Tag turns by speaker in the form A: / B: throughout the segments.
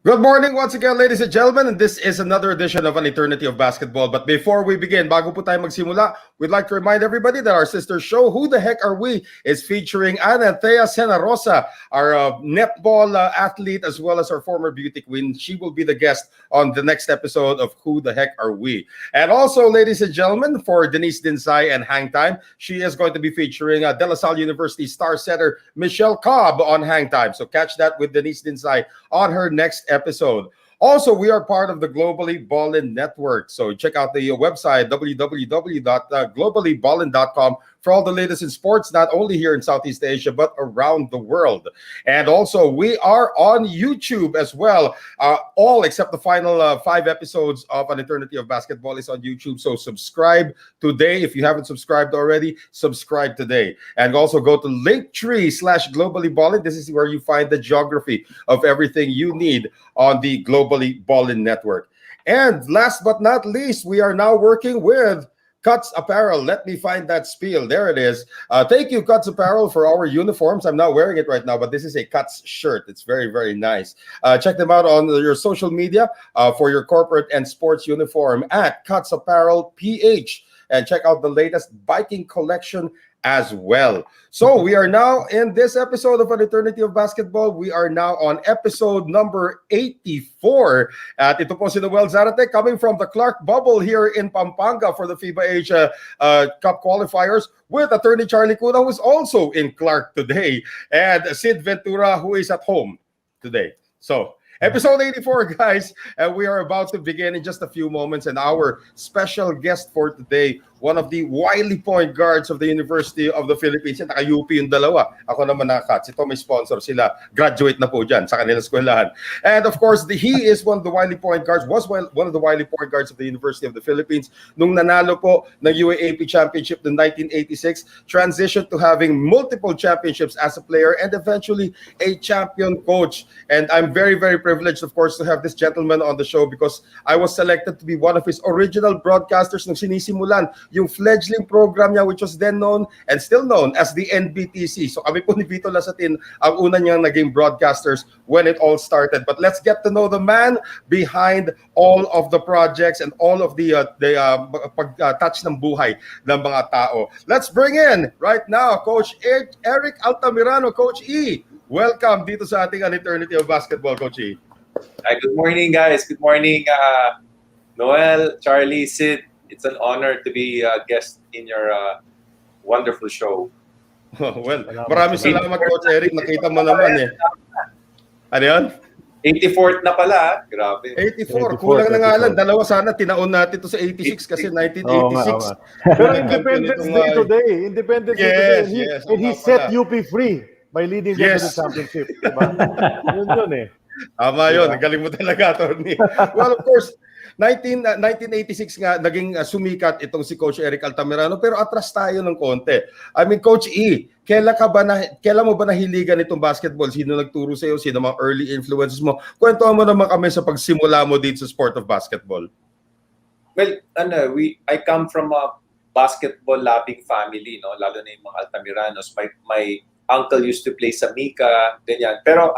A: Good morning once again, ladies and gentlemen, and this is another edition of An Eternity of Basketball. But before we begin, bago po tayo magsimula, we'd like to remind everybody that our sister show, Who the Heck Are We, is featuring Ana Thea Sena Rosa, our netball athlete, as well as our former beauty queen. She will be the guest on the next episode of Who the Heck Are We. And also, ladies and gentlemen, for Denise Dinsay and Hang Time, she is going to be featuring De La Salle University star setter Michelle Cobb on Hang Time. So catch that with Denise Dinsay on her next episode. Also, we are part of the Globally Ballin Network. So check out the website, www.globallyballin.com, for all the latest in sports, not only here in Southeast Asia, but around the world. And also, we are on YouTube as well. All except the final 5 episodes of An Eternity of Basketball is on YouTube. So subscribe today. If you haven't subscribed already, subscribe today. And also go to linktree/globallyballin. This is where you find the geography of everything you need on the Globally Ballin Network. And last but not least, we are now working with Cuts Apparel. Let me find that spiel. There it is. Thank you, Cuts Apparel, for our uniforms. I'm not wearing it right now, but this is a Cuts shirt. It's very, very nice. Check them out on your social media for your corporate and sports uniform at Cuts Apparel PH. And check out the latest biking collection as well. So we are now in this episode of An Eternity of Basketball. We are now on episode number 84. At ito po si Noel Zarate coming from the Clark Bubble here in Pampanga for the FIBA Asia Cup qualifiers with attorney Charlie Cuna, who is also in Clark today, and Sid Ventura, who is at home today. So episode 84, guys, and we are about to begin in just a few moments. And our special guest for today, one of the wily point guards of the University of the Philippines. Naka-UP yung dalawa. Ako naman naka-Cats. Ito may sponsor sila. Graduate na po dyan sa kanilang eskwelahan. And of course, he is one of the wily point guards, was one of the wily point guards of the University of the Philippines. Nung nanalo po ng UAAP Championship in 1986, transitioned to having multiple championships as a player and eventually a champion coach. And I'm very, very privileged, of course, to have this gentleman on the show because I was selected to be one of his original broadcasters nung sinisimulan yung fledgling program niya, which was then known and still known as the NBTC. So kami po ni Vito Lasatin ang una niyang naging broadcasters when it all started. But let's get to know the man behind all of the projects and all of the pag-touch ng buhay ng mga tao. Let's bring in right now Coach Eric Altamirano. Coach E, welcome dito sa ating An Eternity of Basketball, Coach E.
B: Hi, good morning, guys. Good morning, Noel, Charlie, Sid. It's an honor to be a guest in your wonderful show.
A: Well, maraming salamat, Coach Eric. Nakita mo naman eh. Ano yan?
B: 84th na pala, grabe.
A: 84, kulang na nga
C: 84.
A: lang. Dalawa sana, tinaon natin to sa 86 kasi
C: Oo nga,
A: 1986.
C: oo nga. Pero
A: Yung
C: Independence
A: champion
C: Day
A: itong,
C: today. Independence Day today.
A: yes,
C: And he,
A: yes.
C: and he
A: Oo nga
C: set
A: pala.
C: UP free by leading them to the
A: Yes.
C: championship. Diba? Yun eh.
A: Tama
C: Diba?
A: yun. Ang galing mo talaga, Tony. Well, of course, 1986 nga, naging sumikat itong si Coach Eric Altamirano. Pero atras tayo ng konti. I mean, Coach E, kailan mo ba nahiligan itong basketball? Sino nagturo sa'yo? Sino mga early influences mo? Kwentuhan mo naman kami sa pagsimula mo dito sa sport of basketball.
B: Well, I come from a basketball loving family, no? Lalo na yung mga Altamiranos. My uncle used to play sa Mika, ganyan. Pero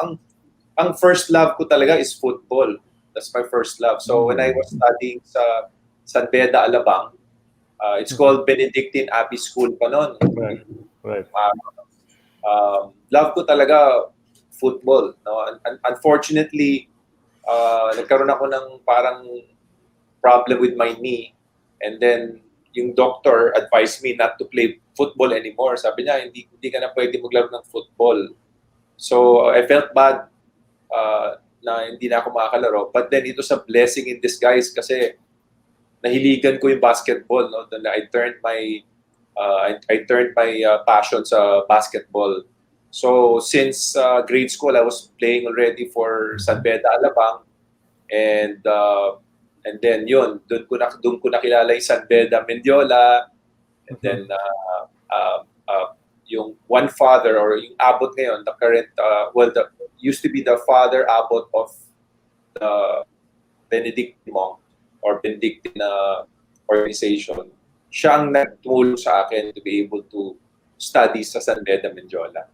B: ang first love ko talaga is football. That's my first love. So when I was studying sa San Beda, Alabang, it's called Benedictine Abbey School pa noon.
C: Right.
B: Love ko talaga football. No? Unfortunately, nagkaroon ako ng parang problem with my knee, and then yung doctor advised me not to play football anymore. Sabi niya, hindi ka na pwede maglaro ng football. So I felt bad na hindi na ako makakalaro. But then ito sa blessing in disguise kasi nahiligan ko yung basketball. No? I turned my passion sa basketball. So since grade school, I was playing already for San Beda, Alabang, and then yun, doon ko nakilala yung San Beda, Mendiola, and then yung one father or yung abot ngayon, the current used to be the father abbot of the Benedictine monk or Benedictine organization. Siya ang nagtulong sa akin to be able to study sa San Beda, Mendiola.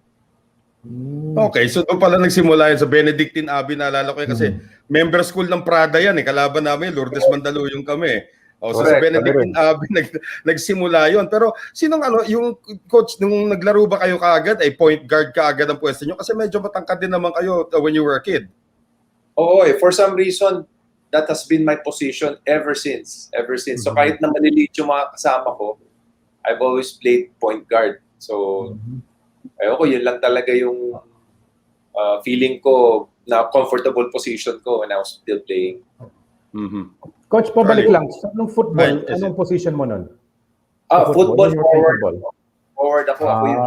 A: Okay, so doon pala nagsimula yun sa Benedictine Abbey. Naalala ko yun kasi member school ng Prada yan. Kalaban namin, Lourdes Mandaluyong kami. So sa Benedictine Abbey nagsimula yon. Pero yung coach, nung naglaro ba kayo kaagad, ay point guard kaagad ang pwesto nyo? Kasi medyo matangkad din naman kayo when you were a kid.
B: Oo, for some reason, that has been my position ever since. So kahit na maliliit yung mga kasama ko, I've always played point guard. So ayoko, yun lang talaga yung feeling ko na comfortable position ko when I was still playing.
D: Coach, pabalik lang. Nung football, anong position mo nun?
B: Football forward. Forward ako. Ako yung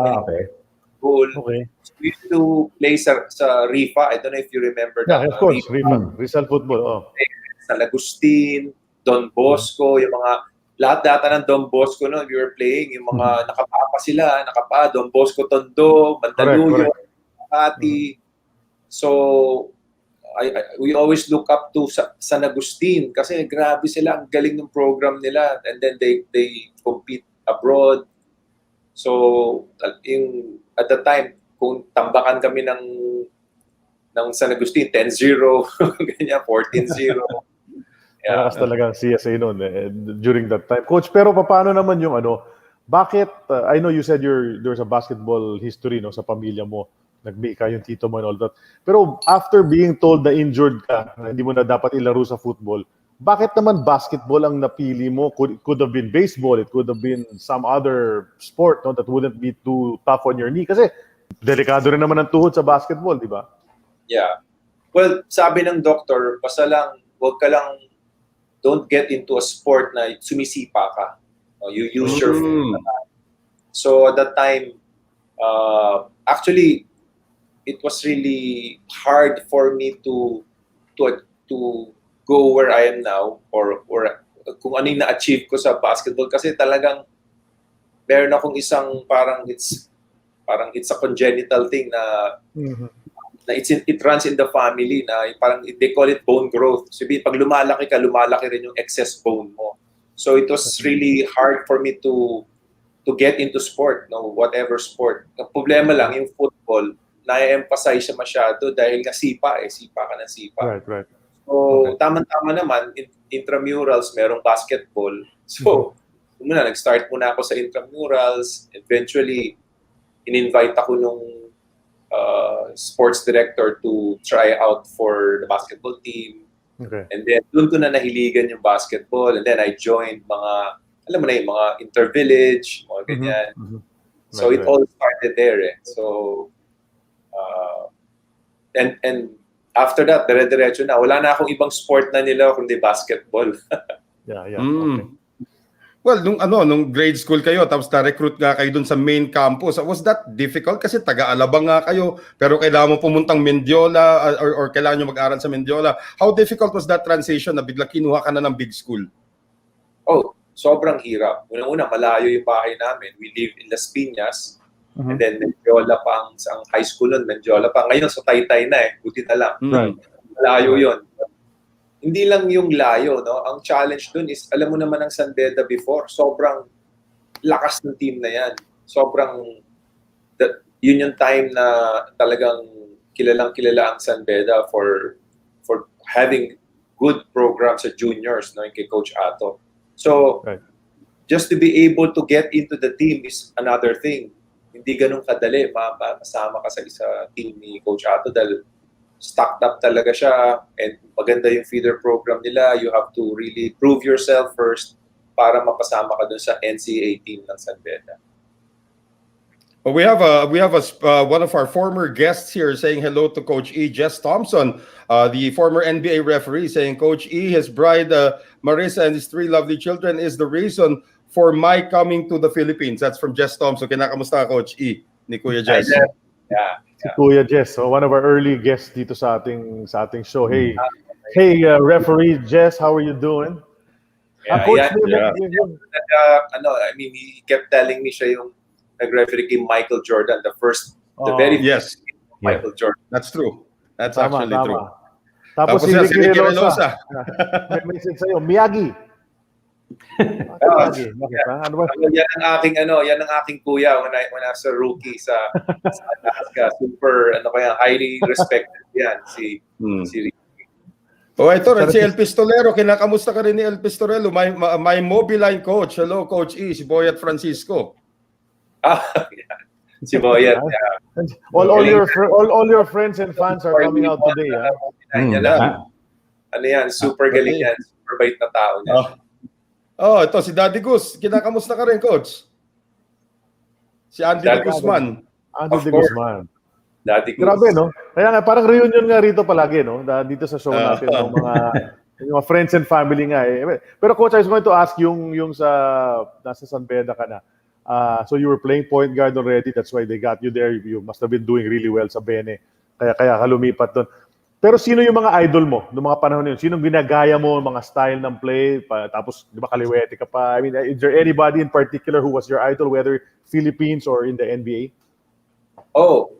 B: goal.
C: Okay.
B: So we used to play sa Rifa. I don't know if you remember that.
C: Yeah, of course. Rifa. Rizal football. Oh.
B: San Agustin, Don Bosco, yung mga lahat data ng Don Bosco no, we were playing, yung mga nakapa, Don Bosco Tondo, Mandaluyong, Makati. So we always look up to San Agustin kasi grabe sila, ang galing ng program nila, and then they compete abroad. So at the time, kung tambakan kami ng San Agustin 10-0, ganyan 14-0.
C: Malakas talaga ang CSA noon during that time. Coach, pero paano naman yung bakit, I know you said there's a basketball history no, sa pamilya mo, nag-Mika yung tito mo and all that. Pero after being told na injured ka, na hindi mo na dapat ilaro sa football, bakit naman basketball ang napili mo? Could have been baseball, it could have been some other sport no, that wouldn't be too tough on your knee. Kasi delikado rin naman ang tuhod sa basketball, di ba?
B: Yeah. Well, sabi ng doctor, basta lang, don't get into a sport na sumisipa ka. You use your foot. So at that time, actually, it was really hard for me to go where I am now or kung ano yung na-achieve ko sa basketball kasi talagang meron akong isang parang it's a congenital thing na it runs in the family na parang they call it bone growth. So pag lumalaki ka, lumalaki rin yung excess bone mo. So it was really hard for me to get into sport, no, whatever sport. Ang problema lang yung football, na-emphasize siya masyado dahil nga sipa ka ng sipa.
C: Right.
B: So tama-tama naman, intramurals, merong basketball. So nag-start muna ako sa intramurals. Eventually, in-invite ako nung sports director to try out for the basketball team.
C: Okay.
B: And then doon ko na nahiligan yung basketball, and then I joined alam mo na yung mga inter-village, mga ganyan. So it all started there. So and after that, dire-diretso na. Wala na akong ibang sport na nila kundi basketball.
C: Yeah.
A: Mm.
C: Okay.
A: Well, nung grade school kayo, tapos na-recruit nga kayo dun sa main campus, was that difficult? Kasi taga-Alabang nga kayo, pero kailangan mo pumuntang Mendiola or kailangan nyo mag-aral sa Mendiola. How difficult was that transition na bigla kinuha ka na ng big school?
B: Oh, sobrang hirap. Unang-una, malayo yung bahay namin. We live in Las Piñas. And then Mendiola pa ang high school nun, Mendiola pa. Ngayon, sa Taytay na buti na lang.
C: Right.
B: Malayo yon. Hindi lang yung layo, no? Ang challenge dun is, alam mo naman ang San Beda before, sobrang lakas ng team na yan. Yun yung time na talagang kilalang-kilala ang San Beda for having good programs sa juniors, no? Yung kay Coach Ato. So,
C: Right.
B: just to be able to get into the team is another thing. Hindi ganun kadali, masama ka sa team ni Coach Ato dahil stocked up talaga siya and maganda yung feeder program nila. You have to really prove yourself first para mapasama ka dun sa NCAA team ng San Beda.
A: Well, we have one of our former guests here saying hello to Coach E. Jess Thompson, the former NBA referee, saying Coach E, his bride Marissa and his 3 lovely children is the reason for my coming to the Philippines. That's from Jess Thompson. Kinakamusta Coach E ni Kuya Jess?
B: Yeah.
C: Si Kuya Jess, one of our early guests dito sa ating show. Hey, referee Jess, how are you doing? Coach,
B: I mean, he kept telling me siya yung nag-referee kay Michael Jordan, the very first Michael Jordan.
A: That's true. That's
C: Tama.
A: actually true.
C: Tapos si Ricky Relosa. May message sa'yo, Miyagi. Ano ba?
B: Yan ang aking kuya when I was a rookie sa Alaska. Super highly respected yan si Ricky.
A: Oh, ito rin si El Pistolero. Kinakamusta ka rin ni El Pistolero, my mobile line coach. Hello Coach E, si Boyat Francisco.
B: Si Boyat.
C: All your friends and fans are coming out today.
B: Super galing yan. Super bait na tao niya.
A: Oh, ito si Daddy Gus. Kinakamusta ka rin, Coach? Si Andy de Guzman.
C: Andy de Guzman.
B: Daddy Gus.
C: Grabe, no? Kaya nga, parang reunion nga rito palagi, no? Dito sa show natin, yung mga friends and family nga. Pero Coach, I was going to ask yung sa nasa San Beda ka na. So you were playing point guard already. That's why they got you there. You must have been doing really well sa Bene. Kaya ka lumipat doon. Pero sino yung mga idol mo noong mga panahon yun? Sinong ginagaya mo, mga style ng play? Tapos, di ba, kaliwete ka pa? I mean, is there anybody in particular who was your idol, whether Philippines or in the NBA?
B: Oh,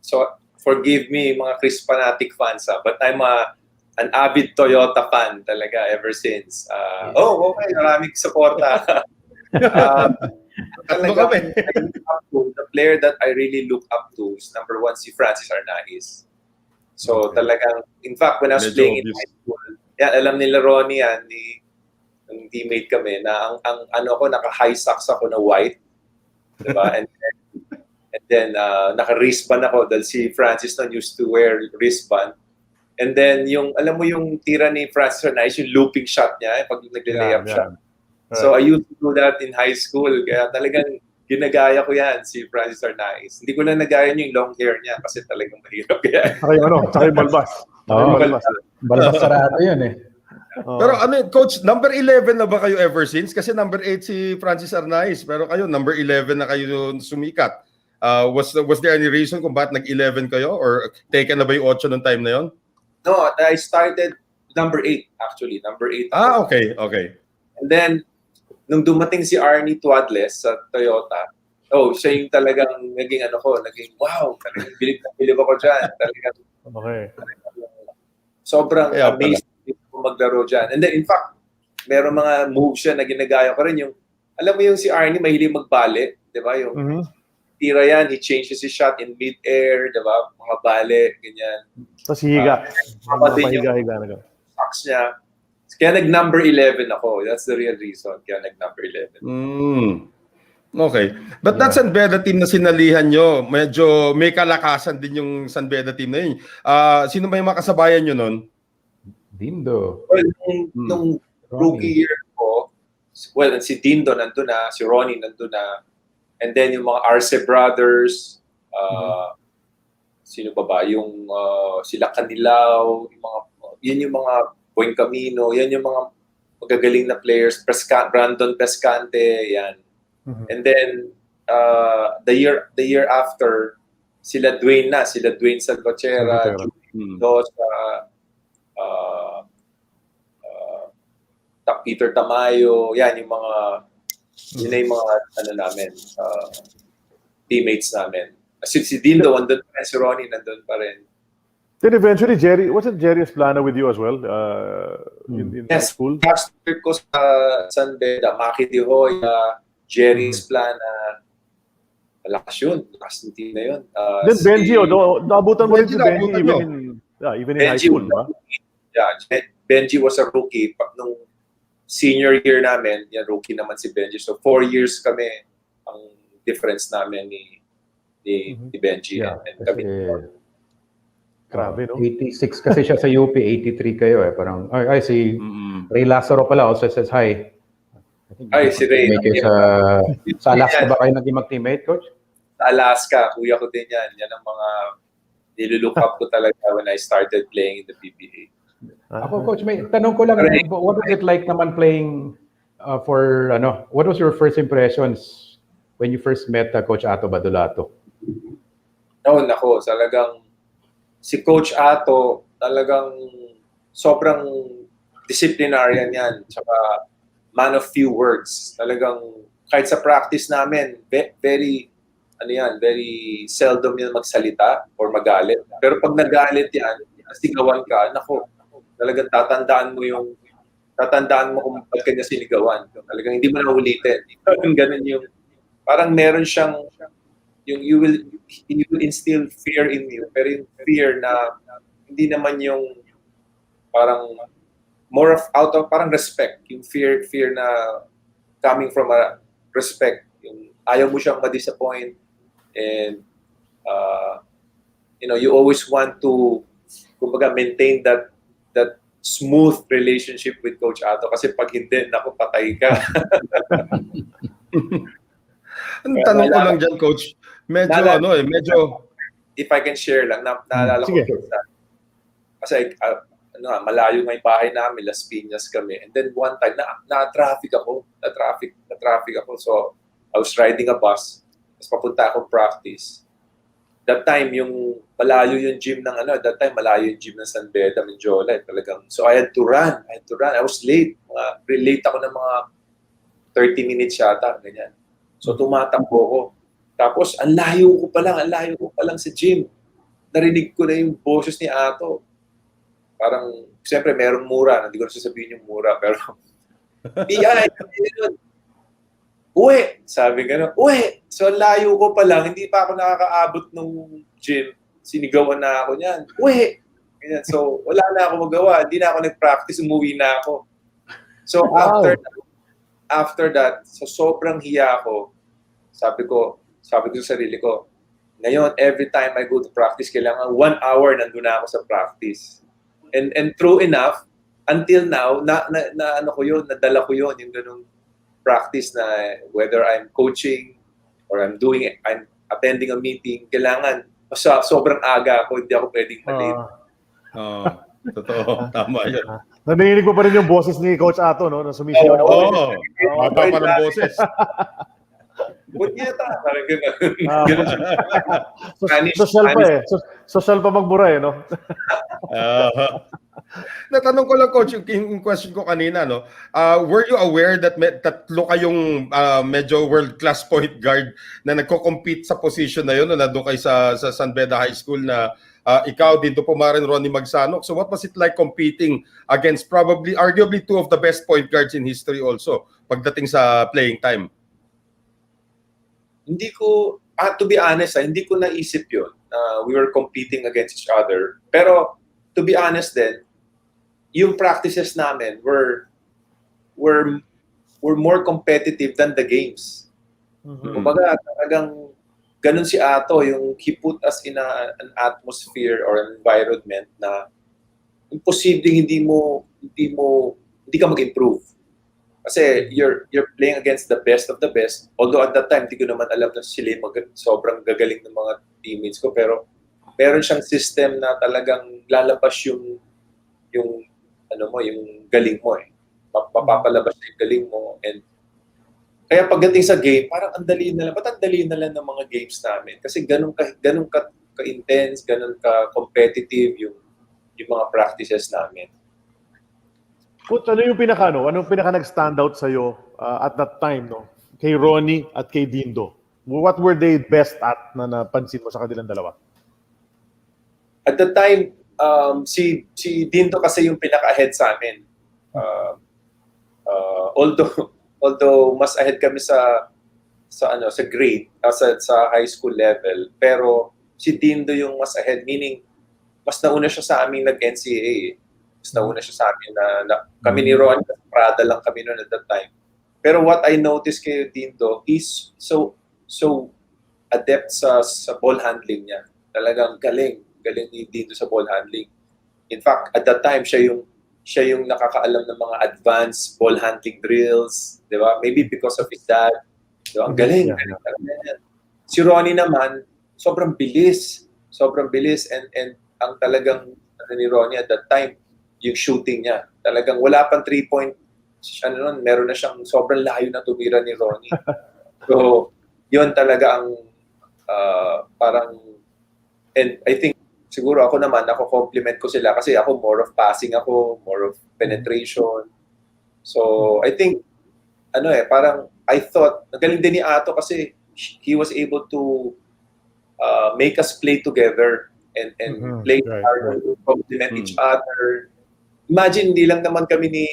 B: so forgive me, mga Chris fanatic fans, but I'm an avid Toyota fan talaga ever since. Okay, maraming suporta. Talaga, the player that I really look up to is number 1, si Francis Arnaiz. So talagang, in fact, when I was playing in high school, alam nila Ronnie yan, ng teammate kami, na ang naka-high socks ako na white. Diba? And then naka-wristband ako dahil si Francis na used to wear wristband. And then alam mo yung tira ni Francis Arnaiz, yung looping shot niya, pag nag-layup siya. Right. So I used to do that in high school. Kaya talagang ginagaya ko yan, si Francis Arnaiz. Hindi ko lang nagaya yung long hair niya kasi talagang mahirap kaya.
C: Saka yung balbas.
D: Balbas sarado yun eh.
A: Pero Coach, number 11 na ba kayo ever since? Kasi number 8 si Francis Arnaiz, pero kayo number 11 na kayo sumikat. Was there any reason kung bakit nag-11 kayo? Or taken na ba yung 8 nung time na yon?
B: No, I started number 8 actually. Number 8.
A: Okay.
B: And then, nung dumating si Arnie Tuadles sa Toyota, siya yung talagang naging wow, talagang bilib ako dyan. Talagang, sobrang amazed kung maglaro dyan. And then, in fact, meron mga moves siya na ginagaya ko rin. Alam mo yung si Arnie, mahilig magbale, di ba? Yung tira yan, he changes his shot in mid-air, di ba? Mga bale, ganyan.
C: Tapos higa. Higa na.
B: Socks niya. Kaya nag-number 11 ako. That's the real reason. Kaya nag-number 11.
A: Okay. But that San Beda team na sinalihan nyo, medyo may kalakasan din yung San Beda team na yun. Sino ba yung makasabayan nyo nun?
D: Dindo.
B: Well, nung rookie year ko, si Dindo nandun na, si Ronnie nandun na, and then yung mga Arce brothers, sino pa ba? Yung sila Kanilaw, yun yung mga Boyng Camino, yan yung mga magagaling na players, Brandon Pescante, yan. And then the year after, sila Dwayne Salvatierra, Peter Tamayo, yan yung mga namin, teammates namin. Si Dindo, andun pa rin, si Ronnie, nandun pa rin.
C: Then eventually, wasn't Jerry Esplana with you as well in high school?
B: Last year ko sa San Beda, Maki Di Hoya, Jerry Esplana, lakas yun, lakas ng team na yun.
C: Then Benji, naabutan mo rin si Benji even in high school, ba?
B: Yeah, Benji was a rookie. Nung senior year namin, yan, rookie naman si Benji. So 4 years kami ang difference namin ni Benji.
E: Yeah,
B: and kami.
C: Grabe, no?
E: 86 kasi siya sa UP, 83 kayo eh. Parang, si Ray Lazaro pala also says hi.
B: Si Ray.
E: Sa Alaska ba kayo naging mag-teammate, Coach?
B: Sa Alaska, kuya ko din yan. Yan ang mga nilulook up ko talaga when I started playing in the PBA.
D: Ako, Coach, may tanong ko lang, what was it like naman playing what was your first impressions when you first met Coach Ato Badulato?
B: Nako, talagang si Coach Ato, talagang sobrang disciplinarian yan. Tsaka man of few words. Talagang kahit sa practice namin, very seldom yan magsalita or magalit. Pero pag nagalit yan, sigawan ka, nako, talagang tatandaan mo kung ba't kanya sinigawan. Talagang hindi mo na ulitin. Ganun yung, parang meron siyang, you will instill fear in you, pero yung fear na hindi naman yung parang more of out of parang respect, yung fear na coming from a respect, yung ayaw mo siyang ma-disappoint, and you always want to kumbaga maintain that smooth relationship with Coach Ato, kasi pag hindi, naku, patay ka.
A: Ang tanong ko lang dyan, Coach, medyo
B: if I can share lang, naalala ko kasi malayo nga yung bahay namin, Las Piñas kami, and then one time na-traffic ako, so I was riding a bus, tapos papunta akong practice. That time, malayo yung gym ng San Beda, Menjola, talagang, so I had to run, I was late, late ako ng mga 30 minutes yata, ganyan. So tumatakbo ko. Tapos, ang layo ko pa lang sa gym. Narinig ko na yung boses ni Ato. Parang, siyempre, merong mura. Hindi ko na sasabihin yung mura, pero, uwi! Sabi gano'n, uwi! So, ang layo ko pa lang, hindi pa ako nakakaabot ng gym. Sinigawan na ako niyan. Uwi! Ganyan. So, wala na ako magawa. Hindi na ako nag-practice, umuwi na ako. So, after that, so sobrang hiya ako, sabi ko sa sarili ko, ngayon, every time I go to practice, kailangan 1 hour nandun na ako sa practice. And true enough, until now, nadala ko yun, yung ganung practice na whether I'm coaching or I'm attending a meeting, kailangan, sobrang aga ako, hindi ako pwedeng malate.
A: Totoo, tama yun.
C: Narinig mo pa rin yung boses ni Coach Ato, no? Na sumisiyaw.
A: Mata pa ng boses.
B: Bunyeta, parang gano'n.
C: Social pa eh. Social pa magmura eh, no?
A: Natanong ko lang, Coach, yung question ko kanina, no? Were you aware that tatlo kayong medyo world-class point guard na nagko-compete sa position na yun, na nandun kayo sa San Beda High School, na ikaw dito po marin Ronnie Magsanok. So what was it like competing against arguably two of the best point guards in history also pagdating sa playing time?
B: Hindi ko, to be honest, hindi ko naisip yun. We were competing against each other. Pero to be honest din, yung practices namin were more competitive than the games. Kumbaga, talagang ganun si Ato, yung he put us in an atmosphere or an environment na imposibleng hindi ka mag-improve. Kasi you're playing against the best of the best. Although at that time, hindi ko naman alam na sila sobrang gagaling ng mga teammates ko. Pero meron siyang system na talagang lalabas yung ano mo, yung galing mo eh. Mapapalabas yung galing mo. And kaya pagdating sa game, parang ang dali na lang. Ba't ang dali na lang ng mga games namin? Kasi ganun ka-intense, ganun ka-competitive yung mga practices namin.
C: Coach, ano yung anong pinaka nag-stand out sa'yo at that time, no? Kay Ronnie at kay Dindo? What were they best at na napansin mo sa kanilang dalawa?
B: At the time, si Dindo kasi yung pinaka-ahead sa amin. Although mas ahead kami sa grade, sa high school level, pero si Dindo yung mas ahead, meaning mas nauna siya sa aming nag-NCAA. Mas nauna siya sa amin na kami ni Ron, Prada lang kami noon at that time. Pero what I noticed kay Dindo, he's so adept sa ball handling niya. Talagang galing ni Dindo sa ball handling. In fact, at that time, siya yung nakakaalam ng mga advanced ball handling drills, di ba? Maybe because of his dad. Di ba? Ang galing. Si Ronnie naman, sobrang bilis and ang talagang ni Ronnie at that time, yung shooting niya. Talagang wala pang 3-point, meron na siyang sobrang layo na tumira ni Ronnie. So, yun talaga ang parang, and I think, siguro ako naman, compliment ko sila kasi ako more of passing ako, more of penetration. So, I think, parang, I thought, nagaling din ni Ato kasi he was able to make us play together and play hard, compliment each other. Imagine, hindi lang naman kami ni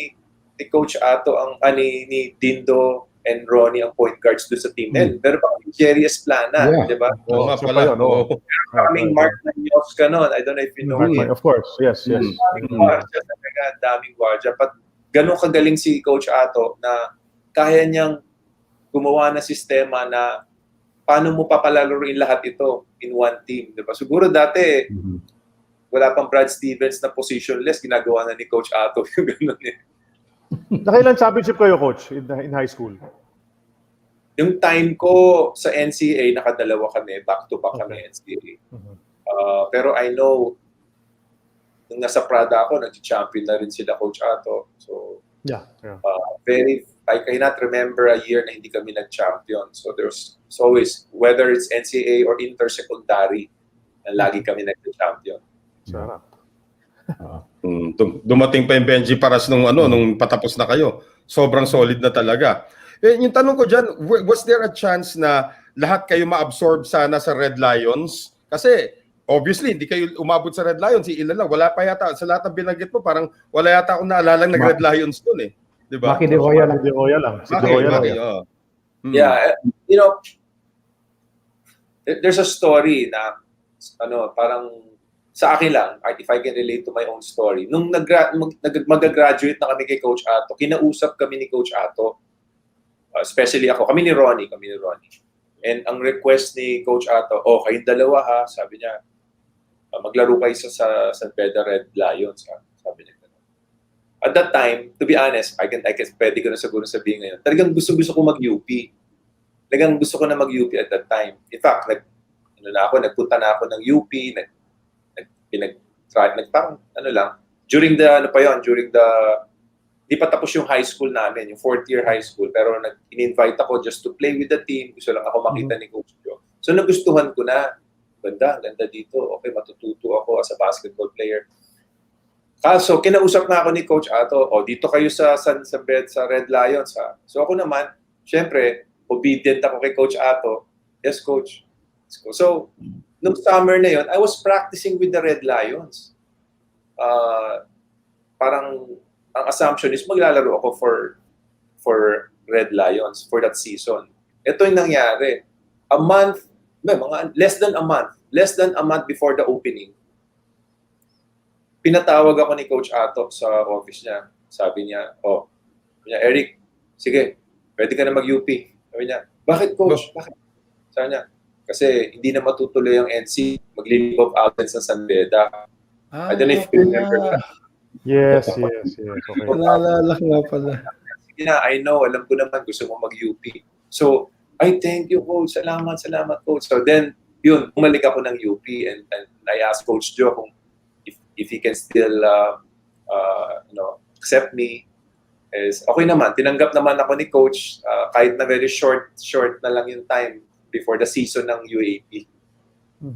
B: Coach Ato, ni Dindo and Ronnie ang point guards doon sa team. Pero pa kami Jerry Esplana, di ba?
A: Oo nga pala.
B: Kaming Mark Nanyoska noon. I don't know if you know him.
C: Of course, yes.
B: Daming guardia. But ganun kagaling si Coach Ato na kaya niyang gumawa ng sistema na paano mo papalaruin lahat ito in one team. Di ba? Siguro dati, wala pang Brad Stevens na positionless, ginagawa na ni Coach Ato yung ganun eh.
C: Nakailan championship kayo, Coach, in high school?
B: Yung time ko sa NCAA, nakadalawa kami, back-to-back kami NCAA. Pero I know, nung nasa Prada ako, nag-champion na rin sila Coach Ato. So, I cannot remember a year na hindi kami nag-champion. So there's always, whether it's NCAA or inter-secondary, na lagi kami nag-champion.
C: Sarap.
A: Dumating pa yung Benji Paras nung patapos na kayo. Sobrang solid na talaga. Yung tanong ko dyan, was there a chance na lahat kayo ma-absorb sana sa Red Lions? Kasi obviously, hindi kayo umabot sa Red Lions. Si Ilan lang. Wala pa yata. Sa lahat ng binanggit mo, parang wala yata akong naalalang nag-Red Lions dun eh. Diba?
C: Maki de Hoya lang.
B: Yeah, there's a story na parang sa akin lang, if I can relate to my own story. Nung mag-graduate na kami kay Coach Ato, kinausap kami ni Coach Ato, especially ako, kami ni Ronnie. And ang request ni Coach Ato, kayong dalawa ha, sabi niya, maglaro kayo sa San Pedro Red Lions, ha? Sabi niya. At that time, to be honest, pwede ko na siguro sabihin ngayon, talagang gusto ko mag-UP. Talagang gusto ko na mag-UP at that time. In fact, nagpunta na ako ng UP, during di pa tapos yung high school namin, yung 4th year high school, pero in-invite ako just to play with the team. Gusto lang ako makita ni Coach Joe. So nagustuhan ko na, ganda dito. Okay, matututo ako as a basketball player. So kinausap na ako ni Coach Ato, dito kayo sa Red Lions ha. So ako naman, syempre, obedient ako kay Coach Ato. Yes, Coach. So, nung summer na yon, I was practicing with the Red Lions. Parang ang assumption is maglalaro ako for Red Lions for that season. Ito yung nangyari. Less than a month before the opening, pinatawag ako ni Coach Ato sa office niya. Sabi niya, Eric, sige, pwede ka na mag-UP. Sabi niya, bakit Coach? Bakit? Sabi niya, kasi hindi na matutuloy ang NC, mag-leave of absence sa San Beda. I don't know if you remember that.
C: Yes. Okay.
A: Naalala nga pala.
B: Sige na, I know, alam ko naman gusto mo mag-UP. So, I thank you, Coach. Salamat, Coach. So then, yun, bumalik ako ng UP and I asked Coach Joe kung if he can still accept me. Okay naman, tinanggap naman ako ni Coach kahit na very short na lang yung time before the season ng UAP.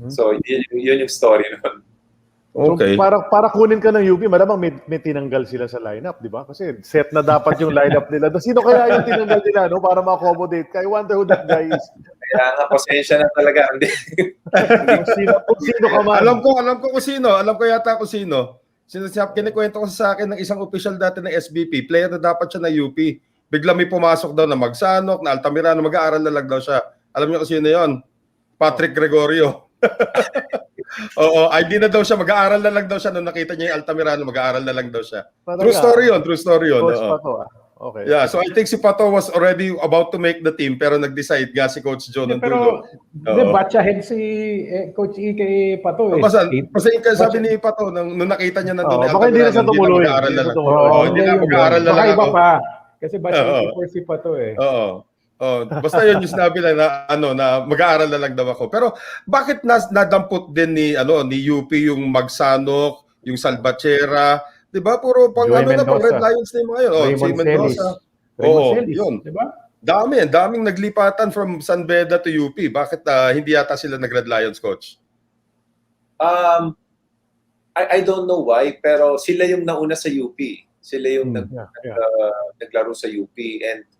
B: So, yun yung story nun.
A: Okay.
C: So, para kunin ka ng UP, malamang may tinanggal sila sa lineup, di ba? Kasi set na dapat yung lineup nila. Sino kaya yung tinanggal nila, no? Para ma-accommodate ka? I wonder who that guy is.
B: Kaya nga, pasensya na talaga.
C: kung sino ka man.
A: Alam ko kung sino. Alam ko yata kung sino. Kinikwento ko sa akin ng isang official dati ng SBP. Player na dapat siya na UP. Bigla may pumasok daw na Magsanok, na Altamirano, mag-aaral na lang daw siya. Alam niyo kung sino yun? Patrick Gregorio. Oo, ID na daw siya, mag-aaral na lang daw siya nung nakita niya yung Altamirano, mag-aaral na lang daw siya. True story yun.
C: Coach Pato, okay.
A: Yeah, so I think si Pato was already about to make the team pero nag-decide si Coach Joe ng dulo.
D: Pero batch ahead si Coach E kay Pato.
A: Kasi sabi ni Pato nung nakita niya na doon,
C: baka hindi na siya tumuloy.
A: Hindi na mag-aaral na lang
D: iba pa. Kasi batch 84 si Pato eh.
A: Oo. Basta yun yung sinabi lang na mag-aaral na lang daw ako. Pero bakit nadampot din ni UP yung Magsanok, yung Salvatierra, 'di ba? Puro pang pang Red Lions na yung mga yun.
D: Raymond
A: Mendoza. Yun. 'Di ba? Daming naglipatan from San Beda to UP. Bakit hindi yata sila nag-Red Lions, coach?
B: I don't know why, pero sila yung nauna sa UP. Sila yung naglaro sa UP and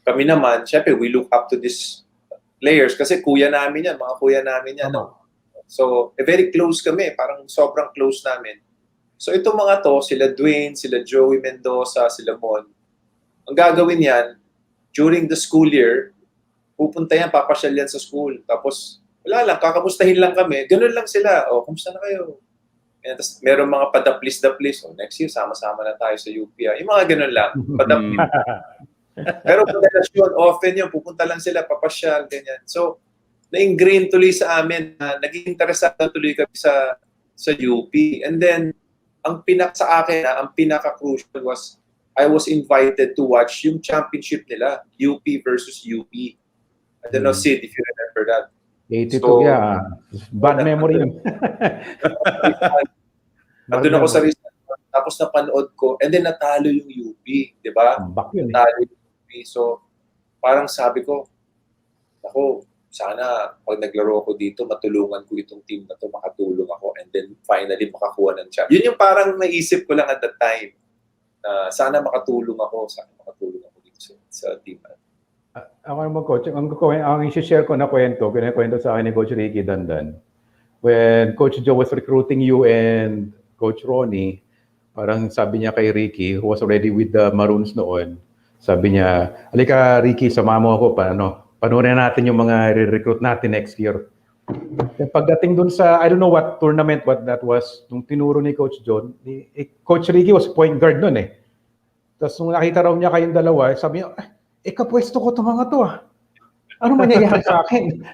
B: kami naman, syempre, we look up to these players kasi mga kuya namin yan. No? So, very close kami, parang sobrang close namin. So, itong mga to, sila Dwayne, sila Joey Mendoza, sila Mon, ang gagawin yan, during the school year, pupunta yan, papasyal yan sa school. Tapos, wala lang, kakamustahin lang kami. Ganun lang sila. Kumusta na kayo? And tapos, meron mga padaplis-daplis. Next year, sama-sama na tayo sa UP. Yung mga ganun lang, padaplis. Pero relasyon, often yun, pupunta lang sila, papasyal, ganyan. So, na-ingrain tuloy sa amin, naging interesado tuloy kami sa UP. And then, ang pinaka-crucial was, I was invited to watch yung championship nila, UP versus UP. I don't know, Sid, if you remember that.
D: 82, bad memory yun.
B: Nandun ako sa result, tapos napanood ko, and then natalo yung UP, di ba? Natalo yung UP. So, parang sabi ko, sana pag naglaro ako dito, matulungan ko itong team na to, makatulong ako, and then finally makakuha ng champ. Yun yung parang naisip ko lang at that time. Sana makatulong ako dito sa team.
D: Ako naman, Coach, ang isi-share ko na kwento sa akin ni Coach Ricky Dandan. When Coach Joe was recruiting you and Coach Ronnie, parang sabi niya kay Ricky, who was already with the Maroons noon, sabi niya, alika Ricky, sama mo ako, panoorin natin yung mga re-recruit natin next year. Pagdating dun sa, I don't know what tournament, what that was, nung tinuro ni Coach John, Coach Ricky was point guard nun eh. Tapos nung nakita raw niya kayong dalawa, sabi niya, kapwesto ko itong mga to ah. Ano mangyayari sa akin?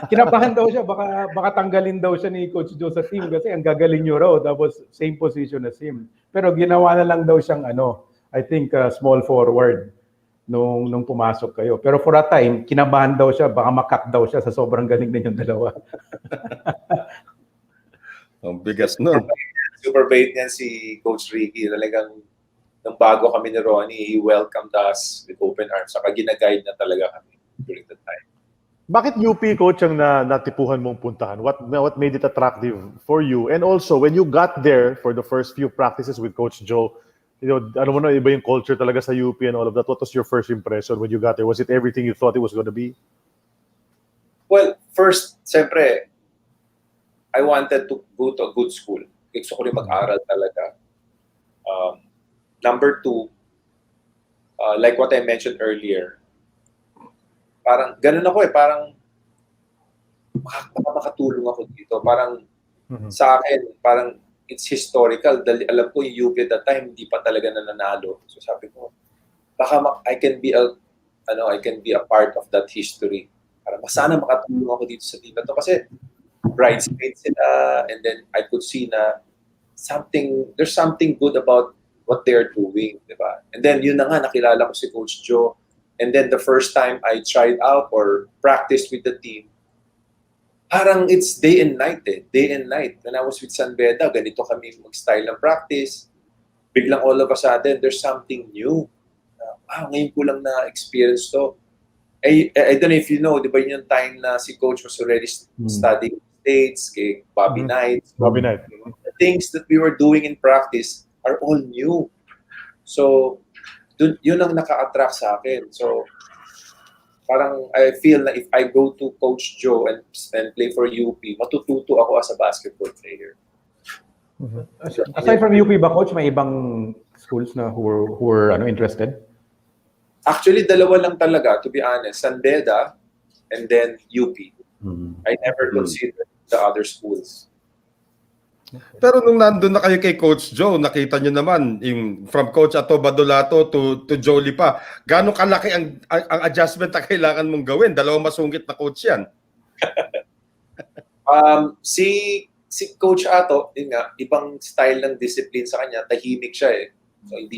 D: Kinabahan daw siya, baka tanggalin daw siya ni Coach Joe sa team kasi ang gagaling nyo raw, tapos same position as him. Pero ginawa na lang daw siyang I think small forward nung pumasok kayo. Pero for a time, kinabahan daw siya, baka makat daw siya sa sobrang galing na yung dalawa.
A: Ang bigas no.
B: Super bait niyan si Coach Ricky. Talagang nung bago kami ni Ronnie, he welcomed us with open arms. Saka gina-guide na talaga kami during that time.
C: Bakit UP, Coach, ang natipuhan mong puntahan? What made it attractive for you? And also, when you got there for the first few practices with Coach Joe, iba yung culture talaga sa UP and all of that. What was your first impression when you got there? Was it everything you thought it was going to be?
B: Well, first, siyempre, I wanted to go to a good school. Gusto ko rin mag-aral talaga. Number two, like what I mentioned earlier, parang ganun ako parang makatulong ako dito. Parang sa akin, parang it's historical. Dahil alam ko yung UP at that time hindi pa talaga nananalo. So sabi ko, baka I can be a part of that history. Para sana makatulong ako dito sa team na to kasi bridesmaids sila, and then I could see na there's something good about what they're doing, di ba? And then yun na nga, nakilala ko si Coach Joe. And then the first time I tried out or practiced with the team, parang it's day and night day and night. When I was with San Beda, ganito kami mag-style ng practice. Biglang all of a sudden, there's something new. Ngayon ko lang na-experience to. I don't know if you know, di ba yung time na si Coach was already studying States, kay Bobby Knight.
C: Bobby Knight.
B: The things that we were doing in practice are all new. So, yun ang naka-attract sa akin. So, parang I feel na if I go to Coach Joe and play for UP, matututo ako as a basketball player.
E: Aside from UP ba, Coach, may ibang schools na who were interested?
B: Actually, dalawa lang talaga, to be honest. San Beda and then UP. I never considered the other schools.
A: Pero nung nandun na kayo kay Coach Joe, nakita nyo naman yung from Coach Ato Badolato to Jolie pa. Gaano kalaki ang adjustment na kailangan mong gawin? Dalawang masungkit na coach yan.
B: Si Coach Ato, yun nga, ibang style ng discipline sa kanya, tahimik siya eh. So hindi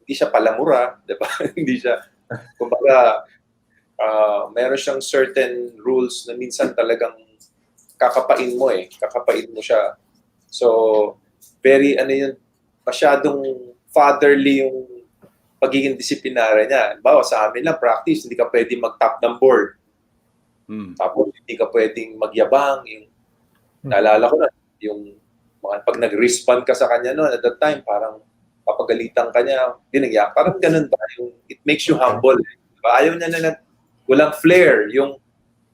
B: siya palamura, 'di ba? Hindi siya kumbaga meron siyang certain rules na minsan talagang kakapain mo siya. So very masyadong fatherly yung pagiging disiplinarya niya. Bawa sa amin lang practice, hindi ka pwedeng mag-top ng board. Tapos hindi ka pwedeng magyabang. Naalala ko na yung pag nag-respond ka sa kanya noon at that time, parang papagalitan ka niya, binigyan. Parang ganun ba? It makes you humble. Diba? Ayaw niya na walang flair. Yung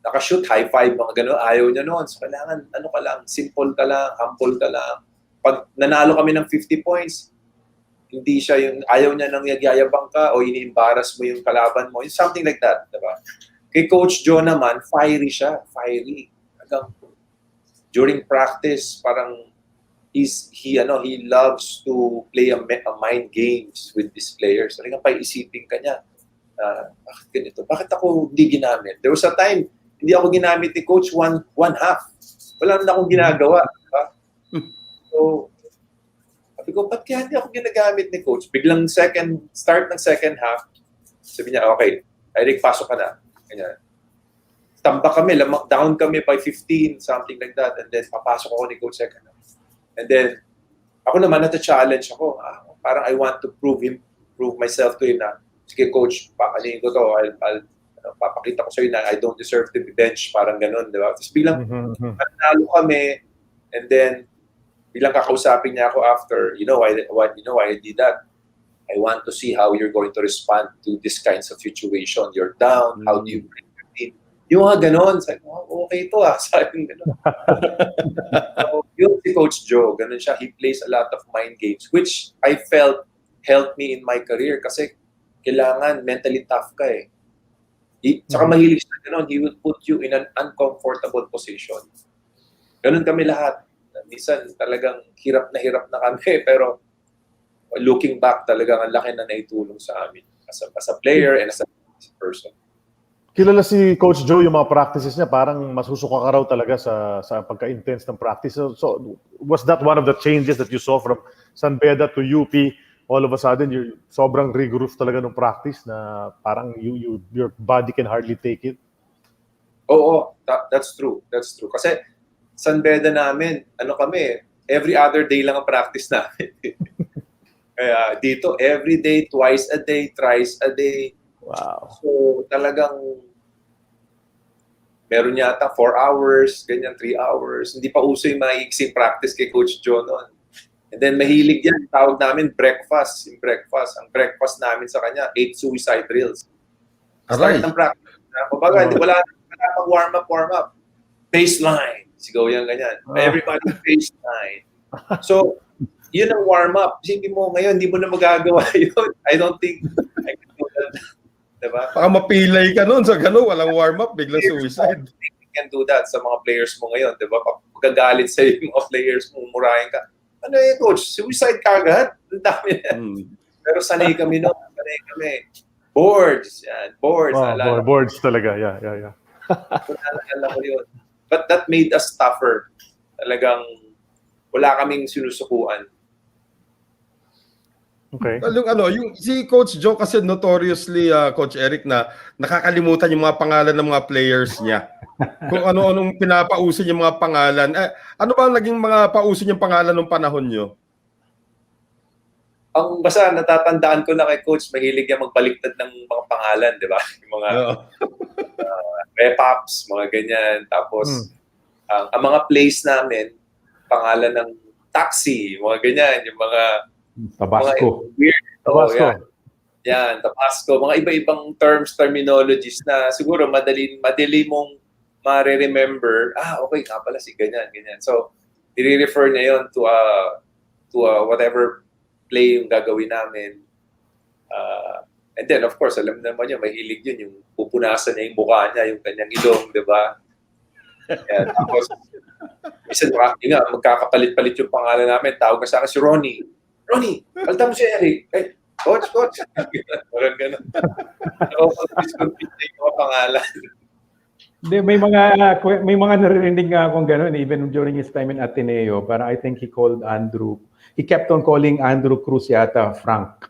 B: nakashoot, high five, mga ganun. Ayaw niya noon. So kailangan, ka lang, simple ka lang, humble ka lang. Pag nanalo kami ng 50 points, hindi siya ayaw niya nang nagyayabang ka o ini-embarrass mo yung kalaban mo. Something like that. Diba? Kay Coach Joe naman, fiery siya. Fiery. During practice, parang he loves to play a mind games with these players. Talagang paisipin ka niya. Bakit ganito? Bakit ako hindi ginamit? There was a time, hindi ako ginamit ni Coach one half. Wala na akong ginagawa. Diba? So, sabi ko, ba't kaya hindi ako ginagamit ni Coach? Biglang start ng second half, sabi niya, okay, Eric, pasok ka na. Ganyan. Tamba kami, down kami by 15, something like that. And then, papasok ako ni Coach second half. And then, ako naman, nata-challenge ako. Parang I want to prove myself to him na, sige Coach, pakalingin ko to. I'll papakita ko sa'yo na I don't deserve to be benched. Parang ganun, di ba? Tapos bilang, nanalo kami, and then, bilang kakausapin niya ako after, why I did that? I want to see how you're going to respond to this kinds of situation. You're down, how do you bring your team? Yung mga ganon, sabi ko, okay to sabi ganon. So, yun si Coach Joe, ganon siya. He plays a lot of mind games, which I felt helped me in my career kasi kailangan mentally tough ka eh. Saka mahilig siya ganon, he would put you in an uncomfortable position. Ganon kami lahat. Minsan talagang hirap na kami, pero looking back talagang ang laki na naitulong sa amin as a player and as a person.
C: Kilala si Coach Joe, yung mga practices niya, parang masusuka ka raw talaga sa pagka-intense ng practice. So, was that one of the changes that you saw from San Beda to UP? All of a sudden, you're sobrang rigorous talaga ng practice na parang your body can hardly take it?
B: Oo, that's true. That's true. Kasi San Beda namin, kami, every other day lang ang practice namin. Kaya dito, every day, twice a day, thrice a day.
C: Wow.
B: So, talagang meron yata 4 hours, ganyan, 3 hours. Hindi pa uso yung maiiksing practice kay Coach Joe noon. And then, mahilig yan. Tawag namin breakfast. Yung breakfast. Ang breakfast namin sa kanya, 8 suicide drills. Start ng practice. Kumbaga, wala pang warm up. Baseline. Sigaw yan, ganyan. Everybody baseline. So, yun ang warm-up. Isipin mo ngayon, hindi mo na magagawa yun. I don't think I can do that. Diba?
A: Baka mapilay ka nun sa gano'n, walang warm-up, biglang suicide.
B: You can do that sa mga players mo ngayon. Diba? Pagkagalit sa'yo yung mga players mo, murahin ka. Ano yun, Coach? Suicide ka agad? Ang dami na. Pero sanay kami noon. Sanay kami. Boards. Yan. Boards.
C: Boards talaga. Yeah.
B: Alam ko yun. But that made us tougher. Talagang wala kaming sinusukuan.
C: Okay.
A: Well, yung si Coach Joe kasi notoriously, Coach Eric, na nakakalimutan yung mga pangalan ng mga players niya. Kung ano-anong pinapauso yung mga pangalan. Ano ba ang naging mga pauso niyang pangalan nung panahon niyo?
B: Ang basta natatandaan ko na kay Coach, mahilig yan magbaliktad ng mga pangalan, di ba? Yung mga rep-ups, mga ganyan. Tapos, ang mga plays namin, pangalan ng taxi, mga ganyan. Yung mga
E: Tabasco.
B: Mga weird.
C: Tabasco.
B: Yan, Tabasco. Mga iba-ibang terminologies na siguro madali mong ma-remember. Okay, nga pala si ganyan. So, i-refer niya yun to whatever play yung gagawin namin. And then, of course, alam naman niya, mahilig yun. Yung pupunasan niya yung mukha niya, yung kanyang ilong, di ba? Yan. Tapos, isa magkakapalit-palit yung pangalan namin. Tawag na sa akin si Ronnie. Ronnie, palta mo si Eric. Coach. Parang gano'n. Discontinue yung mga pangalan.
E: Hindi, may mga naririnig nga akong gano'n, even during his time in Ateneo. Para I think he kept on calling Andrew Cruz yata Frank.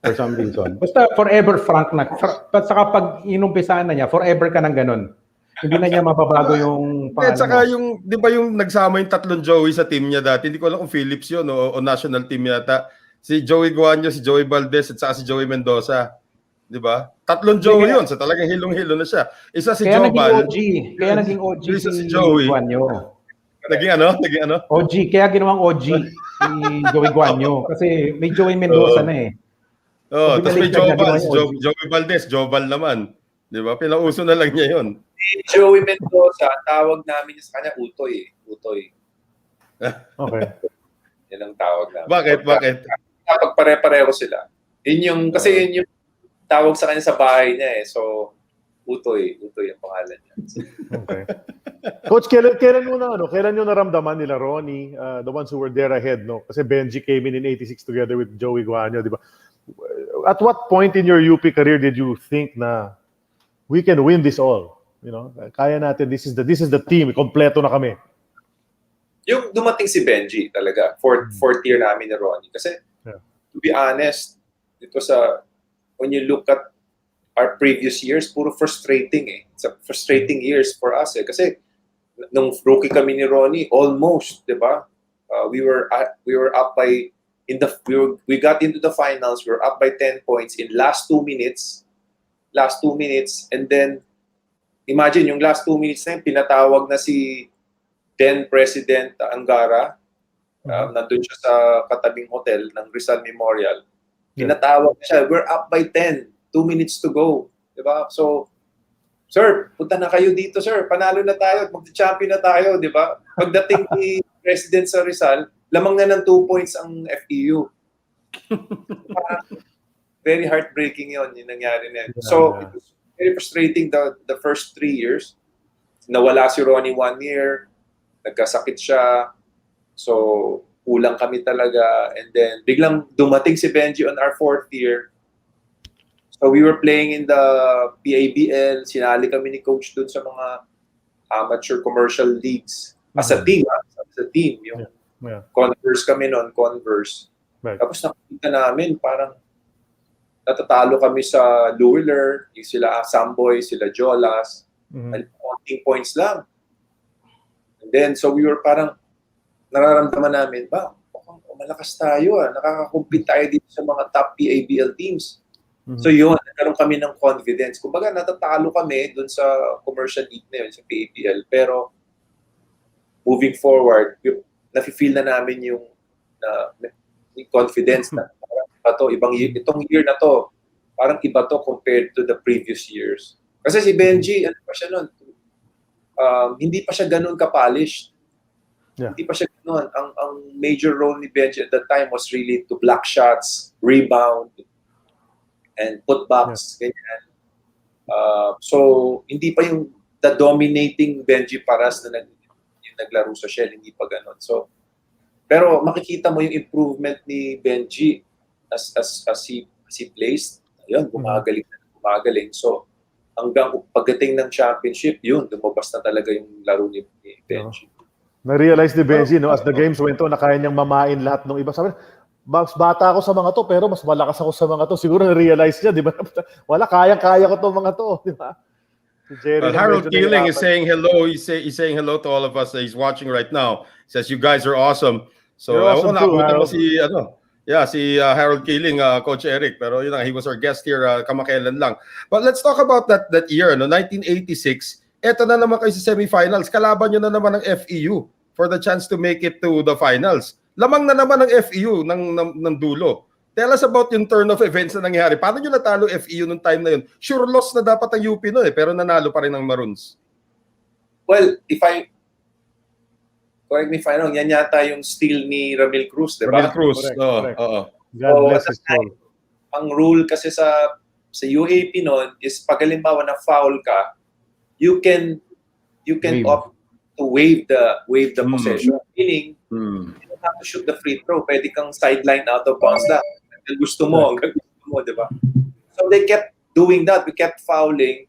E: For some reason. Basta forever Frank na. Saka pag inumpisahan na niya, forever ka nang gano'n. Hindi na niya mababago yung pangalan.
A: At saka yung, di ba yung nagsama yung tatlong Joey sa team niya dati, hindi ko alam kung Philips yun o national team yata. Si Joey Guanyo, si Joey Valdez, at saka si Joey Mendoza. Di ba? Tatlong Joey yun, so talagang hilong-hilo na siya. Isa si Jobal.
E: Kaya naging OG
A: Isa si Joey.
E: Guanyo.
A: Naging ano?
E: OG, kaya ginawang OG si Joey Guanyo. Kasi may Joey Mendoza na eh.
A: Tapos may Jobal, si Joey Valdez, Jobal naman. Di ba? Pinauso na lang niya yun.
B: Si Joey Mendoza, tawag namin sa kanya Utoy.
C: Okay.
B: Yan ang tawag namin.
A: Bakit?
B: Kapag pare-pareho sila. Kasi yun yung tawag sa kanya sa bahay niya eh. So, Utoy ang pangalan niya.
C: Okay. Coach, kailan nyo naramdaman nila Ronnie, the ones who were there ahead, no? Kasi Benji came in 86 together with Joey Guanyo, di ba? At what point in your UP career did you think na we can win this all? You know, kaya natin, this is the team, kompleto na kami.
B: Yung dumating si Benji talaga, fourth year namin ni Ronnie. Kasi, to be honest, when you look at our previous years, puro frustrating eh. It's a frustrating years for us eh. Kasi, nung rookie kami ni Ronnie, almost, di ba? We were up by, we got into the finals, we were up by 10 points in last 2 minutes, and then, imagine, yung last 2 minutes na yun, pinatawag na si then President Angara, nandun siya sa katabing hotel ng Rizal Memorial. Pinatawag na siya, we're up by 10, 2 minutes to go. Diba? So, sir, punta na kayo dito, sir. Panalo na tayo, mag-champion na tayo, di ba? Pagdating ni President sa Rizal, lamang na ng 2 points ang FEU. Very heartbreaking yun, yung nangyari na yun. So, it was very frustrating the first 3 years. Nawala si Ronnie 1 year, nagkasakit siya, so kulang kami talaga. And then biglang dumating si Benji on our 4th year. So we were playing in the PABL, sinali kami ni Coach dun sa mga amateur commercial leagues. As a team, yung Converse kami noon, Converse. Right. Tapos nakita namin, parang natatalo kami sa Louisville, yung sila Samboy, sila Jolas, konting points lang. And then, so we were parang nararamdaman namin, malakas tayo, nakaka-compete tayo dito sa mga top PABL teams. So yun, nagkaroon kami ng confidence. Kumbaga, natatalo kami dun sa commercial league na yun, sa PABL. Pero, moving forward, nafe-feel na namin yung confidence na itong year na to, parang iba to compared to the previous years. Kasi si Benji, ano pa siya nun? Hindi pa siya ganun ka-polished. Yeah. Hindi pa siya ganun. Ang major role ni Benji at that time was really to block shots, rebound, and putbacks, ganyan. So, hindi pa yung the dominating Benji Paras na yung naglaro sa Shell, hindi pa ganun. So, pero makikita mo yung improvement ni Benji as he plays. Ayun, gumagaling. So, hanggang pagdating ng championship, yun, lumabas na talaga yung laro ni Benji.
C: Na-realize ni Benji, no, as the games went on, na kaya niyang mamain lahat ng iba. Sabi, mas bata ako sa mga to, pero mas malakas ako sa mga to. Siguro na-realize niya, di ba? Wala, kaya-kaya ko to mga to, di ba? Si Jerry
A: Well,
C: lang
A: Harold
C: medyo
A: Keeling is
C: nahihirapan.
A: saying hello. He's saying hello to all of us. He's watching right now. Says you guys are awesome. So
C: You're awesome too,
A: naabutan mo
C: Harold.
A: si Harold Keeling, Coach Eric. Pero yun, he was our guest here kamakailan lang. But let's talk about that year, 1986. Eto na naman kayo sa semifinals. Kalaban nyo na naman ng FEU for the chance to make it to the finals. Lamang na naman ng FEU ng dulo. Tell us about yung turn of events na nangyari. Paano nyo natalo FEU nung time na yun? Sure loss na dapat ang UP nun pero nanalo pa rin ang Maroons.
B: Well, correct me if I'm wrong, yan yata yung steal ni Ramil Cruz, di ba?
A: Ramil Cruz,
C: Correct.
A: oo.
C: God bless his soul.
B: Ang rule kasi sa UAP noon is pag halimbawa na foul ka, you can opt to waive the possession. Meaning, you don't have to shoot the free throw. Pwede kang sideline out of bounds lang. Hanggang gusto mo, di ba? So they kept doing that. We kept fouling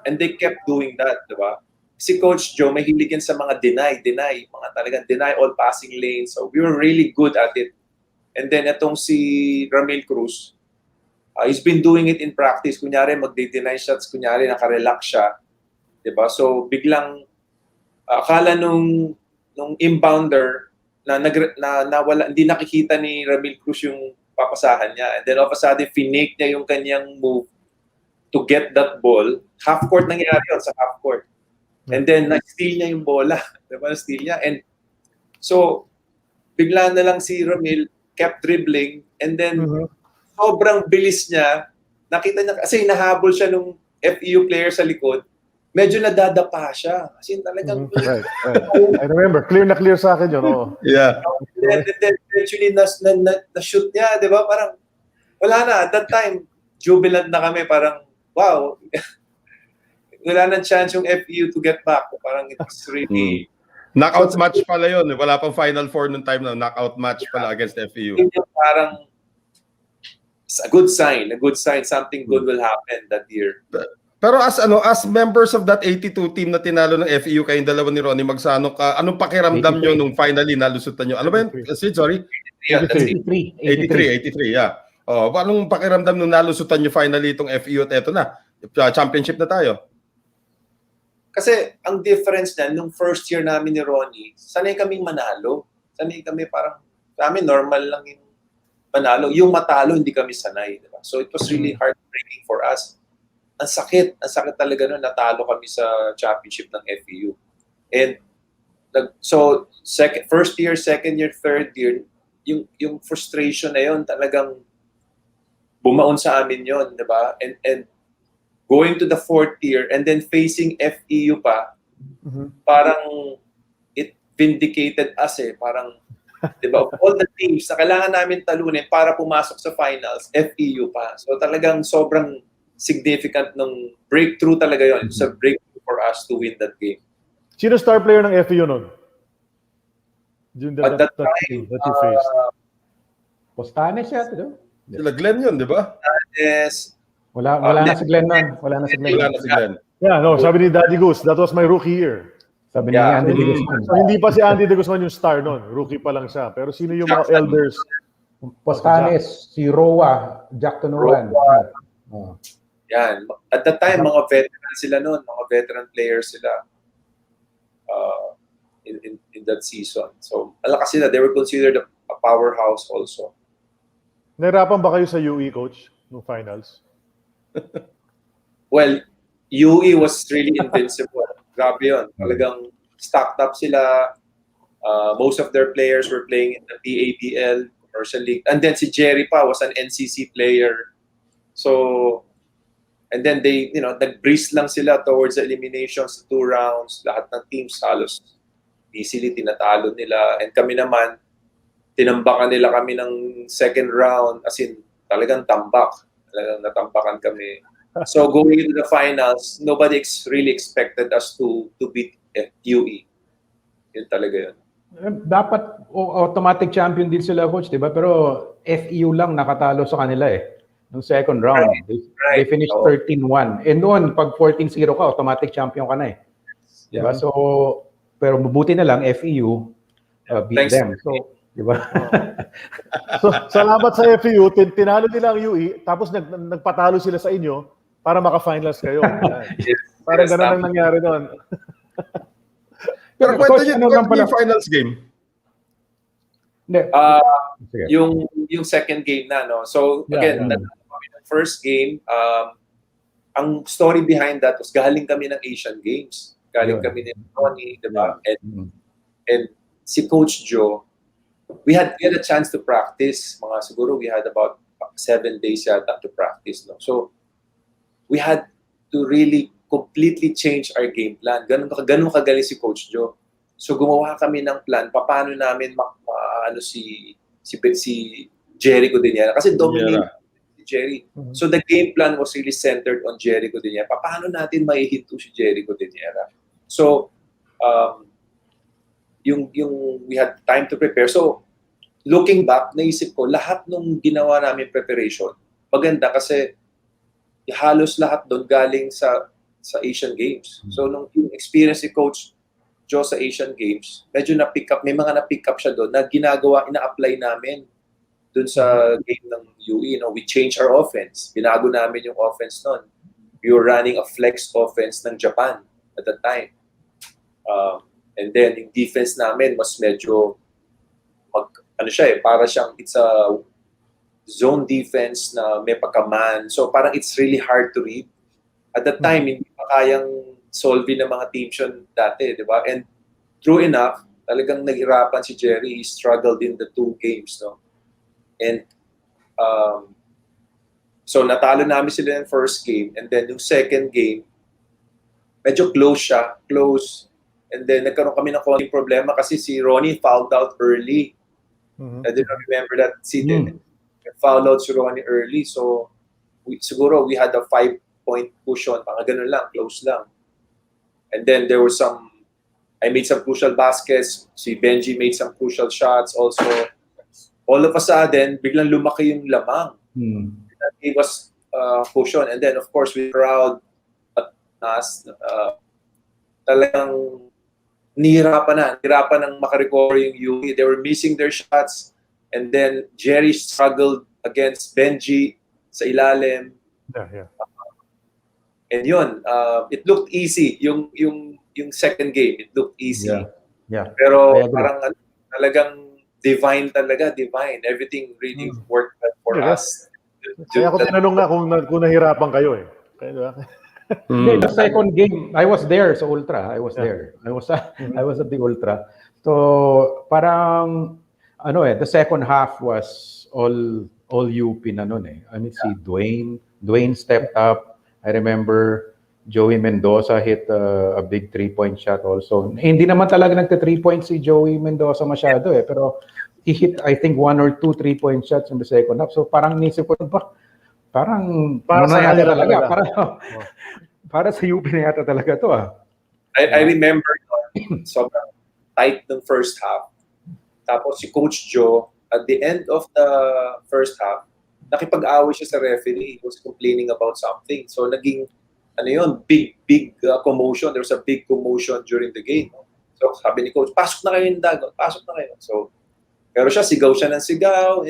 B: and they kept doing that, di ba? Si Coach Joe, mahilig yan sa mga deny, mga talagang deny all passing lanes. So we were really good at it. And then itong si Ramil Cruz, he's been doing it in practice. Kunyari, magde-deny shots, kunyari, nakarelax siya. Diba? So biglang, akala nung inbounder na nawala, hindi nakikita ni Ramil Cruz yung papasahan niya. And then all of a sudden, finake niya yung kanyang move to get that ball. Half court nangyari yun, sa half court. And then, na-steal niya yung bola. Diba? Na-steal niya. And so, bigla na lang si Ramil kept dribbling. And then, sobrang bilis niya. Nakita niya, kasi nahabol siya nung FEU player sa likod. Medyo nadadapa siya. Kasi talagang...
C: Right. I remember. Clear na clear sa akin yun. Oh.
A: Yeah.
B: And then eventually, na-shoot niya. Diba? Parang, wala na. At that time, jubilant na kami. Parang, wow. Wala nang chance yung FEU to get back. Parang it was really...
A: Knockout match pala yun. Wala pang Final Four nung time na. Knockout match pala against FEU.
B: Parang a good sign. Something good will happen that year.
A: Pero as members of that 82 team na tinalo ng FEU, kayong dalawa ni Ronnie Magsano, anong pakiramdam nyo nung finally nalusutan nyo? Ano ba yun? Sid, sorry?
B: Yeah, that's it.
A: 83, yeah. Oh, anong pakiramdam nung nalusutan nyo finally itong FEU at eto na? Championship na tayo.
B: Kasi ang difference niyan, nung first year namin ni Ronnie, sanay kaming manalo. Sanay kami parang, kami normal lang yung manalo. Yung matalo, hindi kami sanay. Diba? So it was really heartbreaking for us. Ang sakit talaga nun, natalo kami sa championship ng FEU. And so, first year, second year, third year, yung frustration na yun, talagang bumaon sa amin yun, diba? And going to the fourth year and then facing FEU pa, parang it vindicated us Parang, di ba, all the teams na kailangan namin talunin para pumasok sa finals, FEU pa. So talagang sobrang significant nung breakthrough talaga yun. It's a breakthrough for us to win that game.
C: Sino star player ng FEU nun?
B: At that time,
C: that you faced.
E: Postanes yata, no?
A: Sila Glenn yun, di ba?
B: Yes.
E: Wala na si Glenn nun. Wala na si Glenn.
C: Yeah, no, sabi ni Daddy Goose, that was my rookie year.
E: Sabi ni Andy De Guzman.
C: So, hindi pa si Andy De Guzman yung star nun. Rookie pa lang siya. Pero sino yung mga elders?
E: Postanes, si Roa, Jack Tonuran.
B: Yan. At that time, mga veteran sila noon. Mga veteran players sila in that season. So, malakas sila. They were considered a powerhouse also.
C: Nahirapan ba kayo sa UE, coach, no finals?
B: Well, UE was really invincible. Grabe yun. Talagang stacked up sila. Most of their players were playing in the PABL, Commercial League. And then si Jerry pa was an NCC player. So, and then they, nag-breeze lang sila towards the eliminations, 2 rounds. Lahat ng teams halos easily tinatalo nila. And kami naman, tinambakan nila kami ng second round. As in, talagang tambak. Talagang natambakan kami. So going into the finals, nobody really expected us to beat UE. Yun talaga yun.
E: Dapat automatic champion din sila, coach, di ba? Pero FEU lang nakatalo sa kanila nung second round. They finished 13-1. And noon, pag 14-0 ka, automatic champion ka na Di ba? So, pero mabuti na lang, FEU beat them. So, Di ba?
C: So, salamat sa FEU, tinalo nila ang UE, tapos nagpatalo sila sa inyo para maka-finals kayo. Parang ganun ang nangyari doon.
A: Pero kwento
E: Coach,
A: niyo, yung finals game.
E: Hindi. Sige.
B: Yung second game na, no? So, again, the first game, ang story behind that was galing kami ng Asian Games. Galing kami ni Sonny, diba? And si Coach Joe, we had a chance to practice. Siguro we had about 7 days yata to practice, no? So, we had to really completely change our game plan. Ganun kagaling si Coach Joe. So, gumawa kami ng plan, paano namin si Jerry Codinera. Kasi dominate si Jerry. So, the game plan was really centered on Jerry Codinera. Paano natin maihinto si Jerry Codinera? So, we had time to prepare. So, looking back, naisip ko, lahat nung ginawa namin preparation, maganda kasi halos lahat doon galing sa Asian Games. So, nung yung experience ni Coach Joe sa Asian Games, medyo na-pick up, may mga na-pick up siya doon na ina-apply namin doon sa game ng UE. We changed our offense. Binago namin yung offense noon. We were running a flex offense ng Japan at that time. And then, yung defense namin, mas medyo, it's a zone defense na may pagkaman. So, parang it's really hard to read. At that time, hindi pa kayang solve ng mga teams yun dati, di ba? And true enough, talagang naghirapan si Jerry. He struggled in the 2 games, no? And, so, natalo namin sila yung first game. And then, yung second game, medyo close siya. Close. And then, nagkaroon kami ng konting problema kasi si Ronnie fouled out early. I didn't remember that. Fouled out si Ronnie early. So, siguro we had a 5-point cushion. Parang ganun lang, close lang. And then, there was I made some crucial baskets. Si Benji made some crucial shots also. All of a sudden, biglang lumaki yung lamang. That gave us cushion. And then, of course, we crowd at us. Talagang nahihirapan ng makarecover yung UE. They were missing their shots. And then, Jerry struggled against Benji sa ilalim. And yun, it looked easy. Yung second game, it looked easy. Pero parang talagang divine. Everything really worked for us.
C: Kaya ako tinanong nga kung nahirapan kayo eh.
E: The second game, I was there sa Ultra. I was there. I was at the Ultra. So, parang the second half was all UP na nun eh. I mean, si Dwayne stepped up. I remember Joey Mendoza hit a big 3-point shot also. Hindi naman talaga nagte-3-point si Joey Mendoza masyado eh, pero he hit I think 1 or 2 3-point shots in the second half. So parang nisip ko ba, parang
C: para sa
E: yata talaga. Para sa UP na yata talaga to ah.
B: I remember sobrang tight ng first half. Tapos si Coach Joe, at the end of the first half, nakipag-away siya sa referee. He was complaining about something. So naging, big commotion. There was a big commotion during the game. So sabi ni Coach, pasok na kayo yung dagat. Pasok na kayo. So, pero sigaw siya ng sigaw.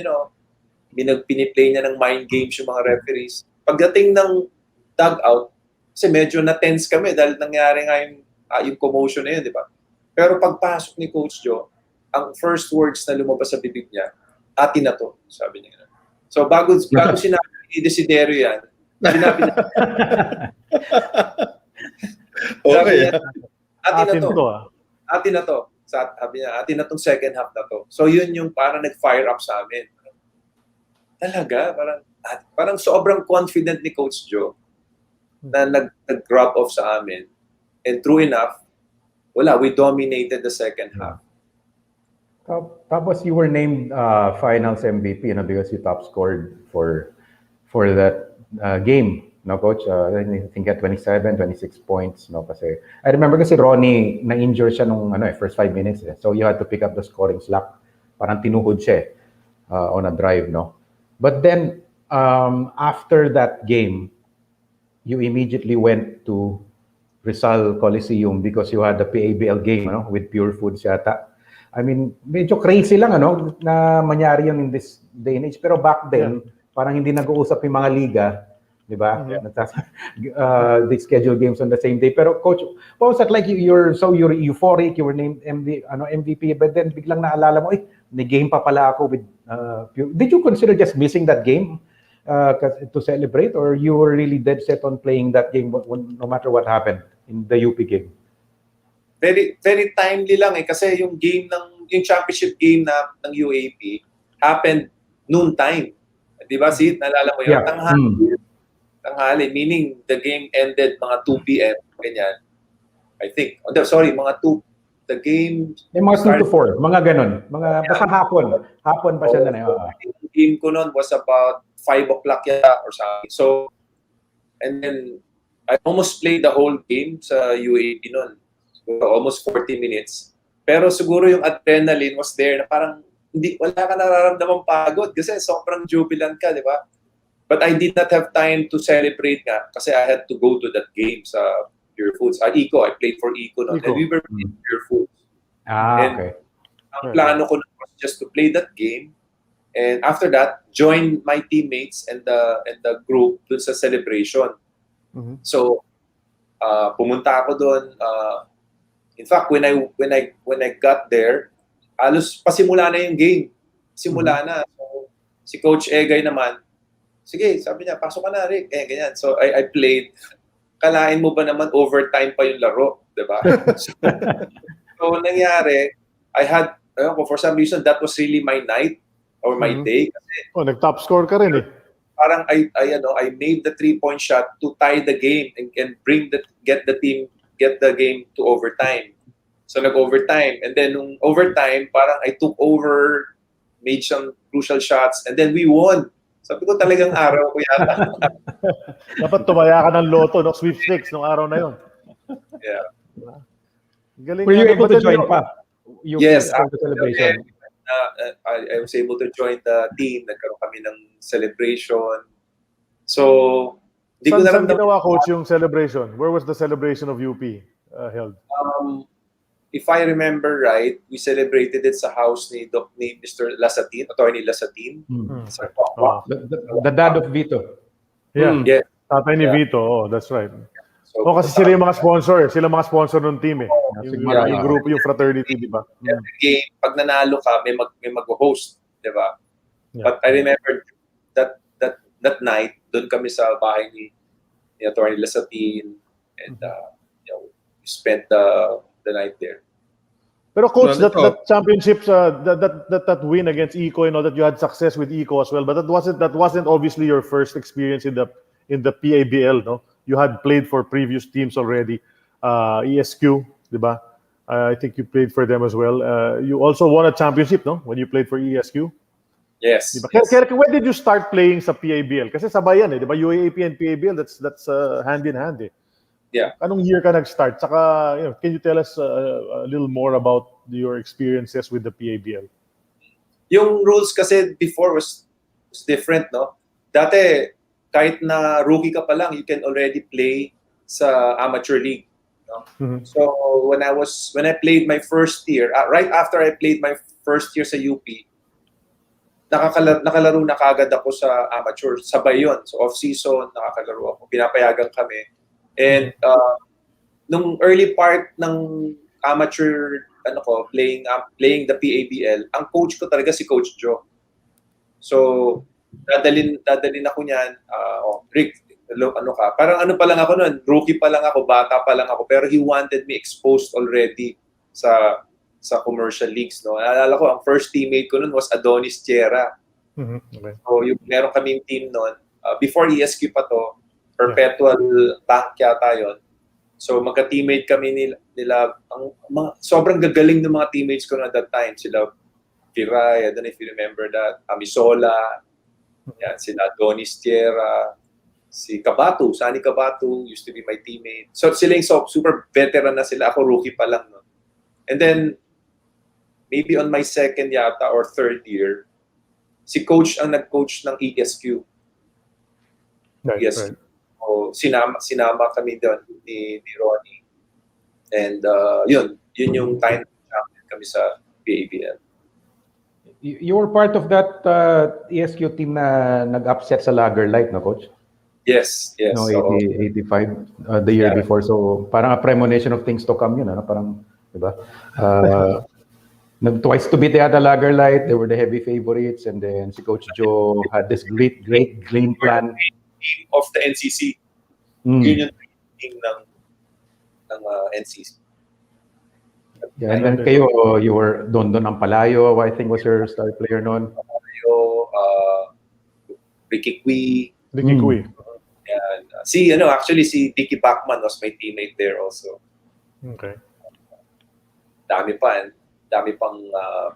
B: Piniplay niya ng mind games yung mga referees. Pagdating ng dugout, kasi medyo na-tense kami dahil nangyari nga yung commotion na yun, di ba? Pero pagpasok ni Coach Joe, ang first words na lumabas sa bibig niya, atin na to, sabi niya. So bago sinabi ni Desiderio yan, sinabi niya,
A: okay.
B: Atin na to. Sabi niya, atin na tong second half na to. So yun yung parang nag-fire up sa amin. Talaga, parang sobrang confident ni Coach Joe na nag-drop off sa amin. And true enough, we dominated the second half.
E: Tapos you were named finals MVP because you top scored for that game, no coach? I think at 27, 26 points, no? Kasi I remember kasi Ronnie na-injure siya nung first 5 minutes. So you had to pick up the scoring slack. Parang tinuhod siya on a drive, no? But then after that game, you immediately went to Rizal Coliseum because you had the PABL game with Pure Foods yata. I mean, medyo crazy lang ano na mangyari yun in this day and age. Pero back then, parang hindi nag-uusap yung mga liga, di ba? They schedule games on the same day. Pero coach, what was that like? You're euphoric, you were named MVP, but then biglang naalala mo, may game pa pala ako with did you consider just missing that game to celebrate, or you were really dead set on playing that game no matter what happened in the UP game?
B: Very very timely lang kasi yung championship game ng UAP happened noon time. 'Di ba? Naalala mo 'yun? Tanghali, meaning the game ended mga 2 PM ganyan. I think. Sorry, mga 2 the game
E: mga 2 to 4, mga ganun. Basta hapon pa siya na
B: yung game ko noon was about 5 o'clock yata or something. So and then I almost played the whole game sa UAP noon. Almost 40 minutes. Pero siguro yung adrenaline was there na parang wala ka nararamdamang pagod kasi sobrang jubilant ka, di ba? But I did not have time to celebrate nga kasi I had to go to that game sa Pure Foods. Eco, I played for Eco. And we were playing Pure Foods.
E: Okay.
B: Ang plano ko was just to play that game and after that, join my teammates and the group dun sa celebration. So, pumunta ako doon. In fact, when I got there, halos pasimula na yung game. Simula na. So, si Coach Egay naman, sige, sabi niya, pasok ka na, Rick. Ganyan. So, I played. Kalain mo ba naman overtime pa yung laro? Diba? So, nangyari, for some reason, that was really my night or my day. Kasi,
C: nag-top score ka rin eh.
B: Parang I made the 3-point shot to tie the game and get the game to overtime. So nag-overtime. And then nung overtime, parang I took over, made some crucial shots, and then we won. Sabi ko talagang araw ko yata.
C: Dapat tumaya ka ng loto, no? Sweepstakes nung araw na yun.
B: Yeah.
C: Galing.
E: Were you able to join pa?
B: Yes.
E: After the celebration.
B: I was able to join the team. Nagkaroon kami ng celebration. So, di ko
C: Saan ginawa, Coach, yung celebration? Where was the celebration of UP held?
B: If I remember right, we celebrated it sa house ni Mr. Lasatin, Attorney Lasatin.
E: The dad of Vito.
C: Yeah.
B: Yeah.
C: Tatay ni Vito, that's right.
B: So,
C: kasi sila yung mga sponsor. Sila mga sponsor ng team eh. Yung group, yung fraternity, di ba?
B: Every game, pag nanalo ka, may mag-host, di ba?
C: Yeah.
B: But I remember that night, doon kami sa bahay ni Attorney Lasatin and we spent the night there.
C: Pero Coach, that championships, that win against Eco, that you had success with Eco as well, but that wasn't obviously your first experience in the PABL, no? You had played for previous teams already, ESQ, di ba? I think you played for them as well. You also won a championship, no? When you played for ESQ.
B: Yes.
C: Diba? When did you start playing sa PABL? Kasi sabay yan, di ba? UAAP and PABL, that's hand in hand eh.
B: Yeah.
C: Anong year ka nag-start? Saka, can you tell us a little more about your experiences with the PABL?
B: Yung rules kasi before was different, no? Dati, kahit na rookie ka pa lang, you can already play sa amateur league. No? So when I played my first year, right after I played my first year sa UP, nakalaro na kagad ako sa amateur. Sabay yun. So off-season, nakakalaro ako. Pinapayagan kami. And nung early part ng amateur playing the PABL, ang coach ko talaga si Coach Joe. So dadalin ako niyan, Rick, parang pa lang ako noon, rookie pa lang ako, bata pa lang ako, pero he wanted me exposed already sa commercial leagues, no. Naalala ko, ang first teammate ko noon was Adonis Tierra.
C: Okay.
B: So meron kaming team noon, before ESQ pa to, Perpetual Tank yata yun. So magka-teammate kami nila sobrang gagaling ng mga teammates ko at that time. Sila Piray, I don't know if you remember that, Amisola, yan, sila Adonis Tierra, si Kabatu, Sonny Kabatu used to be my teammate. So sila yung super veteran na sila, ako rookie pa lang. No? And then, maybe on my second yata or third year, si coach ang nag-coach ng ESQ.
C: Right,
B: ESQ.
C: right.
B: So, sinama kami doon ni Ronnie. And yun yung time champion kami sa PABL.
E: You were part of that ESQ team na nag-upset sa Lager Light, no, Coach?
B: Yes, yes.
E: No,
B: So,
E: 85 the year before. So parang a premonition of things to come yun, ano? Parang, di ba? Twice to beat the other Lager Light, they were the heavy favorites, and then si Coach Joe had this great game plan.
B: of the NCC. Yun yung team ng NCC.
E: Yeah, and then kayo, you were Don Ampalayo, who I think was your star player noon.
B: Ricky Cui.
C: Ricky Cui.
B: And, actually, si Dicky Bachman was my teammate there also.
C: Okay.
B: Dami pang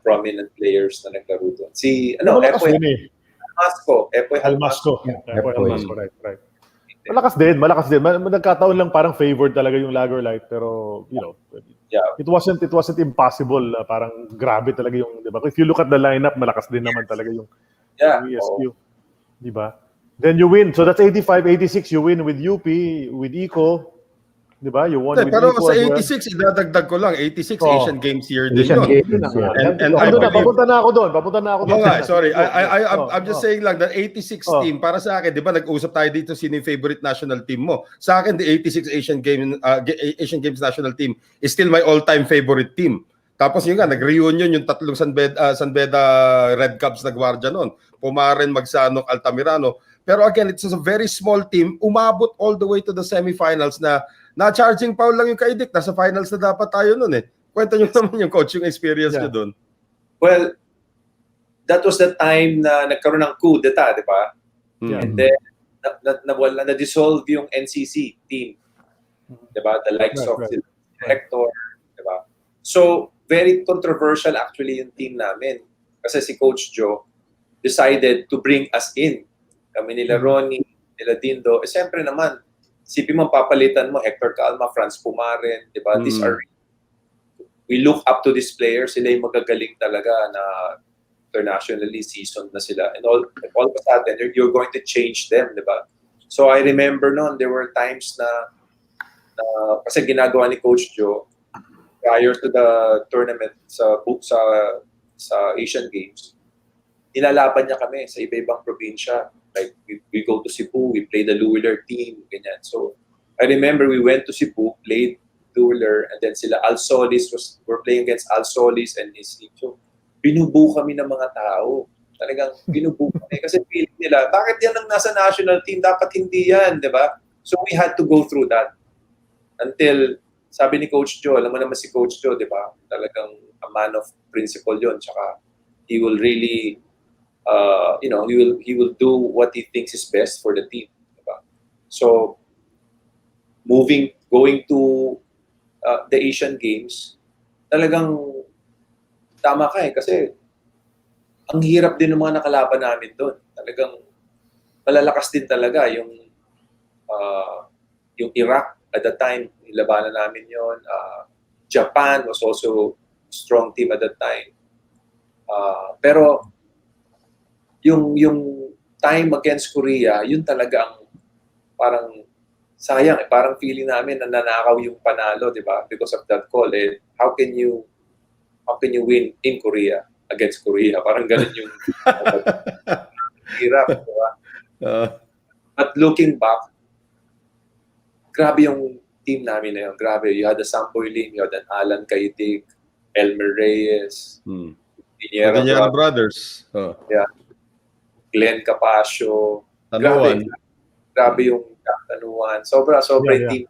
B: prominent players na naglaro doon.
C: Malakas din eh.
B: Epoy
C: Almasco.
E: Yeah,
C: Epoy
E: Epoy.
C: Almasco, right. Malakas din. Nagkataon lang parang favored talaga yung Lager Light, pero it wasn't impossible. Parang grabe talaga yung, di ba? If you look at the lineup, malakas din naman talaga yung ESQ. Di ba? Then you win. So that's 85, 86, you win with UP, with Eco. Di ba? You won with
A: Pero
C: Eco
A: sa
C: as well.
A: 86, idadagdag ko lang, 86 Asian Games year din
E: Asian
A: yun.
E: Games, yeah.
A: And I believe,
C: Papunta na ako doon.
A: sorry. I'm just saying lang that 86 team, para sa akin, di ba nag-usap tayo dito sino yung favorite national team mo. Sa akin, the 86 Asian Games national team is still my all-time favorite team. Tapos yun nga, nag-reunion yung tatlong San Beda Red Cubs na gwardiya noon. Pumaren, Magsanok, Altamirano. Pero again, it's a very small team. Umabot all the way to the semifinals na charging foul lang yung Kaidik. Nasa finals na dapat tayo noon eh. Kwento nyo naman yung coach, yung experience nyo doon.
B: Well, that was the time na nagkaroon ng coup d'etat, di ba?
C: Yeah.
B: And then, na-dissolve yung NCC team. Di ba? The likes of Hector, di ba? So, very controversial actually yung team namin. Kasi si Coach Joe decided to bring us in. Kami nila Ronnie, nila Dindo. Siyempre naman, sipin mo, papalitan mo, Hector Calma, Franz Pumaren, di ba? These are, we look up to these players. Sila yung magagaling talaga na internationally seasoned na sila. And all of a sudden, you're going to change them, di ba? So I remember noon, there were times na kasi ginagawa ni Coach Joe, prior to the tournament sa Asian Games, nilalaban niya kami sa iba-ibang probinsya. Like, we go to Cebu, we play the Luwiller team, ganyan. So, I remember we went to Cebu, played Luwiller, and then sila Al Solis, were playing against Al Solis and his team. So, binubu kami ng mga tao. Talagang binubu kami. Kasi feeling nila, bakit yan ang nasa national team? Dapat hindi yan, di ba? So, we had to go through that. Until, sabi ni Coach Joe, alam mo naman si Coach Joe, di ba? Talagang a man of principle yun. Tsaka, he will really he will do what he thinks is best for the team. Diba? So, going to the Asian Games, talagang tama ka eh, kasi ang hirap din ng mga nakalaban namin doon. Talagang malalakas din talaga yung Iraq at the time, nilabanan namin yon. Japan was also a strong team at that time. Pero yung time against Korea, yun talaga ang parang sayang eh. Parang feeling namin na nanakaw yung panalo, di ba? Because of that call. Eh, how can you win in Korea against Korea? Parang ganun yung hirap, di ba? But looking back, grabe yung team namin na yun. Grabe. You had the Samboy Lim, you had an Alan Kaitig, Elmer Reyes,
A: Dinero Brothers.
B: Yeah. Glenn Capasio.
A: Tanuan.
B: Grabe yung Tanuan. Sobra yung team.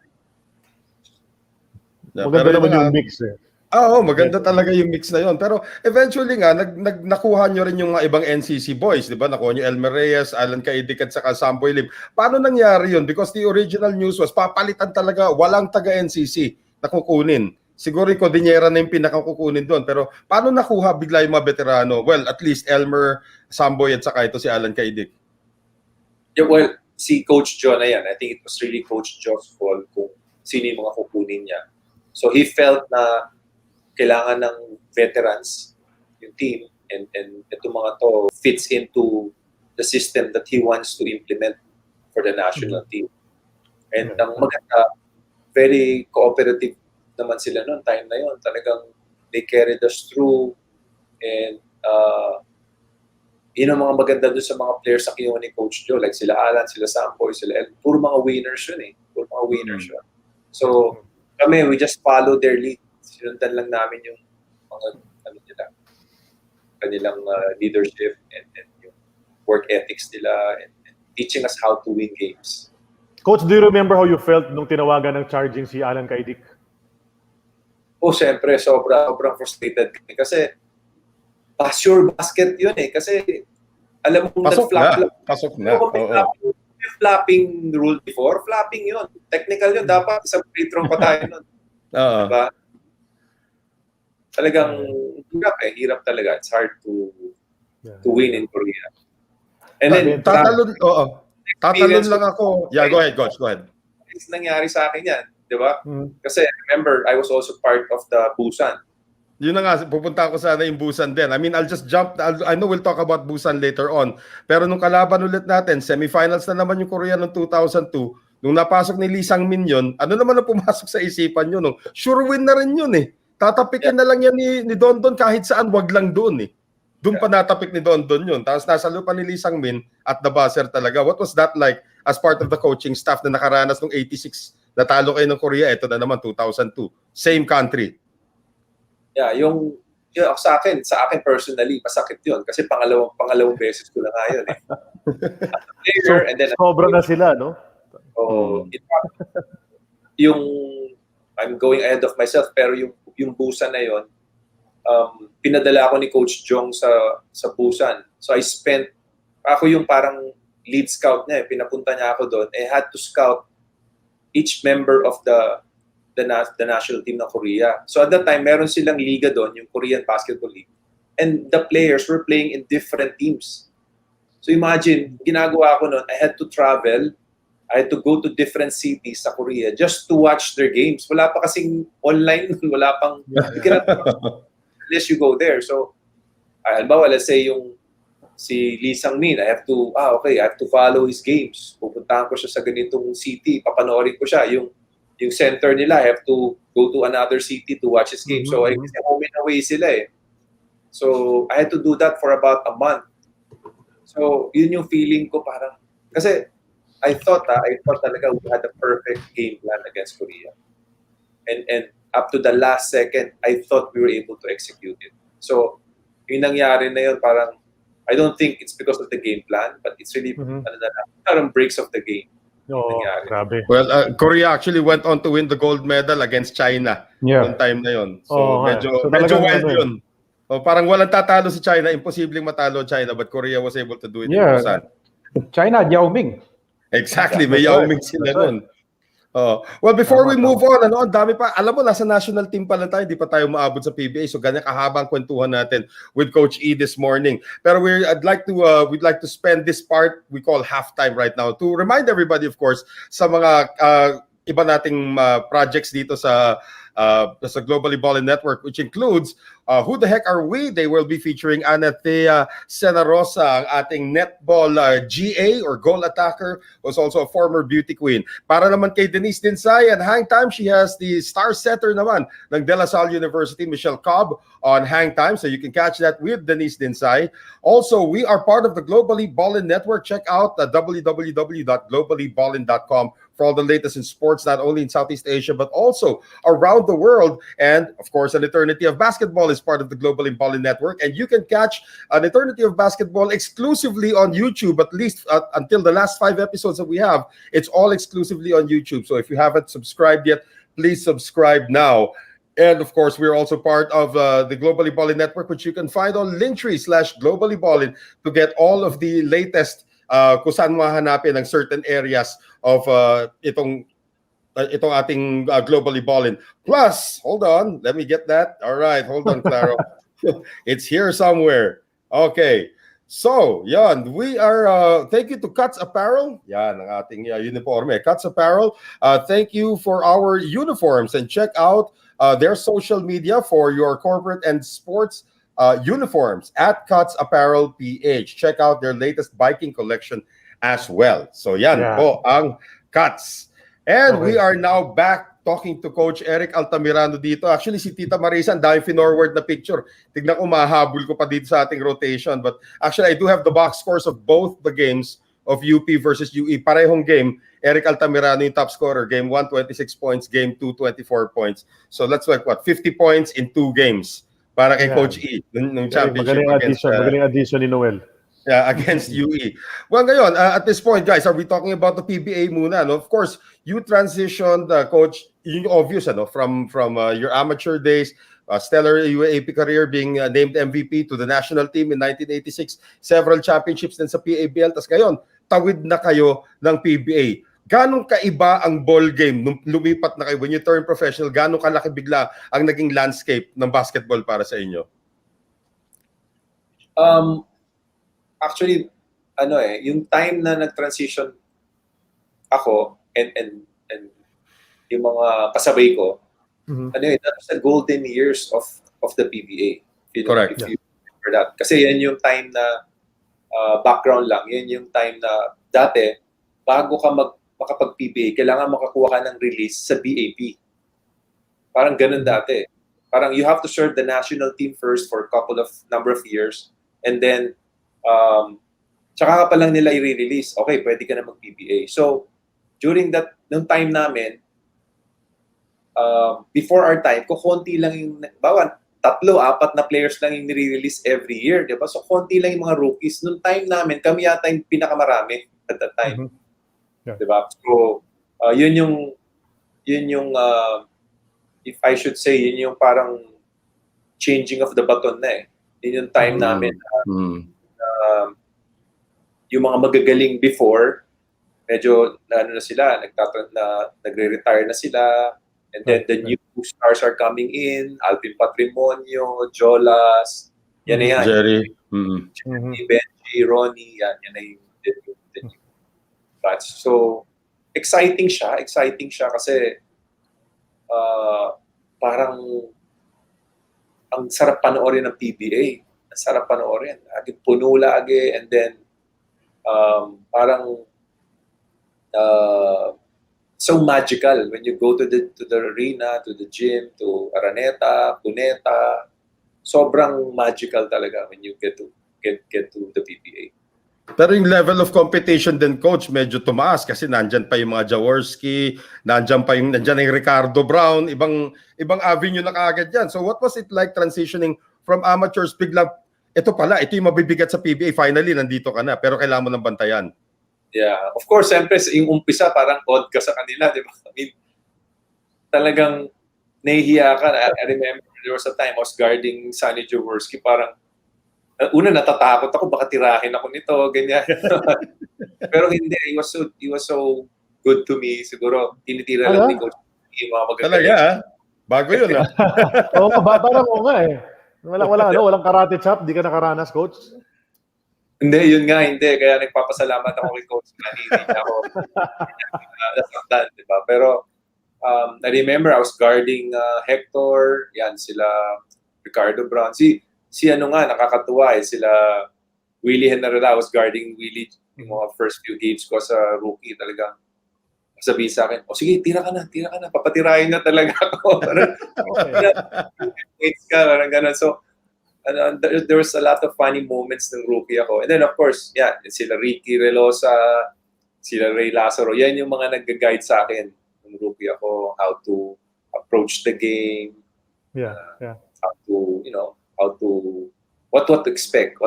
C: Maganda naman yung mix eh.
A: Oo, maganda talaga yung mix na yon. Pero eventually nga, nakuha nyo rin yung mga ibang NCC boys, di ba? Nakuha nyo Elmer Reyes, Alan Kaidik at saka Samboy Lim. Paano nangyari yun? Because the original news was, papalitan talaga, walang taga-NCC na kukunin. Siguro yung Cordillera na yung pinakakukunin doon. Pero paano nakuha bigla yung mga veterano? Well, at least Elmer, Samboy at saka ito si Alan Kaidik.
B: Yeah, well, si Coach Joe na yan. I think it was really Coach Joe's fault kung sino yung mga kukunin niya. So he felt na kailangan ng veterans yung team and itong mga to fits into the system that he wants to implement for the national team. And ang maganda, very cooperative naman sila noon, time na yon. Talagang they carried us through. And yun ang mga maganda doon sa mga players sa kinuha ni Coach Joe. Like sila Alan, sila Sampoy, sila El. Puro mga winners yun eh. Puro mga winners yun. So, kami, we just follow their lead. Sinundan lang namin yung mga, kanilang leadership and yung work ethics nila and teaching us how to win games.
C: Coach, do you remember how you felt nung tinawagan ng charging si Alan kay Dick?
B: Oh, siyempre, sobrang frustrated kami. Kasi, pass your basket yun eh. Kasi, alam mo,
A: pasok na.
B: May flapping rule before. Flapping yun. Technical yun. Dapat isang free throw pa tayo nun. Diba? Talagang, hirap talaga. It's hard to win in Korea. And then,
A: tatalon lang ako. Yeah, go ahead, Coach. Go ahead.
B: It's nangyari sa akin yan. Diba? Kasi, remember, I was also part of the Busan.
A: Yun na nga, pupunta ako sana yung Busan din. I mean, I'll just jump. I know we'll talk about Busan later on. Pero nung kalaban ulit natin, semifinals na naman yung Korea noong 2002. Nung napasok ni Lee Sang-min yun, ano naman ang pumasok sa isipan yun? No? Sure win na rin yun eh. Tatapikin na lang yan ni Dondon kahit saan, wag lang doon eh. Doon pa natapik ni Dondon yun. Tapos nasa lupa ni Lee Sang-min at the buzzer talaga. What was that like as part of the coaching staff na nakaranas nung 86? Natalo kayo ng Korea, ito na naman 2002. Same country.
B: Yeah, yung sa akin personally, masakit yun. Kasi pangalawang beses ko na nga yun eh. Player, and then,
C: sobra na sila, no?
B: In fact, yung I'm going ahead of myself, pero yung Busan na yun, pinadala ako ni Coach Jong sa Busan. So ako yung parang lead scout niya, pinapunta niya ako doon. I had to scout each member of the national team ng Korea. So at that time, meron silang liga doon, yung Korean Basketball League. And the players were playing in different teams. So imagine, ginagawa ko noon, I had to travel, I had to go to different cities sa Korea just to watch their games. Wala pa kasing online, wala pang, unless you go there. So, halimbawa, let's say yung si Lee Sang-min, I have to follow his games. Pupuntahan ko siya sa ganitong city, papanoorin ko siya. Yung center nila, I have to go to another city to watch his game. So, kasi home and away sila eh. So, I had to do that for about a month. So, yun yung feeling ko parang, kasi I thought talaga we had a perfect game plan against Korea. And up to the last second, I thought we were able to execute it. So, yung nangyari na yun, parang, I don't think it's because of the game plan, but it's really parang breaks of the game.
C: Grabe.
A: Well, Korea actually went on to win the gold medal against China noong time na yun. So, medyo wild yun. Parang walang tatalo si China. Imposibleng matalo China, but Korea was able to do it in Busan.
E: China, Yao Ming.
A: Exactly, may Yao Ming sila nun. Well, before we move on, ang dami pa. Alam mo, nasa national team pa lang tayo, hindi pa tayo maabot sa PBA. So, ganyan kahabang kwentuhan natin with Coach E this morning. Pero we'd like to spend this part we call halftime right now to remind everybody, of course, sa mga iba nating projects dito sa Globally Ballin Network, which includes Who the Heck Are We? They will be featuring Anathea Senarosa, ang ating netball GA or goal attacker, who's also a former beauty queen. Para naman kay Denise Dinsay and Hang Time, she has the star setter naman ng De La Salle University, Michelle Cobb, on Hang Time. So you can catch that with Denise Dinsay. Also, we are part of the Globally Ballin Network. Check out www.globallyballin.com for all the latest in sports, not only in Southeast Asia, but also around the world. And of course, An Eternity of Basketball is part of the Globally Ballin Network. And you can catch An Eternity of Basketball exclusively on YouTube, at least until the last 5 episodes that we have. It's all exclusively on YouTube. So if you haven't subscribed yet, please subscribe now. And of course, we're also part of the Globally Ballin Network, which you can find on Linktree/Globally Ballin to get all of the latest kung saan mahanapin ang certain areas of itong ating Globally Ballin. Plus, hold on, let me get that. All right, hold on, Claro. It's here somewhere. Okay. So, yan, we are, thank you to Cuts Apparel. Yan, ang ating uniforme. Cuts Apparel, thank you for our uniforms, and check out their social media for your corporate and sports uniforms at Cuts Apparel PH. Check out their latest biking collection as well. So yan po ang Cuts. And we are now back talking to Coach Eric Altamirano dito. Actually, si Tita Marisa, ang dami finorward na picture. Tignan ko, mahabol ko pa dito sa ating rotation. But actually, I do have the box scores of both the games of UP versus UE. Parehong game. Eric Altamirano yung top scorer. Game 1, 26 points. Game 2, 24 points. So that's like what? 50 points in 2 games para kay Coach E. Nung championship.
C: Magaling addition ni Noel.
A: Yeah, against UE. Well, ngayon, at this point, guys, are we talking about the PBA muna? No? Of course, you transitioned, Coach, yung obvious, from your amateur days, stellar UAAP career, being named MVP to the national team in 1986, several championships din sa PABL, tas ngayon, tawid na kayo ng PBA. Ganong kaiba ang ball game nung lumipat na kayo, when you turn professional, ganong kalaki bigla ang naging landscape ng basketball para sa inyo?
B: Actually, yung time na nag-transition ako and yung mga kasabay ko, that was the golden years of the PBA.
A: Correct.
B: If you remember that. Kasi yan yung time na background lang. Yan yung time na dati, bago ka makapag-PBA, kailangan makakuha ka ng release sa BAP. Parang ganun dati. Parang you have to serve the national team first for a number of years, and then tsaka ka pa lang nila i-release. Okay, pwede ka na mag-PBA. So, during nung time namin, before our time, konti lang yung, bawa, 3-4 na players lang yung nire-release every year, di ba? So, konti lang yung mga rookies. Nung time namin, kami yata yung pinakamarami at that time.
C: Yeah.
B: Di ba? So, yun yung if I should say, yun yung parang changing of the baton na eh. Yun yung time namin yung mga magagaling before, medyo na sila, nagre-retire na sila, and then the new stars are coming in, Alvin Patrimonio, Jolas, yan na yan.
A: Jerry.
B: Benji, Ronnie, yan na yung new batch. So, exciting siya kasi parang ang sarap panoorin ng PBA. Ang sarap panoorin. Lagi puno lagi, and then parang so magical when you go to the arena, to the gym, to Araneta, Cuneta. Sobrang magical talaga when you get to the PBA.
A: Pero yung level of competition din, Coach, medyo tumaas kasi nandyan pa yung mga Jaworski, nandyan yung Ricardo Brown, ibang avenue na kaagad yan. So what was it like transitioning from amateurs, biglang, ito yung mabibigat sa PBA, finally, nandito ka na, pero kailangan mo ng bantayan.
B: Yeah, of course, siyempre, yung umpisa, parang odd ka sa kanila, di ba? I mean, talagang nahihiya ka. I remember there was a time I was guarding Sonny Jaworski, parang, una natatakot ako, baka tirahin ako nito, ganyan. Pero hindi, he was so good to me. Siguro, tinitira lang ni Coach yung mga magagaling.
A: Talaga, bago yun, ha?
C: Oo, parang mo nga eh. Walang karate chop, di ka nakaranas, Coach?
B: Hindi, yun nga, hindi. Kaya nagpapasalamat ako kay Coach Sonny. Hindi ako nasaktan, di ba? Pero, I remember I was guarding Hector, yan, sila Ricardo Brown. Si ano nga, nakakatuwa eh, sila Willie Henarela. I was guarding Willie yung mga first few games ko sa rookie. Talagang sabihin sa akin, sige, tira ka na, papatirahin na talaga ako. Wait ka, parang ganun. So, there was a lot of funny moments ng rookie ako. And then, of course, yeah, sila Ricky Relosa, sila Ray Lazaro. Yan yung mga nag-guide sa akin ng rookie ako, how to approach the game.
C: Yeah.
B: How to what to expect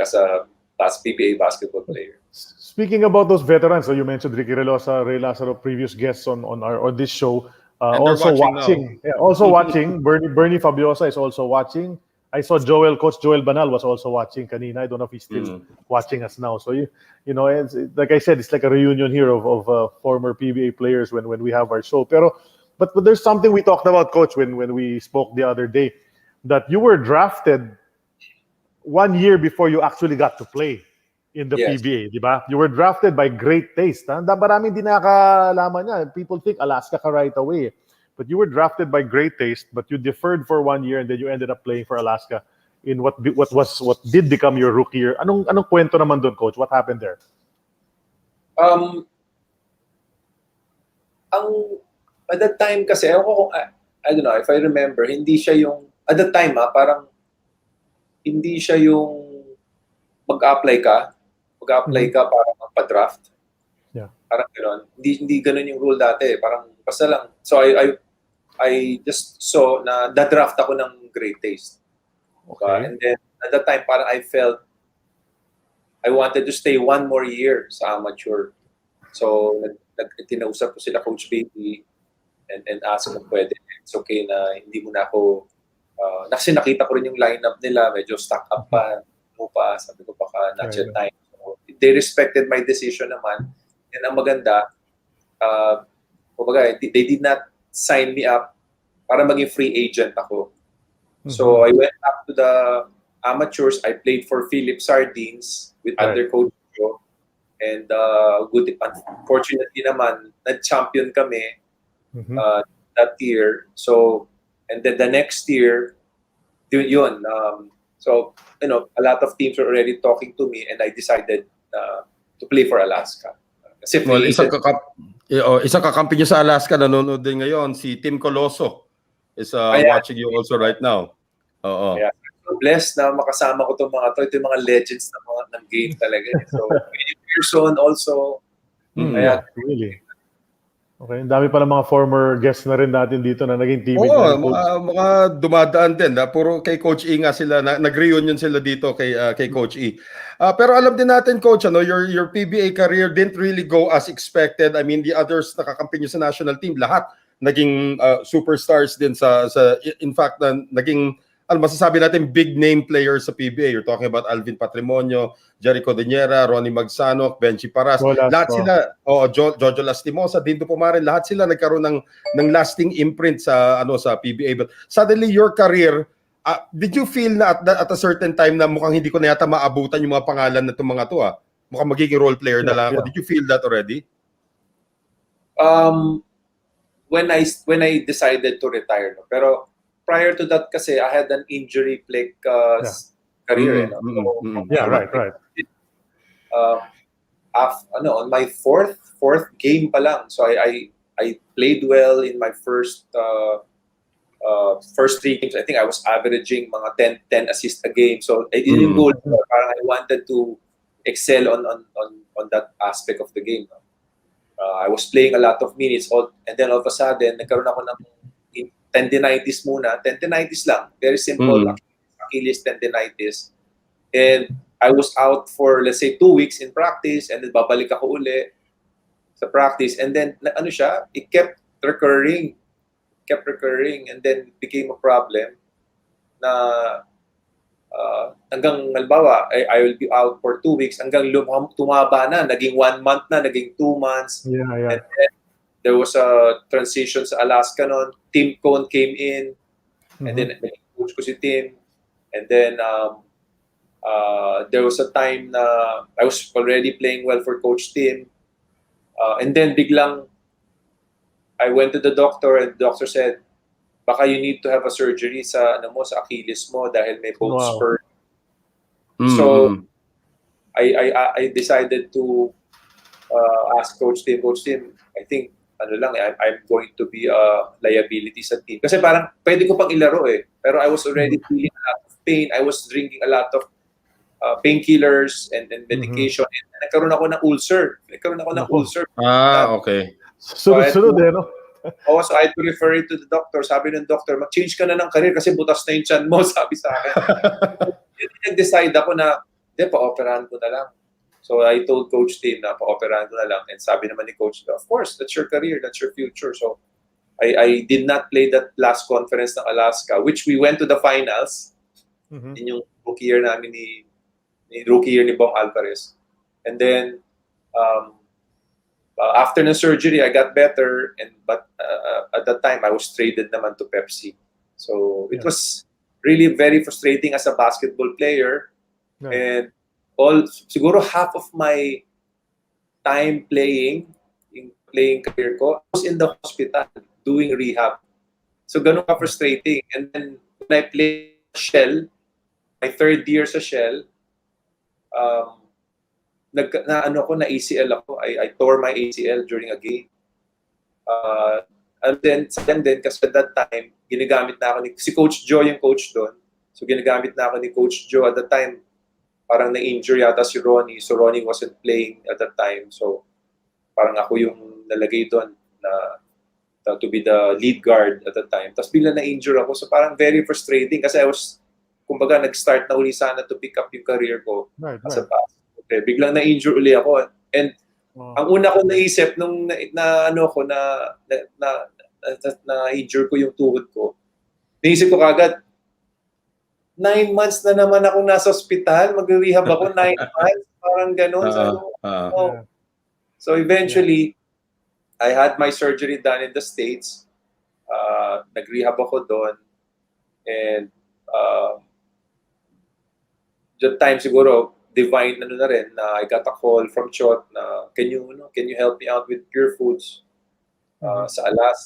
B: as a PBA basketball player.
C: Speaking about those veterans, so you mentioned Ricky Relosa, Ray Lazaro, previous guests on this show, also watching. Yeah, also watching. Bernie Fabiosa is also watching. I saw Coach Joel Banal was also watching kanina. I don't know if he's still watching us now. So you know, it's, like I said, it's like a reunion here of former PBA players when we have our show. But there's something we talked about, Coach, when we spoke the other day, that you were drafted 1 year before you actually got to play in the PBA, di ba? You were drafted by Great Taste. Maraming di nakakalaman niya. People think Alaska ka right away. But you were drafted by Great Taste, but you deferred for 1 year and then you ended up playing for Alaska in what did become your rookie year. Anong kwento naman doon, Coach? What happened there?
B: At that time kasi, ako kung, I don't know, if I remember, hindi siya yung, at that time parang, hindi siya yung mag-apply ka para magpa-draft.
C: Yeah.
B: Parang gano'n. Hindi gano'n yung rule dati. Parang basta lang. So I just saw na da-draft ako ng Great Taste.
C: Okay.
B: And then at that time parang I felt I wanted to stay one more year sa amateur. So tinausap ko sila Coach Baby and asked kung pwede. It's okay na hindi mo na ako kasi nakita ko rin yung lineup nila, medyo stack up pa. Sabi ko baka not yet time. So, they respected my decision naman. And ang maganda, they did not sign me up para maging free agent ako. So I went up to the amateurs. I played for Philip Sardines with under coach Joe. And unfortunately naman, nag-champion kami that year. So, and then the next year, yun. So, a lot of teams were already talking to me and I decided to play for Alaska. Kasi
A: Well, isang kakampi niyo sa Alaska, nanonood din ngayon, si Tim Coloso is watching you also right now. Oo.
B: Yeah. So blessed na makasama ko itong mga to. Ito yung mga legends ng game talaga. So, Pearson also.
C: Really? Okay, ang dami pala mga former guests na rin natin dito na naging teammate.
A: Mga dumadaan din. Puro kay Coach E nga sila, nag-reunion sila dito kay Coach E. Pero alam din natin, Coach, your PBA career didn't really go as expected. I mean, the others nakakampi nyo sa national team, lahat naging superstars din in fact, naging masasabi natin big name players sa PBA. You're talking about Alvin Patrimonio, Jericho Deniera, Ronnie Magsanok, Benji Paras. Lahat sila, Jojo Lastimosa, Dindo Pumarin, lahat sila nagkaroon ng lasting imprint sa PBA. But suddenly your career, did you feel na at a certain time na mukhang hindi ko na yata maabutan yung mga pangalan na itong mga to? Mukhang magiging role player na lang ako. Did you feel that already?
B: When I decided to retire, no? Pero prior to that kasi I had an injury plague career.
C: Right.
B: On my fourth game pa lang. So I played well in my first 3 games. I think I was averaging mga 10 assists a game. So I didn't go parang I wanted to excel on that aspect of the game. I was playing a lot of minutes and then all of a sudden nagkaroon ako ng tendinitis muna. Tendinitis lang. Very simple. Achilles tendinitis. And I was out for, let's say, 2 weeks in practice and then babalik ako uli sa practice. And then, it kept recurring. And then it became a problem na hanggang, halimbawa, I will be out for 2 weeks. Hanggang tumaba na. Naging 1 month na. Naging 2 months.
C: Yeah.
B: And then, there was a transition sa Alaska noon. Tim Cone came in, and then coach ko si Tim. And then there was a time na I was already playing well for Coach Tim. And then biglang I went to the doctor and the doctor said, baka you need to have a surgery sa Achilles mo dahil may bone spur. So I decided to ask Coach Tim, I think I'm going to be a liability sa team. Kasi parang pwede ko pang ilaro pero I was already feeling a lot of pain. I was drinking a lot of painkillers and medication. And nagkaroon ako ng ulcer.
A: Okay.
C: Sunod no?
B: So I had to refer it to the doctor. Sabi ng doctor, mag-change ka na ng career kasi butas na yung tiyan mo, sabi sa akin. Nag-decide ako na, pa-operahan ko na lang. So I told Coach Tim na pa-operahan ko na lang. And sabi naman ni Coach, of course, that's your career, that's your future. So I did not play that last conference ng Alaska, which we went to the finals. In yung rookie year namin ni Bong Alvarez. And then after the surgery, I got better. But at that time, I was traded naman to Pepsi. So it was really very frustrating as a basketball player. And siguro half of my time playing career ko, I was in the hospital doing rehab. So ganun ka frustrating. And then when I played Shell, my 3rd year sa Shell, na ACL ako. I tore my ACL during a game. And then, sayang din, kasi at that time, ginagamit na ako si Coach Joe yung coach doon. So, ginagamit na ako ni Coach Joe at that time. Parang na-injure yata si Ronnie. So, Ronnie wasn't playing at that time. So, parang ako yung nalagay doon na to be the lead guard at that time. Tapos bigla na-injure ako. So, parang very frustrating kasi I was, kumbaga, nag-start na uli sana to pick up yung career ko as a basketball player. Biglang na-injure uli ako. And ang una ko naisip nung na-injure ko yung tuhod ko, naisip ko kagad, 9 months na naman ako nasa ospital, mag-rehab ako 9 months, parang gano'n. So eventually, I had my surgery done in the States. Nag-rehab ako doon. And that time siguro, divine na rin na I got a call from Chot na can you help me out with Pure Foods sa Alas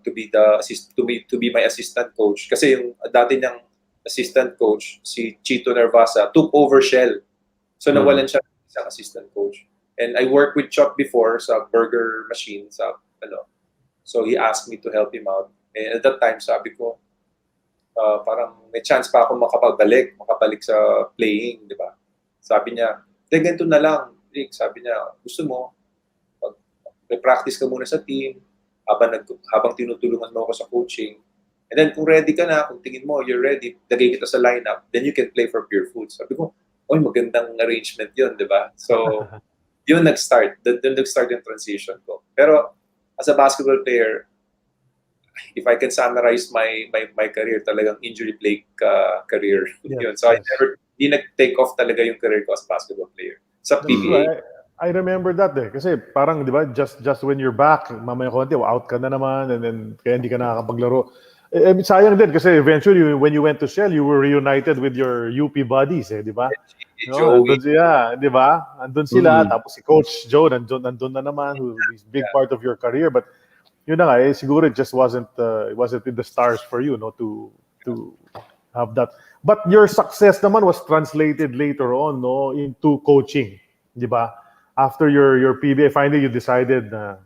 B: to be my assistant coach kasi yung dati niyang assistant coach si Chito Nervasa took over Shell, so nawalan siya ng isang assistant coach, and I worked with Chot before sa burger machine so he asked me to help him out, and at that time sabi ko parang may chance pa ako makabalik sa playing, di ba? Sabi niya, ganito na lang, Rick. Sabi niya, gusto mo, may practice ka muna sa team habang tinutulungan mo ako sa coaching. And then kung ready ka na, kung tingin mo, you're ready, lagay kita sa lineup, then you can play for Pure Foods. Sabi ko, magandang arrangement yun, di ba? So, yun nag-start. Doon nag-start yung transition ko. Pero, as a basketball player, if I can summarize my career, talagang injury-plagued career. Yun. So I di nag-take off talaga yung career ko as a basketball player sa PBA.
C: I remember that kasi parang, di ba, just when you're back, mamaya konti, out ka na naman, and then kaya hindi ka nakakapaglaro. Sayang din kasi eventually, when you went to Shell, you were reunited with your UP buddies, di ba? Andun siya, di ba? Andun sila, tapos si Coach Joe, nandun na naman, who is big part of your career, but yun na nga, siguro it just wasn't in the stars for you, no, to have that. But your success naman was translated later on, no, into coaching, di ba? After your PBA, finally you decided na,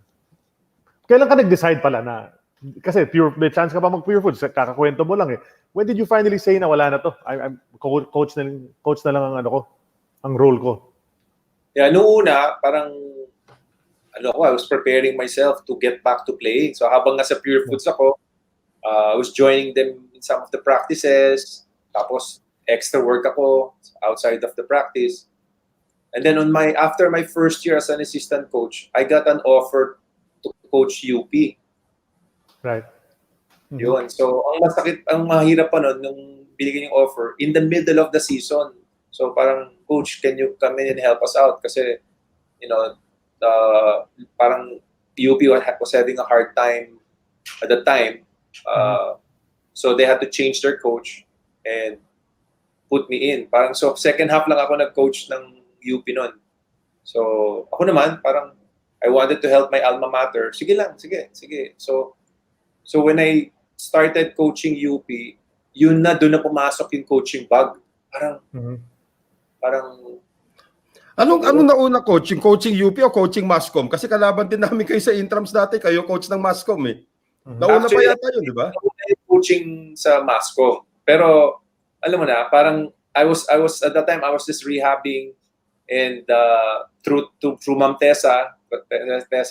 C: kailan ka nag-decide pala na, kasi may chance ka pa mag-Pure Foods, kakakwento mo lang eh. When did you finally say na wala na to? I'm coach na lang ang role ko?
B: Yeah, noong una, parang I was preparing myself to get back to playing. So habang nasa Pure Foods ako, I was joining them in some of the practices. Tapos extra work ako outside of the practice. And then after my first year as an assistant coach, I got an offer to coach UP.
C: Right.
B: Yun. So ang mahirap pa nun, nung binigyan yung offer, in the middle of the season. So parang, coach, can you come in and help us out? Kasi, parang UP was having a hard time at the time. So they had to change their coach and put me in. Parang so second half lang ako nag-coach ng UP nun. So ako naman, parang I wanted to help my alma mater. Sige lang, sige. So when I started coaching UP, doon na pumasok yung coaching bug. Parang
A: Anong nauna coach? Yung coaching UP o coaching Mascom? Kasi kalaban din namin kayo sa intrams dati, kayo coach ng Mascom eh. Nauna pa yata yun, di ba?
B: Coaching sa Mascom. Pero alam mo na, parang I was at that time I was just rehabbing, and through Ma'am Tessa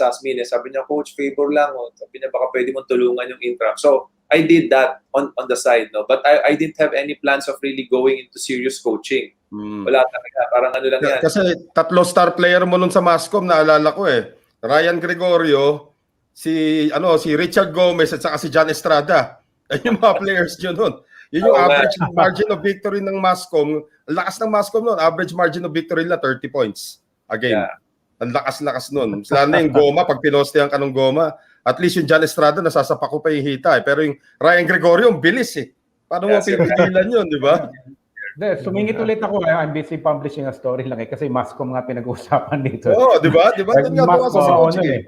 B: Asmines, sabi niya, coach, favor lang, sabi niya baka pwede mong tulungan yung intram. So I did that on the side, no, but I didn't have any plans of really going into serious coaching. Wala talaga, parang ano lang yan.
A: Kasi 3 star player mo nun sa Mascom, naalala ko eh. Ryan Gregorio, si Richard Gomez at saka si John Estrada. Ayun yung mga players nyo nun. Yun yung average margin of victory ng Mascom. Ang lakas ng Mascom nun, average margin of victory nila 30 points a game. Yeah. Ang lakas nun. Lalo na yung Goma, pag pinostehan ka ng Goma, at least yung John Estrada, nasasapa ko pa yung hita eh. Pero yung Ryan Gregorio, bilis eh. Paano mo pipigilan yun, di ba?
E: Sumingit ulit ako. I'm busy publishing a story lang eh. Kasi Mascom nga pinag-uusapan dito.
A: Oo, di ba? Di ba? Doon nga doon sa coaching eh.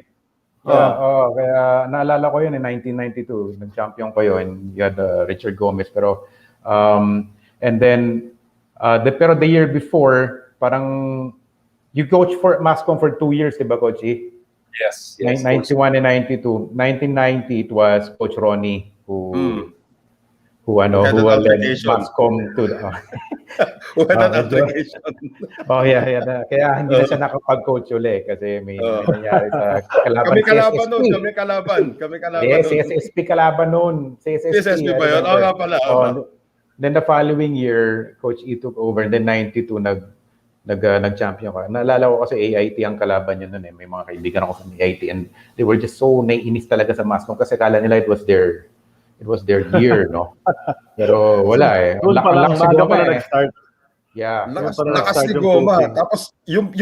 E: Kaya naalala ko yun in 1992. Nag-champion ko yun. You had Richard Gomez. Pero, and then, pero the year before, parang, you coach for Mascom for 2 years, di ba, Coach E?
B: Yes.
E: 91 and 92. 1990, it was Coach Ronnie who
A: had an
E: led
A: altercation.
E: Mascom to the
A: Who had an
E: medyo,
A: altercation.
E: kaya hindi na siya nakapag-coach uli kasi may nangyari sa
A: Kami
E: kalaban
A: kalaban
E: CSSP.
A: nun. Kami kalaban
E: Yes,
A: nun.
E: CSSP kalaban noon.
A: CSSP
E: I
A: ba yun? Oo
E: remember.
A: nga pala.
E: Then the following year, Coach E took over. Then 92 nag-champion ka. Naalala ko kasi AIT ang kalaban niya noon eh. May mga kaibigan ako sa AIT and they were just so naiinis talaga sa Mascom kasi kala nila it was their year, no? Pero wala eh.
C: Doon pa lang, maaga pa na nag-start.
E: Yeah.
A: Lakas ni Goma. Tapos yung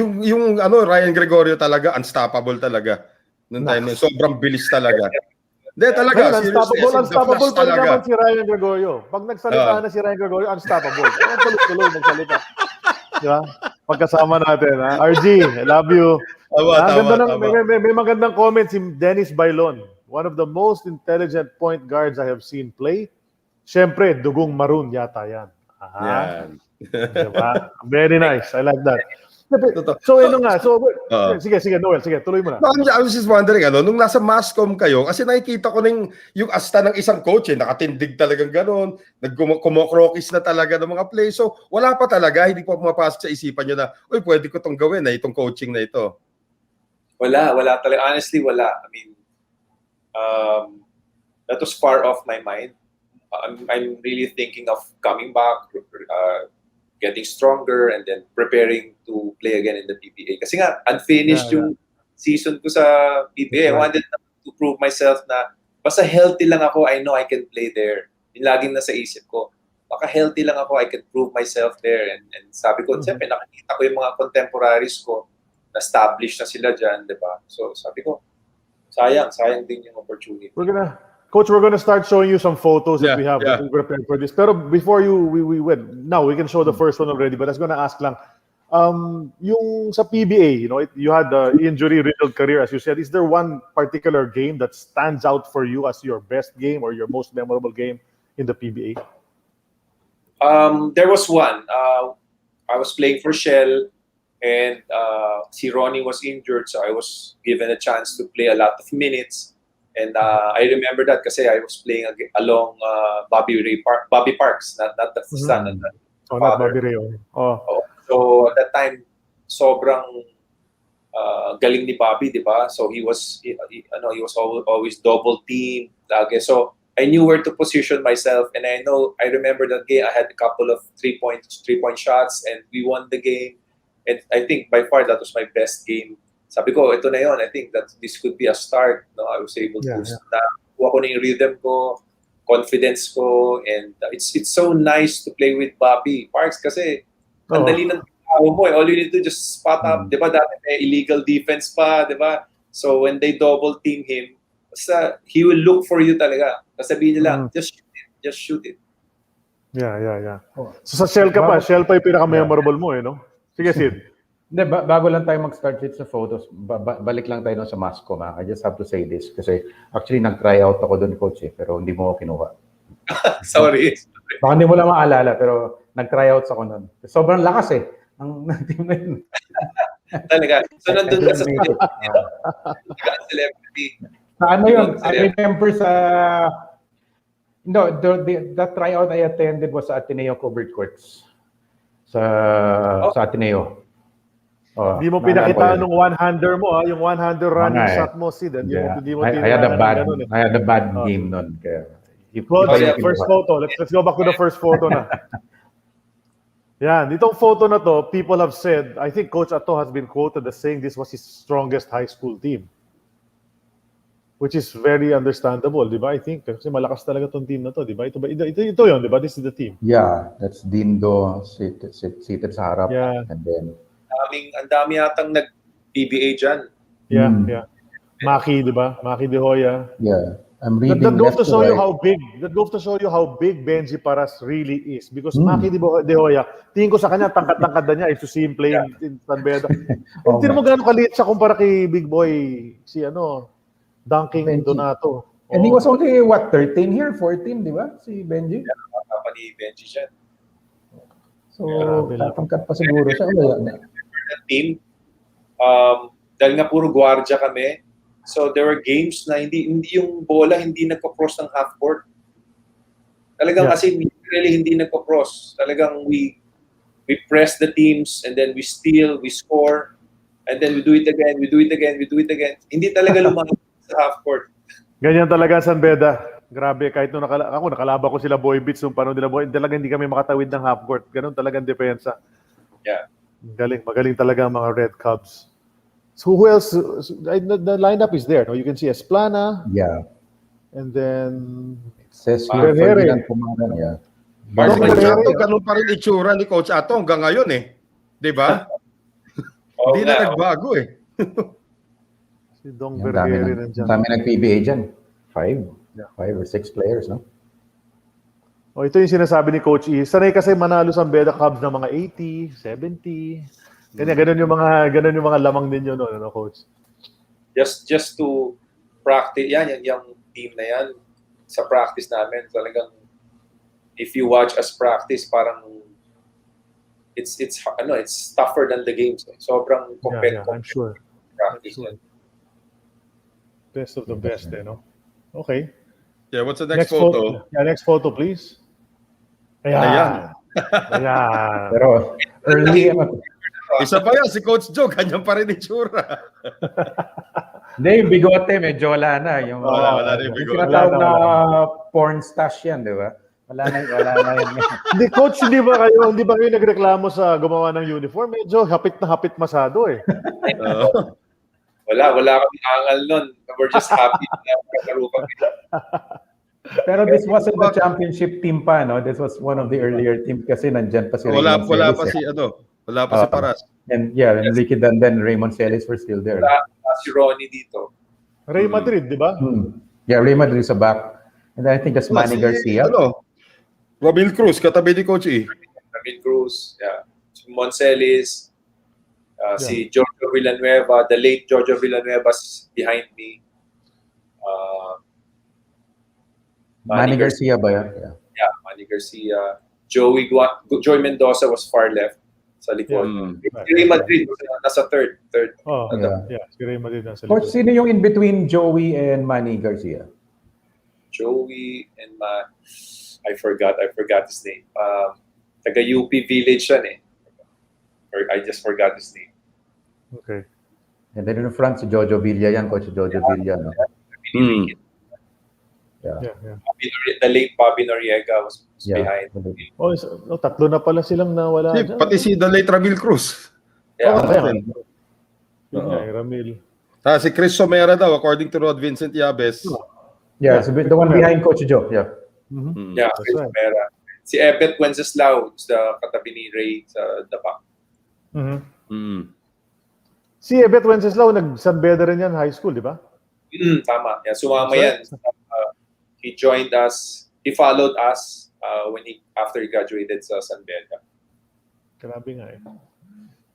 A: Ryan Gregorio talaga unstoppable talaga. Noong time na sobrang bilis talaga. Hindi talaga,
C: Unstoppable pa rin naman si Ryan Gregorio. Pag nagsalita na si Ryan Gregorio, unstoppable. Tuloy magsalita. Di ba? Pagkasama natin, ha? RG, I love you. May magandang comment si Dennis Bailon. One of the most intelligent point guards I have seen play. Siyempre, dugong maroon yata yan.
A: Yan.
C: Diba? Very nice. I like that. So, sige, Noel, sige, tuloy mo na.
A: I was just wondering, nung nasa Mascom kayo, kasi nakikita ko yung asta ng isang coach, nakatindig talagang gano'n, nagkumokrokis na talaga ng mga play. So, wala pa talaga, hindi pa pumapasok sa isipan nyo na, uy, pwede ko itong gawin na itong coaching na ito.
B: Wala talaga. Honestly, wala. I mean, that was far off my mind. I'm really thinking of coming back, getting stronger, and then preparing to play again in the PBA. Kasi nga, unfinished yung season ko sa PBA. I wanted to prove myself na basta healthy lang ako, I know I can play there. Yung laging nasa isip ko, baka healthy lang ako, I can prove myself there. And sabi ko, siyempre, nakikita ko yung mga contemporaries ko, na-establish na sila dyan, di ba? So sabi ko, sayang din yung opportunity.
C: Coach, we're gonna start showing you some photos that we have that we prepared for this. Pero before we went, now we can show the first one already. But I was gonna ask lang, yung sa PBA, you had the injury-riddled career, as you said. Is there one particular game that stands out for you as your best game or your most memorable game in the PBA?
B: There was one. I was playing for Shell, and si Ronnie was injured, so I was given a chance to play a lot of minutes. And I remember that kasi I was playing along Bobby Parks, not the son and the father.
C: Not Bobby Ray.
B: So at that time, sobrang galing ni Bobby, di ba? So he was always double teamed. So I knew where to position myself, and I remember that game. I had a couple of 3-point shots, and we won the game. And I think by far that was my best game. Sabi ko, ito na yun. I think that this could be a start. No, I was able to kuha ko na yung rhythm ko, confidence ko, and it's so nice to play with Bobby Parks kasi ang dali ng tao mo. All you need to just spot up. Di ba dati may illegal defense pa, di ba? So when they double team him, he will look for you talaga. Sabihin nila, just shoot it.
C: Yeah. So sa Shell ka pa, Shell pa yung pinaka-memorable mo no? Sige, Sid.
E: Hindi, bago lang tayo mag-start sa photos, balik lang tayo sa Mascom. I just have to say this kasi actually nag-try out ako doon, coach, pero hindi mo ako kinuha.
B: Sorry.
E: Baka hindi mo lang maalala, pero nag-try out ako noon. Sobrang lakas ang team na yun.
B: Talaga. So nandun ka sa celebrity.
E: Ano yun? I remember the tryout I attended was sa Ateneo Covered Courts. Sa Ateneo.
C: Hindi mo pinakita nung one-hander mo, yung one-hander running shot mo, Sid.
E: I had a bad game nun.
C: First photo. Let's go back to the first photo na. Yan, itong photo na to, people have said, I think Coach Ato has been quoted as saying this was his strongest high school team. Which is very understandable, di ba? I think kasi malakas talaga tong team na to, di ba? Ito yun, di ba? This is the team.
E: Yeah, that's Dindo seated sa harap.
C: Yeah.
E: And then
B: ang dami yatang nag-PBA dyan.
C: Yeah. Maki, di ba? Maki De Hoya.
E: Yeah. I'm reading
C: that goes to show you how big Benji Paras really is. Because Maki De Hoya, tingin ko sa kanya, tangkad-tangkad na niya if you see him playing in San Beda. Tingnan mo gano'ng kaliit siya kumpara kay Big Boy, Dunking
E: Benji.
C: Donato.
E: And he was only, 13 here? 14, di ba? Si Benji?
B: Kapapa ni Benji siya.
E: So, tatangkad pa siguro siya.
B: That team, dahil nga puro gwardiya kami, so there were games na hindi yung bola hindi nagko-cross ng half court. Talagang kasi really hindi nagko-cross. Talagang we press the teams and then we steal, we score, and then we do it again. Hindi talaga lumalabas sa half court.
C: Ganyan talaga San Beda. Grabe, kahit nung nakalaba ko sila Boy Beats nung panahon nila Boy, talaga hindi kami makatawid ng half court. Ganun talagang depensa.
B: Yeah.
C: Magaling talaga ang mga Red Cubs. So who else? The lineup is there. No? You can see Esplana.
D: Yeah.
C: And then
D: Says
C: Herrera.
D: Ferdinand Pumaran, yeah.
A: Ganun pa rin itsura ni Coach Ato hanggang ngayon eh. Di ba? Hindi na nagbago eh.
C: Si Dong
D: Ang
C: Vergere nandiyan.
D: dami nag-PBA dyan. 5 or 6 players, no?
C: Oh, ito yung sinasabi ni Coach E. Sanay kasi manalo sa Beda Cubs ng mga 80, 70. Ganun yung mga lamang ninyo no, Coach.
B: Just to practice yung team na yan sa practice namin talagang if you watch us practice parang it's tougher than the games. Sobrang competitive.
C: I'm sure.
B: Practice.
C: I'm sure. Best of the best, no? Okay.
A: Yeah, what's the next photo?
C: Yeah, next photo, please. Ayan.
D: Pero early,
A: Isa pa yan, si Coach Joe, ganyan pa rin itsura.
E: Hindi, yung bigote, medyo wala na.
A: Wala na yung bigote.
E: Yung tinatawag na porn stash yan, di ba? Wala na yun.
C: Hindi, Coach, hindi ba kayo nagreklamo sa gumawa ng uniform? Medyo hapit na hapit masado eh.
B: Wala kami angal nun. We're just happy na magkakaroon kami.
E: Pero this wasn't the championship team pa, no? This was one of the earlier teams kasi nandyan pa si
A: Wala
E: Raymond
A: pa
E: Celis,
A: wala pa si Paras.
E: And yeah, Ricky Dandan, Raymond Celis were still there.
B: Si Ronnie dito.
C: Ray Madrid, di ba?
E: Yeah, Raymond Madrid sa back. And then I think that's Manny Garcia.
A: Romil Cruz, katabi ni Coach E.
B: Ramil Cruz, yeah. Si Moncelis, si Giorgio Villanueva, the late Giorgio Villanueva's behind me.
D: Manny Garcia ba yan?
B: Yeah, Manny Garcia. Joey Mendoza was far left sa likod. Si Ray Madrid nasa third.
C: Oh, yeah. Si Ray Madrid nasa
E: Coach,
C: likod.
E: sino yung in between Joey and Manny Garcia?
B: Joey and I forgot his name. Taga UP Village yan eh. I just forgot his name.
C: Okay.
D: And then in the front, si Jojo Villa yan, Coach Jojo Villa, no? Yeah.
B: The late Bobby Noriega was behind.
C: Oh, tatlo na pala silang nawala.
A: Pati si the late Ramil Cruz.
B: Yeah.
C: Ramil.
A: Si Chris Somera daw, according to Rod Vincent Yabes.
E: Yeah, so the one behind Coach Joe. Yeah.
B: Yeah, Chris Somera. Si Ebet Wenceslao sa katabi ni Ray sa the back.
C: Si Ebet Wenceslao, nag-San Beda rin yan, high school, di ba?
B: Tama. Yeah, sumama yan. He joined us. He followed us after he graduated sa San Beda.
C: Grabe nga eh.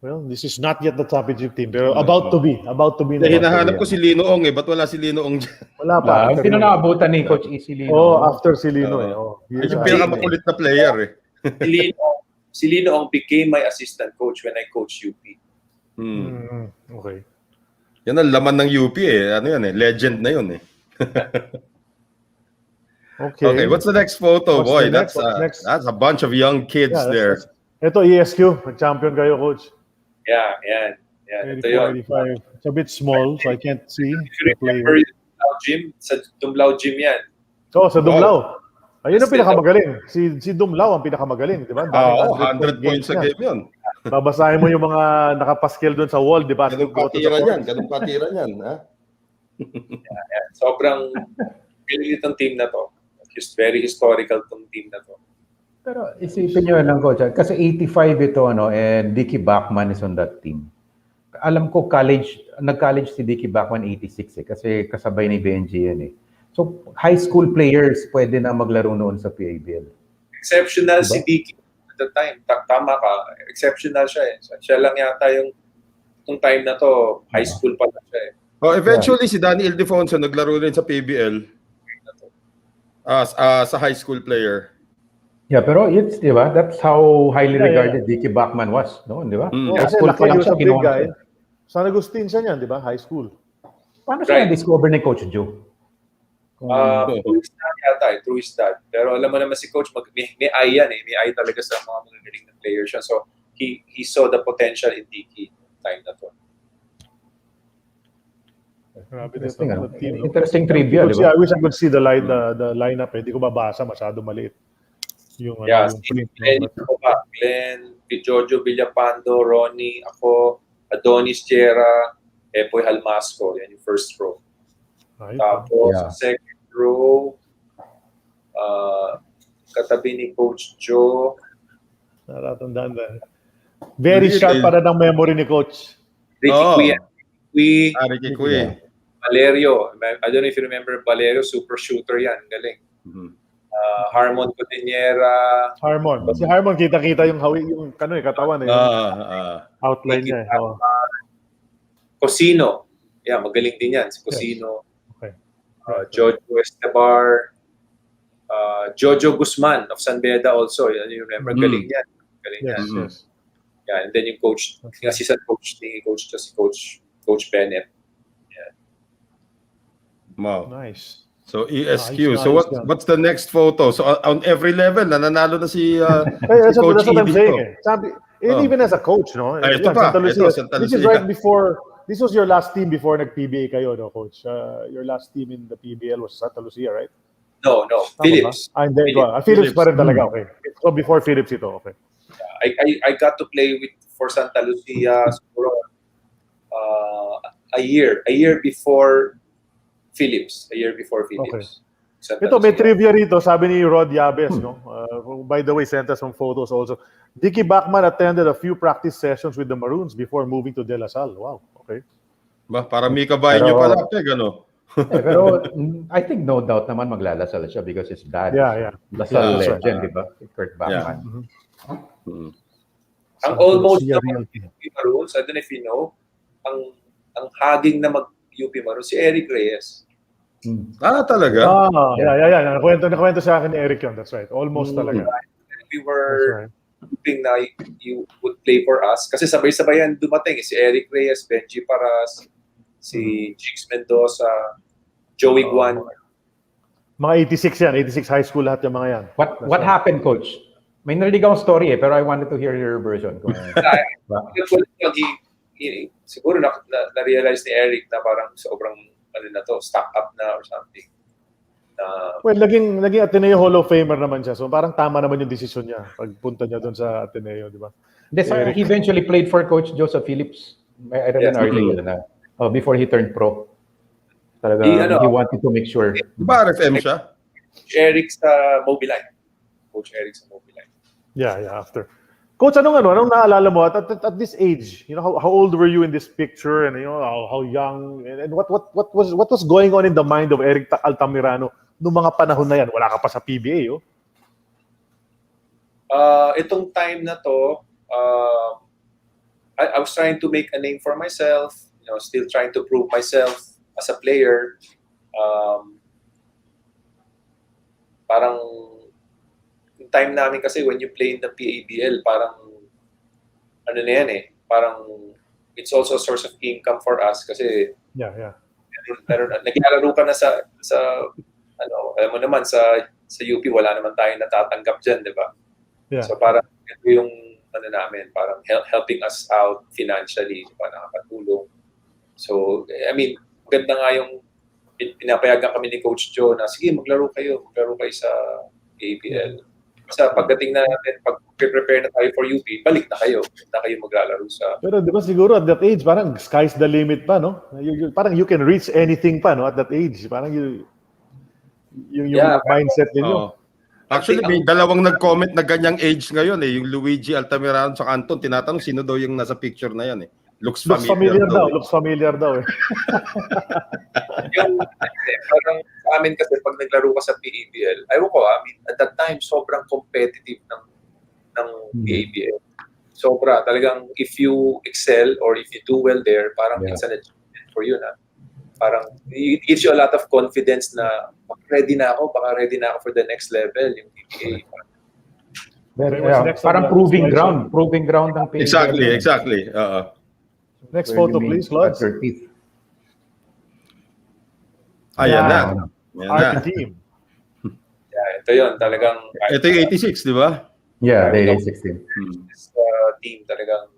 C: Well, this is not yet the championship team, pero about to be.
A: Hinahanap ko si Linoong eh. Ba't wala si Linoong dyan?
C: Wala pa.
E: Sino naabutan ni Coach E? Si Lino.
C: Oh, after si Lino eh.
A: Yung pinakamakulit na player eh.
B: Si Linoong became my assistant coach when I coached UP.
C: Okay.
A: Yan ang laman ng UP eh. Ano yan eh? Legend na yun eh. Okay, what's the next photo, boy? That's a bunch of young kids there.
C: Ito ESQ, nag-champion kayo, Coach.
B: Yeah. Ito yun.
C: 85. It's a bit small, so I can't see.
B: If you remember gym, sa Dumlao gym yan.
C: Oh, sa Dumlao. Ayun ang pinakamagaling. Si Dumlao ang pinakamagaling, di ba?
A: 100 points sa game yun.
C: Babasahin mo yung mga nakapaskil doon sa wall, di ba?
A: Ganun patira niyan. Ha?
B: Yeah. Sobrang pilit ang team na to. Just very historical tong team na to.
E: Pero isipin nyo lang, Coach, kasi 85 ito, no, and Dickie Bachman is on that team. Alam ko, nag-college si Dickie Bachman 86 kasi kasabay ni Benji yan eh. So, high school players pwede na maglaro noon sa PABL.
B: Exceptional si Dickie at the time. Tama ka. Exceptional siya eh. Siya lang yata yung time na to, high school pa lang siya eh.
A: Eventually, si Danny Ildefonso naglaro rin sa PBL. Sa high school player.
E: Yeah, pero it's, di ba? That's how highly regarded Dickie Bachman was, no? Di ba?
C: Kasi laki yung sa big guy. San Agustin siya niyan, di ba? High school.
E: Paano siya na-discover ni Coach Joe?
B: True his dad yata eh. True his dad. Pero alam mo naman si Coach, may eye yan eh. May eye talaga sa mga magagaling na players siya. So, he saw the potential in Dicky time na to.
E: Interesting, interesting trivia, di ba?
C: I wish I could see the lineup. Hindi ko mabasa, masyado maliit. Yung print.
B: Glenn, Jojo Villapando, Ronnie, ako, Adonis Chera, Epoy Halmasco. Yan yung first row. Tapos, second row, katabi ni Coach Joe.
C: Natatandaan na. Very sharp para ng memory ni Coach.
B: Ricky
A: Ricky Cui.
B: Valerio. I don't know if you remember Valerio, super shooter yan. Galing. Harmon Cotiniera.
C: Harmon. Si Harmon, kita-kita yung katawan. Outline niya.
B: Cosino. Yeah, magaling din yan. Si Cosino.
C: Okay.
B: Jojo Estebar. Jojo Guzman of San Beda also. You remember? Galing yan. Galing yan.
C: Yes.
B: Yeah, and then yung coach, yung assistant coach ni Coach Bennett. Yeah.
A: Wow.
C: Nice.
A: So ESQ. So what's the next photo? So on every level, nananalo na si
C: that's
A: Coach
C: what I'm
A: E
C: saying.
A: dito.
C: Even as a coach, no?
A: Ito pa.
C: Santa Lucia.
A: Santa
C: This is
A: Lucia.
C: right before. This was your last team before nag-PBA kayo, no, Coach? Your last team in the PBL was Santa Lucia, right?
B: No.
C: Philips. Philips pa rin talaga, okay. So before Philips ito, okay.
B: I got to play for Santa Lucia a year before Philips.
C: Okay. Ito, may trivia rito, sabi ni Rod Yabes, no? By the way, sent us some photos also. Dickie Bachman attended a few practice sessions with the Maroons before moving to De La Salle. Wow, okay.
A: Para Mika Bayo pala, ano?
E: Pero I think no doubt naman maglalasal siya because his dad.
C: Yeah.
E: Lasal legend, di ba? Kurt Bachman.
B: Ang almost naman UP Maroons, I don't know if you know, ang haging na mag-UP Maroons, si Eric Reyes.
A: Talaga?
C: Yeah. Nakwento sa akin ni Eric yun. That's right. Almost talaga.
B: We were hoping na you would play for us. Kasi sabay-sabayan dumating. Si Eric Reyes, Benji Paras, si Jigs Mendoza, Joey Guan.
C: Mga 86 yan. 86 high school lahat yung mga yan.
E: What happened, Coach? May narinig akong story pero I wanted to hear your version.
B: Siguro na-realize ni Eric na parang sobrang stock up na or something.
C: Well, naging Ateneo Hall of Famer naman siya. So parang tama naman yung desisyon niya pagpunta niya doon sa Ateneo, di ba?
E: He eventually played for Coach Joseph Phillips. I don't know earlier na. Before he turned pro. Talaga, he wanted to make sure.
A: Di ba RFM siya?
B: Eric sa Mobiline. Coach Eric sa Mobiline.
C: Yeah, after. Coach, anong naalala mo at this age? You know, how old were you in this picture, and you know how young, and what was going on in the mind of Eric Altamirano noong mga panahon na yan? Wala ka pa sa PBA, oh.
B: Itong time na to, I was trying to make a name for myself, you know, still trying to prove myself as a player. Parang yung time namin kasi when you play in the PABL, parang ano na yan eh, parang it's also a source of income for us kasi naglalaro ka na sa alam mo naman sa UP wala naman tayong natatanggap dyan, di ba?
C: Yeah.
B: So parang ito yung namin, parang helping us out financially, diba, nakakatulong. So, I mean, maganda nga yung pinapayagan kami ni Coach Joe na sige, maglaro kayo sa ABL. Sa pagdating na natin, pag prepare na tayo for UP, balik na kayo maglalaro sa...
C: Pero di ba siguro at that age, parang sky's the limit pa, no? Parang you can reach anything pa, no? At that age. Parang yung mindset ninyo.
A: Actually, may dalawang nag-comment na ganyang age ngayon eh. Yung Luigi Altamirano sa Anton, tinatanong sino daw yung nasa picture na yan eh. Looks familiar daw.
C: Looks familiar daw eh.
B: Yung, parang sa amin kasi pag naglaro ka sa PABL, I mean, at that time, sobrang competitive ng PABL. Sobra. Talagang if you excel or if you do well there, parang it's an achievement for you na. Parang it gives you a lot of confidence na baka ready na ako for the next level, yung PBA.
E: Parang proving ground ng PABL.
A: Exactly.
C: Next
E: Where
C: photo,
E: you may
C: please, Lods.
E: cut your teeth.
A: Ayan na. Ayan na.
C: Art team.
B: Yeah, ito yun, talagang
A: Ito yung 86, di ba?
E: Yeah,
B: I
E: they
B: know.
E: 16.
B: this team talagang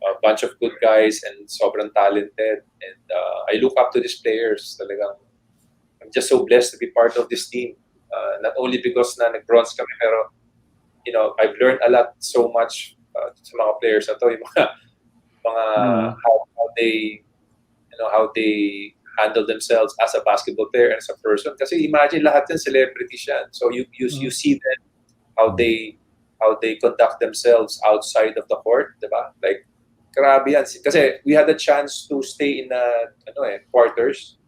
B: a bunch of good guys and sobrang talented, and I look up to these players talagang. I'm just so blessed to be part of this team, not only because na nag-bronze kami, pero you know, I've learned a lot, so much sa mga players na to, yung mga how they, you know, how they handle themselves as a basketball player and as a person. Kasi imagine lahat yan celebrities yan, so you see them how they conduct themselves outside of the court, diba? Like grabe yan. Kasi we had a chance to stay in quarters.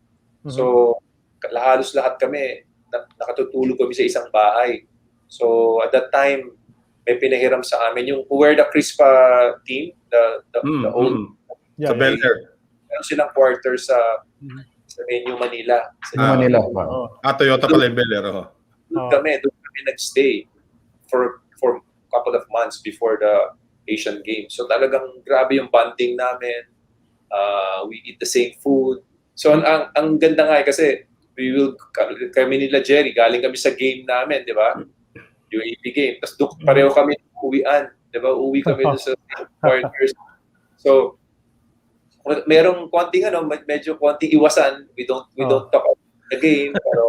B: So halos lahat kami nakatutulog kami sa isang bahay. So at that time may pinahiram sa amin yung wear the Crispa team, the old
A: Sa Bel Air.
B: meron silang quarters sa Venue Manila.
E: Manila.
A: Toyota pala yung Bel Air.
B: Doon kami nagstay for a couple of months before the Asian Games. So talagang grabe yung bonding namin. We eat the same food. So ang ganda nga kasi kami nila Jerry, galing kami sa game namin, di ba? UAP game. Tapos pareho kami uwian, di ba? Uwi kami sa quarters. So merong konting medyo konting iwasan. We don't talk about the game, pero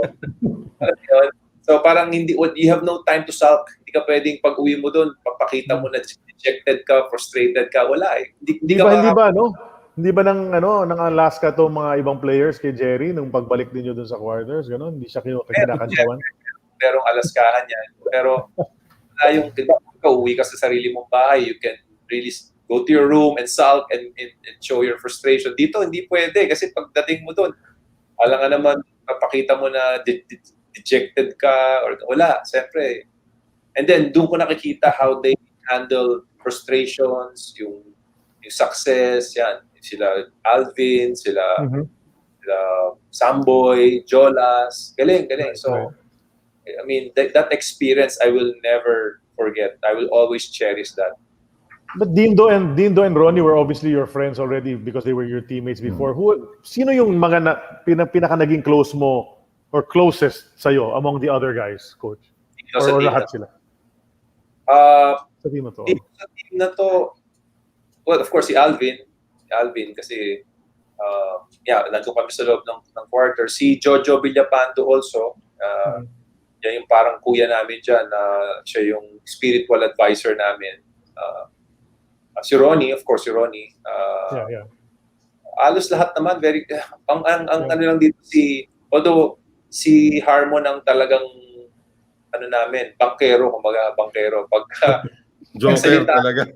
B: so parang you have no time to sulk. Hindi ka pwedeng pag uwi mo doon, papakita mo na dejected ka, frustrated ka, wala eh.
C: Hindi ba ng Alaska to mga ibang players kay Jerry nung pagbalik ninyo dun sa quarters, gano'n? Hindi siya kinakantsawan?
B: Merong Alaskahan yan. Pero yung uwi ka sa sarili mong bahay, you can really go to your room and sulk and show your frustration. Dito hindi pwede kasi pagdating mo doon, alam nga naman papakita mo na dejected ka or wala, siyempre. And then doon ko nakikita how they handle frustrations, yung success, yan. Sila Alvin, sila Samboy, Jolas, galing. So, I mean, that experience I will never forget. I will always cherish that.
C: But Dindo and Ronnie were obviously your friends already because they were your teammates before. Sino yung mga pinaka naging close mo or closest sa'yo among the other guys, coach? Or lahat sila? Sa team na to.
B: Sa team na to, well, of course, si Alvin kasi nandun kami sa loob ng quarter. Si Jojo Villapando also, yan yung parang kuya namin dyan, siya yung spiritual advisor namin. Si Ronnie, of course, Alos lahat naman, ang ano lang dito although si Harmon ang talagang namin, bankero. Pagka
A: Joker talaga.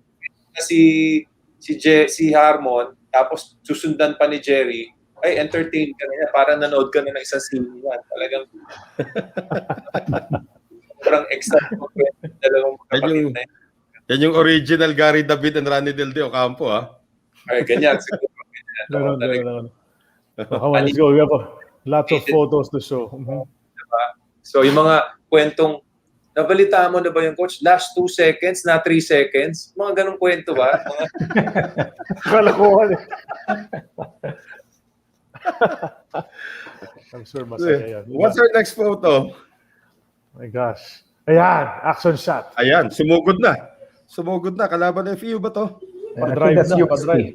B: Si Harmon, tapos susundan pa ni Jerry, ay entertain ka na yan, parang nanood ka na ng isang scene yan. Talagang parang excited mo dalawang kapatid na yan.
A: Yan yung original Gary David and Ronnie Del De Ocampo,
B: Ay, ganyan. Siguro.
C: Ganun. Let's go. We have lots of photos to show.
B: Diba? So, yung mga kwentong, nabalita mo na ba yung coach? Last 2 seconds, na 3 seconds? Mga ganong kwento ba?
C: Kalakuhan eh. I'm sure masaya yan.
A: What's our next photo?
C: Oh my gosh. Ayan, action shot.
A: Ayan, sumugod na. Kalaban ng FIU ba to?
C: Pa-drive na, pa-drive.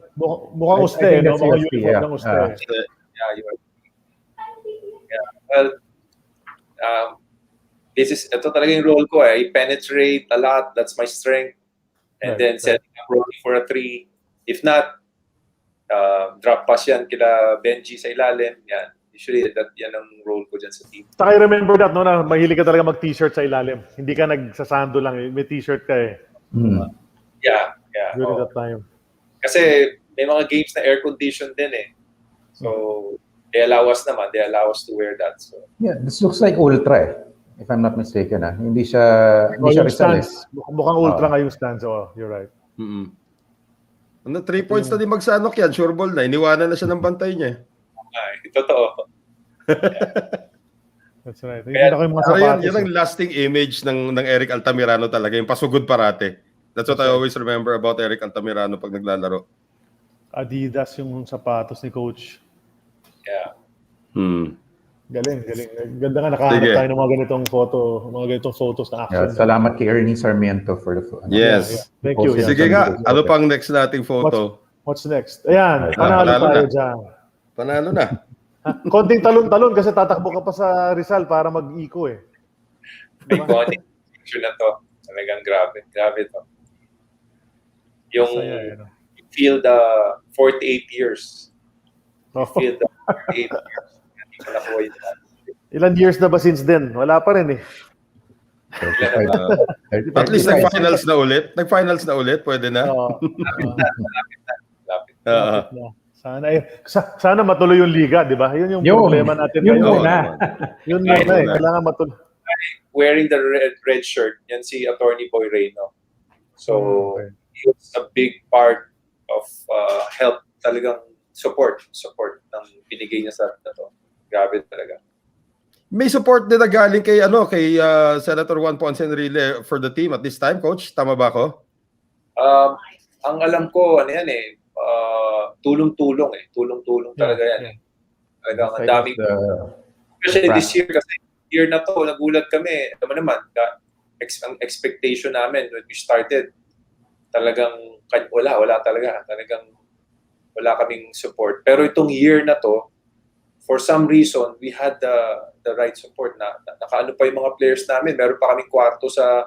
C: Mukhang uste, no? Mukhang uniform ng uste.
B: Well, ito talaga yung role ko I penetrate a lot, that's my strength. And then setting up rolling for a 3. If not, drop pass yan kila Benji sa ilalim. Yan. Usually, yan ang role ko dyan sa team.
C: Saka I remember that, no, na mahilig ka talaga mag-t-shirt sa ilalim. Hindi ka nagsasando lang. May t-shirt ka eh.
B: Yeah.
C: During that time.
B: Kasi may mga games na air-conditioned din eh. So, they allow us to wear that. So.
E: Yeah, this looks like Ultra eh. If I'm not mistaken Hindi siya Rizales.
C: Mukhang Ultra nga yung stance. You're right.
A: 3 points na din magsanok yan. Sure ball na. Iniwanan na siya ng bantay niya.
B: Ay, totoo.
C: That's right. Yan
A: ang lasting image ng Eric Altamirano talaga. Yung pasugod parate. That's what I always remember about Eric Altamirano pag naglalaro.
C: Adidas yung sapatos ni Coach.
B: Yeah.
C: Galing. Ganda nga, nakahanap tayo ng mga ganitong photos na action.
E: Salamat kay Ernie Sarmiento for the
A: Yes.
C: Thank you.
A: Sige nga, ano pang next nating photo?
C: What's next? Ayan, panalo tayo dyan.
A: Panalo na.
C: Konting talon-talon kasi tatakbo ka pa sa Rizal para mag-eco eh.
B: Iconic picture na to. Talagang grabe. Grabe to. Yung you feel the 48 years. You feel the 48 years. Hindi ko nakuha yun.
C: Ilan years na ba since then? Wala pa rin eh.
A: At least nag-finals na ulit. Nag-finals na ulit, pwede na.
B: Lapit.
C: Sana matuloy yung liga, di ba? Yun yung problema natin
E: ngayon.
C: Yun muna eh. Kailangan matuloy.
B: Wearing the red shirt, yan si Attorney Boy Reyno. So, it's a big part of help, talagang support ng binigay niya sa to. Grabe talaga.
A: May support din na galing kay Senator Juan Ponce Enrile for the team at this time, Coach. Tama ba ako?
B: Ang alam ko, tulong-tulong eh. Tulong-tulong talaga yan eh. Talagang ang daming, especially this year kasi year na to, nagulat kami. Alam mo naman, ang expectation namin when we started, talagang wala talaga. Talagang wala kaming support. Pero itong year na to, for some reason, we had the right support na nakaano pa yung mga players namin. Meron pa kaming kwarto sa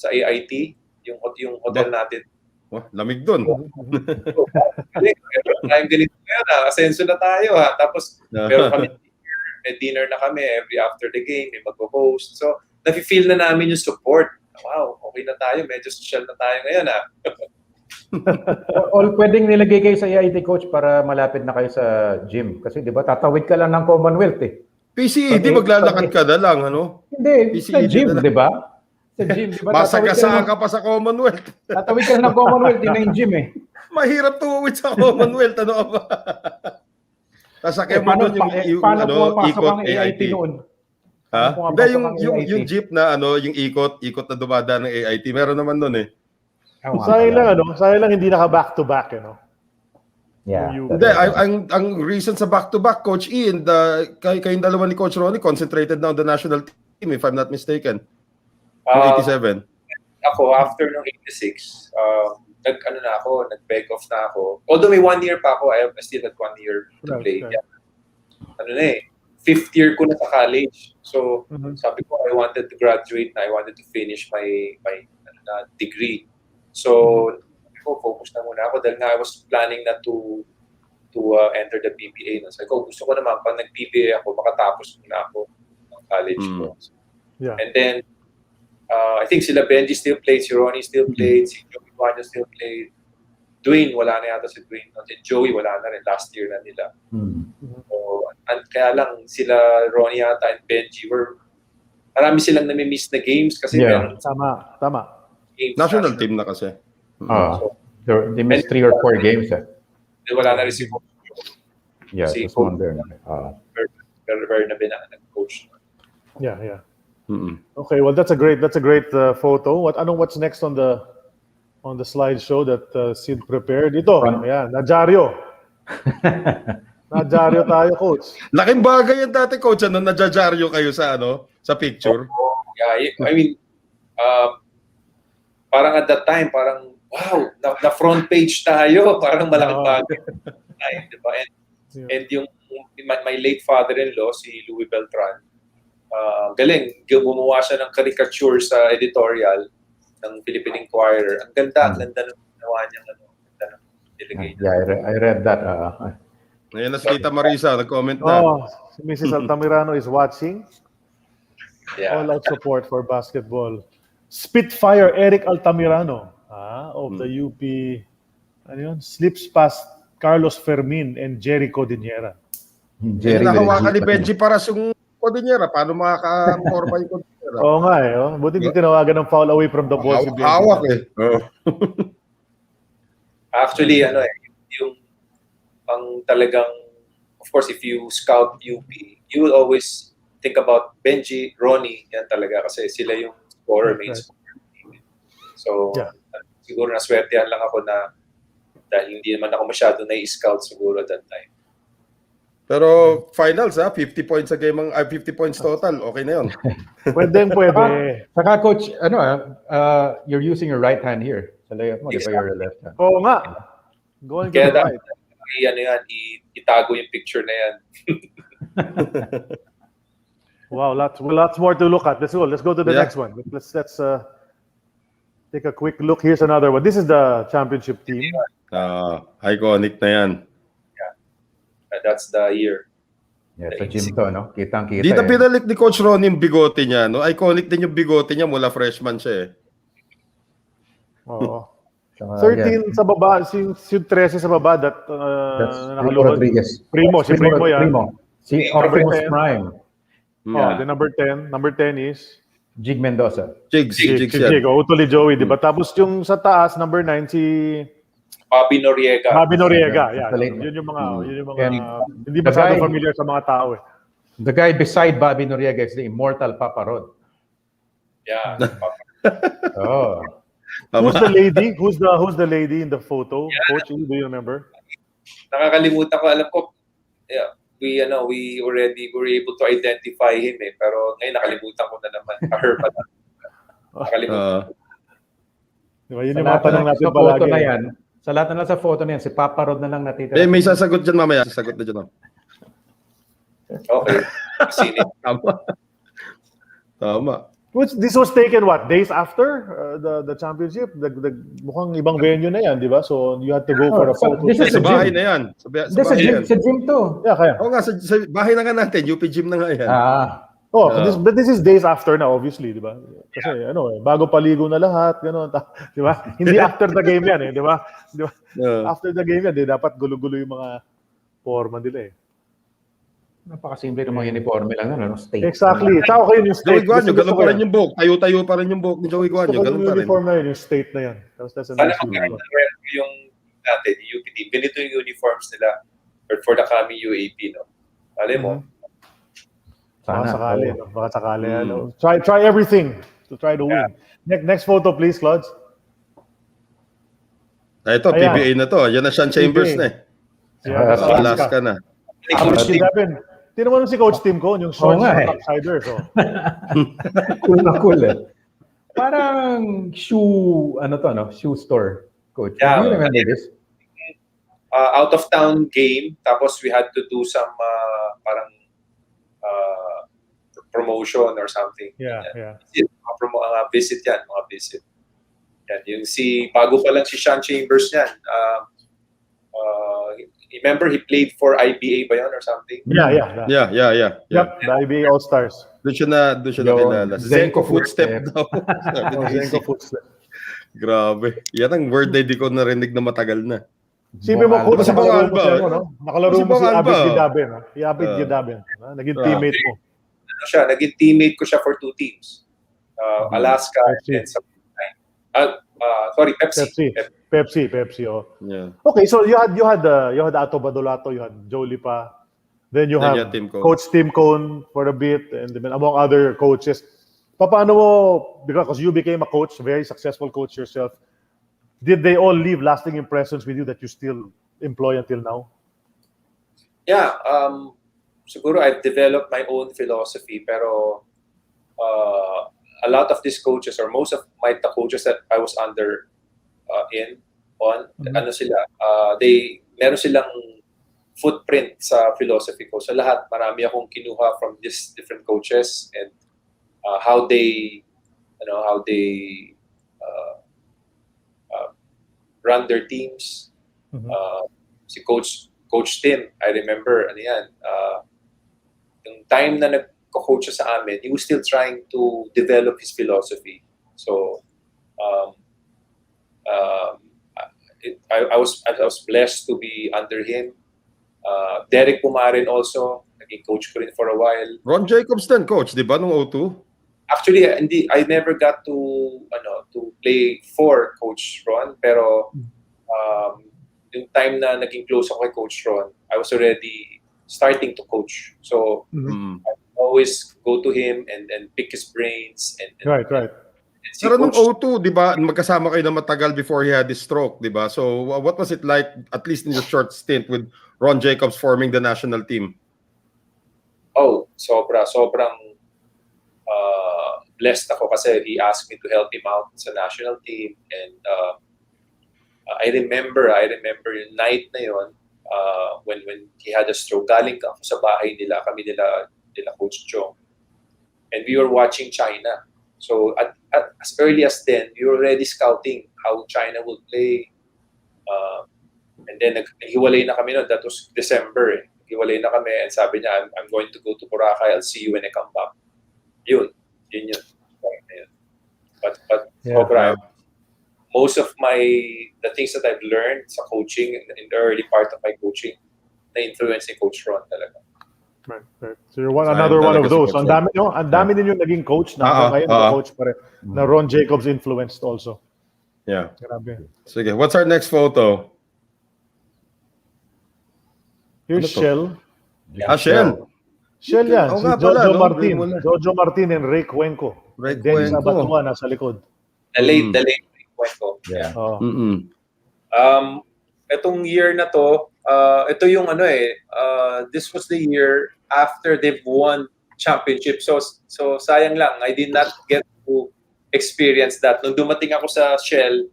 B: AIT, yung hotel natin.
A: Oh, lamig doon.
B: Time ganito ngayon, asenso na tayo Tapos meron kami dinner na kami every after the game, may mag-host. So, nafe-feel na namin yung support. Wow, okay na tayo. Medyo social na tayo ngayon
E: All pwedeng nilagay kayo sa AIT, Coach, para malapit na kayo sa gym. Kasi di ba, tatawid ka lang ng Commonwealth eh.
A: PCE, di maglalakad ka na lang, ano?
E: Hindi, sa gym, di ba? Sa gym, di ba?
A: Masagasaan ka pa sa Commonwealth.
E: Tatawid ka lang ng Commonwealth, di na yung gym eh.
A: Mahirap tumawid sa Commonwealth, ano ba? Sasakyan mo doon yung ikot AIT noon. Ha? Hindi, yung jeep na yung ikot na dumadaan ng AIT, meron naman doon eh.
C: Sayang lang hindi naka back-to-back,
E: Yeah.
A: Hindi, ang reason sa back-to-back, Coach Ian, kayong dalawa ni Coach Ronnie, concentrated na on the national team, if I'm not mistaken. 87.
B: Ako, after nung 86, nag-beg off na ako. Although may 1 year pa ako, I still had 1 year to play. Yeah. 5th year ko na sa college. So, sabi ko, I wanted to graduate na. I wanted to finish my degree. So, focus na muna ako dahil nga I was planning na to enter the PBA. Sabi ko, gusto ko naman, pag nag-PBA ako, makatapos muna ako ng college ko.
C: Yeah.
B: And then, I think sila Benji still played, si Ronnie still played, si Joey Wanya still played. Dwayne, wala na yata si Dwayne. And Joey, wala na rin. Last year na nila. So, kaya lang sila Ronnie yata and Benji marami silang nami-miss na games kasi meron.
C: Tama.
B: Games,
A: National team na kasi.
E: So, they missed 3 or 4 games.
B: Wala na rin si Coach.
E: Yeah,
B: si
E: just one there.
B: Very na coach.
C: Yeah. Okay, well that's a great photo. What's next on the slideshow that Sid prepared? Ito, ayan, nadyaryo. Nadyaryo tayo, Coach.
A: Laking bagay yan dati, Coach, nadyadyaryo kayo sa picture.
B: Yeah, I mean, parang at that time, parang wow, na front page tayo, parang malaking bagay. Diba? And yung my late father-in-law, si Louis Beltran, galing, gumawa siya ng caricature sa editorial ng Philippine Inquirer. Ang ganda ng ginawa niya.
E: Yeah, I read that.
A: Ngayon na si Tita Marisa, nag-comment na.
C: Si Mrs. Altamirano is watching.
B: Yeah.
C: All out support for basketball. Spitfire Eric Altamirano of the UP. Ano yun? Slips past Carlos Fermin and Jerry Codinera.
A: Nahawakan ni Benji para yung Codinera. Paano makaka-forma yung Codinera?
C: Oo nga Buti hindi tinawagan ng foul away from the ball.
A: Hawak
B: Actually, yung ang talagang, of course, if you scout UP, you will always think about Benji, Ronnie, yan talaga kasi sila yung scorer, main scorer. So, siguro naswertehan lang ako na Dahil hindi naman ako masyado na-scout siguro at that time.
A: Pero finals 50 points a game 50 points total. Okay na 'yon.
C: Pwede.
E: Saka coach, you're using your right hand here. Sa layup mo, di ba your left hand?
C: Oo nga. Going to
B: Kaya
C: the right.
B: itago yung picture na yan.
C: Wow, lots more to look at. Let's go to the next one. Let's take a quick look. Here's another one. This is the championship team.
A: Iconic na yan.
B: That's the year.
E: Yeah, sa gym to, no? Kitang-kita.
A: Dito pinalit ni Coach Ronnie yung bigote niya, no? Iconic din yung bigote niya mula freshman siya, eh.
C: Oo. 13 sa baba, si 13 sa baba,
E: That's
C: nakaluhod.
E: Rodriguez.
C: Primo yan.
E: Si Optimus Prime.
C: The number 10 is
E: Jig Mendoza.
A: Jigs yan.
C: Jig, Utuli Joey, di ba? Tapos yung sa taas, number 9, si
B: Bobby Noriega.
C: Yeah. Yun yung mga hindi masyado familiar sa mga tao, eh.
E: The guy beside Bobby Noriega is the immortal Papa Rod.
B: Yeah.
E: Oh.
C: Who's the lady? Who's the lady in the photo? Yeah. Coach, do you remember?
B: Nakakalimutan ko. Alam ko, yeah, we already were able to identify him, eh. Pero ngayon nakalimutan ko na naman. Her pa na. Nakalimutan ko.
C: Diba, yun yung mga tanong natin palagi.
E: Sa lahat na lang sa photo na yan, si Papa Rod na lang natitira.
A: May sasagot dyan mamaya. Sasagot na dyan.
B: Okay.
A: Tama.
C: This was taken days after the championship? Mukhang ibang venue na yan, di ba? So you had to go for a photo.
A: Sa bahay na yan.
E: Sa gym to.
C: Yeah, kaya.
A: Oo nga, sa bahay na nga natin. UP gym na nga yan.
C: But this is days after na, obviously, di ba? Kasi bago paligo na lahat, gano'n, di ba? Hindi after the game yan, di ba? After the game yan, dapat gulo-gulo yung mga forma nila, eh.
E: Napakasimple ng mga uniforme lang, state.
C: Exactly. Tsaka kayo yung state.
A: Joey Guanyo, ganun pa rin yung buhok. Tayo-tayo pa rin yung buhok ni Joey Guanyo. Ganun pa rin.
C: Uniform na yun, yung state na yan.
B: Sana magkaroon yung natin, yung UP team. Ganito yung uniforms nila for the coming UAP, no? Alam mo?
C: Baka sakali. Try everything to try to win. Next photo, please, Claude.
A: Ito, PBA na to. Yan na Sean Chambers na, eh. Alaska na.
C: Tinan mo si Coach Tim ko, yung shorts ng topsider.
E: Cool na cool, eh. Parang shoe store, Coach.
B: Yeah.
E: Do you remember this?
B: Out of town game, tapos we had to do some parang promotion or something.
C: Yeah.
B: Visit yan, mga visit. Yan, yung bago pa lang si Sean Chambers yan. Remember he played for IBA ba yun or something?
C: Yeah. Yep, the IBA All-Stars.
A: Doon siya nakilala. Zenko Footstep daw.
C: Zenko Footstep.
A: Grabe. Yan ang word na hindi ko narinig na matagal na.
C: Sabi mo, Coach, nakalaro mo si
A: Alba.
C: Abid Gidaben. Si Abid Gidaben. Naging teammate mo.
B: Naging teammate ko siya for 2 teams. Alaska and
C: Pepsi. Oh.
A: Yeah.
C: Okay, so you had Ato Badolato, you had Jolie pa, then you have Coach Tim Cone for a bit, and then among other coaches. Paano mo, because you became a coach, very successful coach yourself, did they all leave lasting impressions with you that you still employ until now?
B: Yeah, siguro I've developed my own philosophy, pero a lot of these coaches or most of the coaches that I was under ano sila, meron silang footprint sa philosophy ko. Sa lahat, marami akong kinuha from these different coaches and how they run their teams. Si Coach Tim, I remember, yung time na nagko-coach siya sa amin, he was still trying to develop his philosophy. So, I was blessed to be under him. Derek Pumarin also, naging coach ko rin for a while.
A: Ron Jacobs din, coach, di ba, nung O2?
B: Actually, I never got to play for Coach Ron, pero yung time na naging close ako kay Coach Ron, I was already starting to coach. So I always go to him and pick his brains and
C: right.
B: Si
A: Pero nung
B: Coach,
A: O2, di ba, magkasama kayo na matagal before he had his stroke, di ba? So what was it like, at least in the short stint with Ron Jacobs forming the national team?
B: sobrang blessed ako kasi he asked me to help him out sa national team. And I remember yung night na yun, when he had a stroke. Galing ako sa bahay nila, kami nila Coach Chong. And we were watching China. So at as early as then, we were already scouting how China would play. And then naghiwalay na kami noon. That was December. Naghiwalay na kami and sabi niya, I'm going to go to Boracay. I'll see you when I come back. Yun. But sobra. Most of the things that I've learned sa coaching in the early part of my coaching, na-influence ni Coach Ron talaga.
C: Right. So you're another one of those. Ang dami ninyong naging coach na ngayon coach pa rin. Na Ron Jacobs influenced also.
A: Yeah.
C: Grabe.
A: Sige, what's our next photo?
C: Here's Shell.
A: Shell.
C: Shell yan.
A: Oo
C: Si
A: nga pala,
C: Jojo
A: no?
C: Martin. Jojo Martin and Ray Cuenco.
A: Ray
C: Dennis
A: Cuenco.
C: Abatua nasa likod.
B: The late Cuenco.
D: Yeah.
C: Oh.
B: Itong year na to, ito yung this was the year after they've won championship. So sayang lang, I did not get to experience that. Nung dumating ako sa Shell,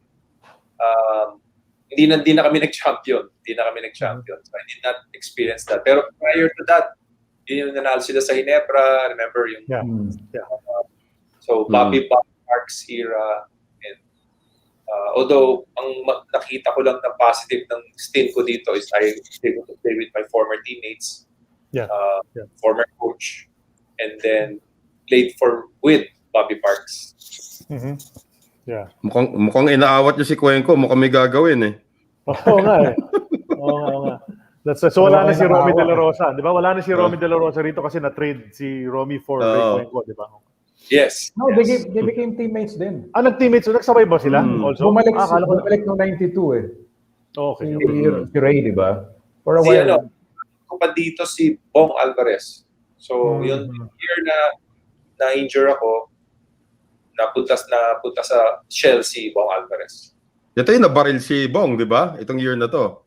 B: hindi na kami nag-champion. So I did not experience that. Pero prior to that, yun yung nanalo sila sa Ginebra. Remember yung so Bobby Parks era. And although ang nakita ko lang na positive ng stint ko dito is I was able to play with my former teammates, former coach, and then played with Bobby Parks.
C: Mm-hmm. Yeah.
A: Mukhang inaawat niyo si Cuenco, mukhang may gagawin eh.
C: Oo nga eh. Oo nga. So wala na si Romy De La Rosa, di ba? Wala na si Romy De La Rosa rito kasi na-trade si Romy for Ray Cuenco, di ba?
B: Yes.
E: No, they became teammates din.
C: Nag-teammates. Nagsabay ba sila? Also?
E: Bumalik noong 92 eh.
C: Okay.
E: Si Ray, di ba? For a
B: Si
E: while.
B: ko pa dito si Bong Alvarez. So yun yung year na injure ako, napunta sa Shell si Bong Alvarez.
A: Ito yung nabaril si Bong, di ba? Itong year na to.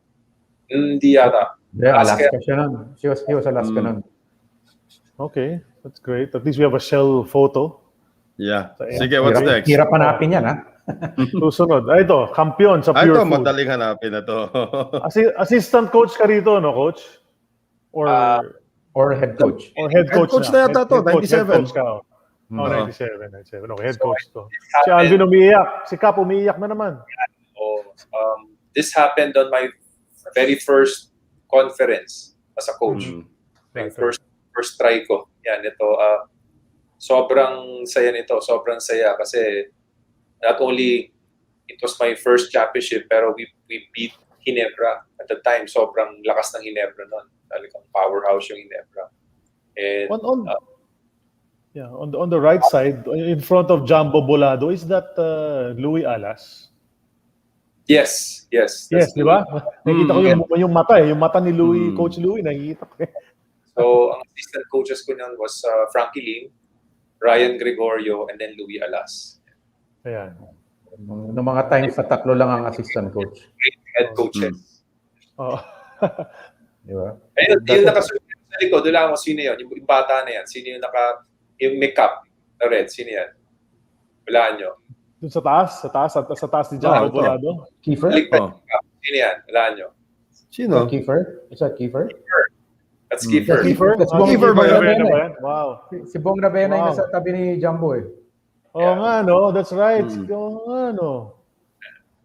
B: Hindi yata.
E: Yeah, Alaska siya nun. He was Alaska nun.
C: Okay, that's great. At least we have a Shell photo.
A: Yeah. Sige, what's next?
E: Hirap hanapin yan, ha?
C: Susunod. Ito, kampiyon sa Pure
A: Ito,
C: Food.
A: madaling hanapin na to.
C: Assistant coach ka rito, no, coach?
E: Or head coach.
C: Or head coach
A: na yata to, 97.
C: Head coach ka, oh. 97. Okay, head coach to. Si Alvin umiiyak. Si Cap umiiyak na naman.
B: This happened on my very first conference as a coach. My first try ko. Yan, ito. Sobrang saya nito. Sobrang saya kasi not only it was my first championship, pero we beat Ginebra. At the time, sobrang lakas ng Ginebra noon. Talagang powerhouse yung Ginebra. And,
C: on the right side, in front of Jumbo Bolado, is that Louis Alas?
B: Yes.
C: Yes, di ba? Nakikita ko yung mata eh. Yung mata ni Louis, Coach Louis, nakikita ko eh.
B: So, ang assistant coaches ko noon was Frankie Lim, Ryan Gregorio, and then Louis Alas.
C: Ayan.
E: Noong mga times sa tatlo lang ang assistant coach.
B: Great head coaches.
E: Di ba?
B: Ayun, yung nakasunod sa likod, wala mo sino yun. Yung bata na yan. Sino yung make-up na red? Sino yan? Wala nyo.
C: Doon sa taas ni Jumbo Bolado.
E: Kiefer?
B: Sino yan? Wala nyo.
A: Sino?
E: Kiefer? Is that Kiefer?
B: That's Kiefer.
A: Kiefer ba yan?
C: Wow.
E: Si Bong Ravena yung nasa tabi ni Jumbo eh.
C: Oo nga, no? That's right. Oo nga, no?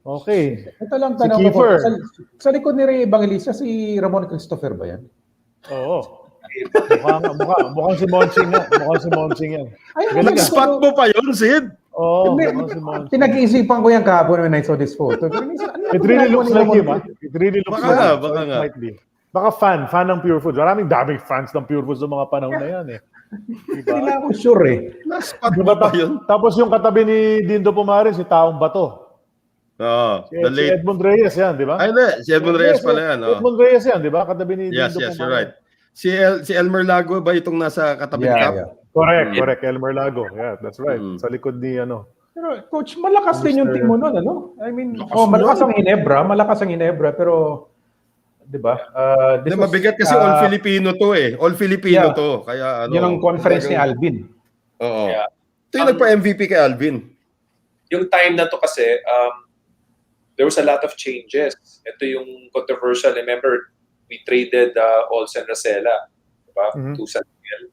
C: Okay.
E: Ito lang
C: Si
E: tanong
C: Kiefer.
E: ko. Sa likod ni Ray Evangelista, si Ramon Christopher ba yan?
C: Oo. Mukhang si Monching yan. yan.
A: Spot mo pa yun, Sid?
C: Oo, mukhang si Monching.
E: Pinag-iisipan ko yan kahapon when I saw this photo.
C: It really looks like him, ha? It really looks like him.
A: Baka nga.
C: Might be. Baka fan ng Pure Food. Daming fans ng Pure Food sa mga panahon na yan, eh.
E: Diba? Hindi ako sure, eh.
A: Spot mo pa yun?
C: Tapos yung katabi ni Dindo Pumares, si Taong Bato.
A: The
C: Si
A: late...
C: Edmond Reyes yan, di ba?
A: Ay, hindi. Si Edmond Reyes pala yan.
C: Edmond Reyes yan, di ba? Katabi ni
A: Yes,
C: Dindo Pumares.
A: you're right. Si Elmer Lago ba itong nasa katabi ni Cap?
C: Correct. Elmer Lago. Yeah, that's right. Sa likod ni
E: Pero coach, malakas din yung team mo noon, ano? I mean, malakas ang Ginebra, pero 'di ba?
A: Mabigat kasi all Filipino to eh. All Filipino to. Kaya
E: yun ang conference ni Alvin.
A: Oo.
B: Yeah.
A: Ito yung nagpa-MVP kay Alvin.
B: Yung time na to kasi, there was a lot of changes. Ito yung controversial. Remember, we traded Olsen Rosella, diba? To San Miguel.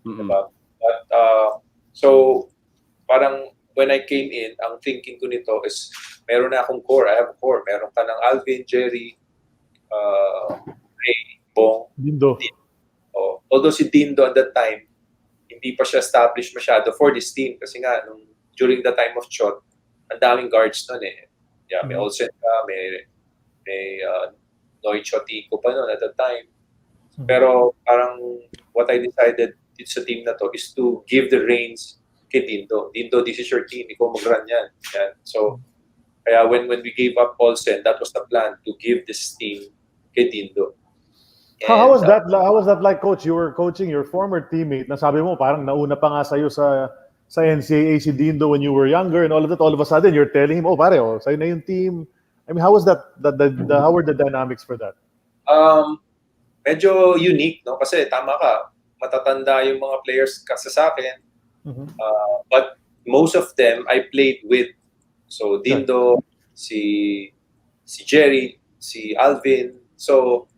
B: Diba? But, so, parang when I came in, ang thinking ko nito is, meron na akong core. I have a core. Meron ka ng Alvin, Jerry, Ray, Bong,
C: Dindo.
B: Although si Dindo at that time, hindi pa siya established masyado for this team. Kasi nga, during the time of Chot, ang daming guards nun eh. Yeah, may Olsen ka, may Noy Chotico pa nun at that time. Pero parang what I decided sa team na to is to give the reins kay Dindo. Dindo, this is your team. Ikaw mag-run yan. Yan. So, kaya when we gave up Olsen, that was the plan, to give this team kay Dindo.
C: How was that? How was that like, coach? You were coaching your former teammate. Nasabi mo parang nauna pa nga sa'yo sa NCAA si Dindo when you were younger, and all of that. All of a sudden, you're telling him, "Oh, pare, sa'yo na yung team." I mean, how was that? How were the dynamics for that?
B: Medyo unique, no? Kasi tama ka, matatanda yung mga players kasi sa akin. But most of them I played with. So Dindo, si Jerry, si Alvin. So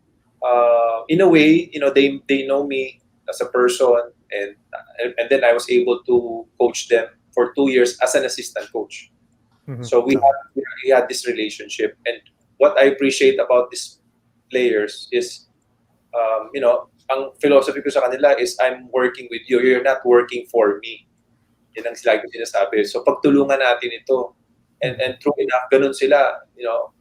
B: in a way, they know me as a person, and then I was able to coach them for 2 years as an assistant coach. So we had this relationship, and what I appreciate about these players is, ang philosophy ko sa kanila is, I'm working with you, you're not working for me. Yan ang lagi ko sinasabi. So pagtulungan natin ito, and true enough, ganun sila.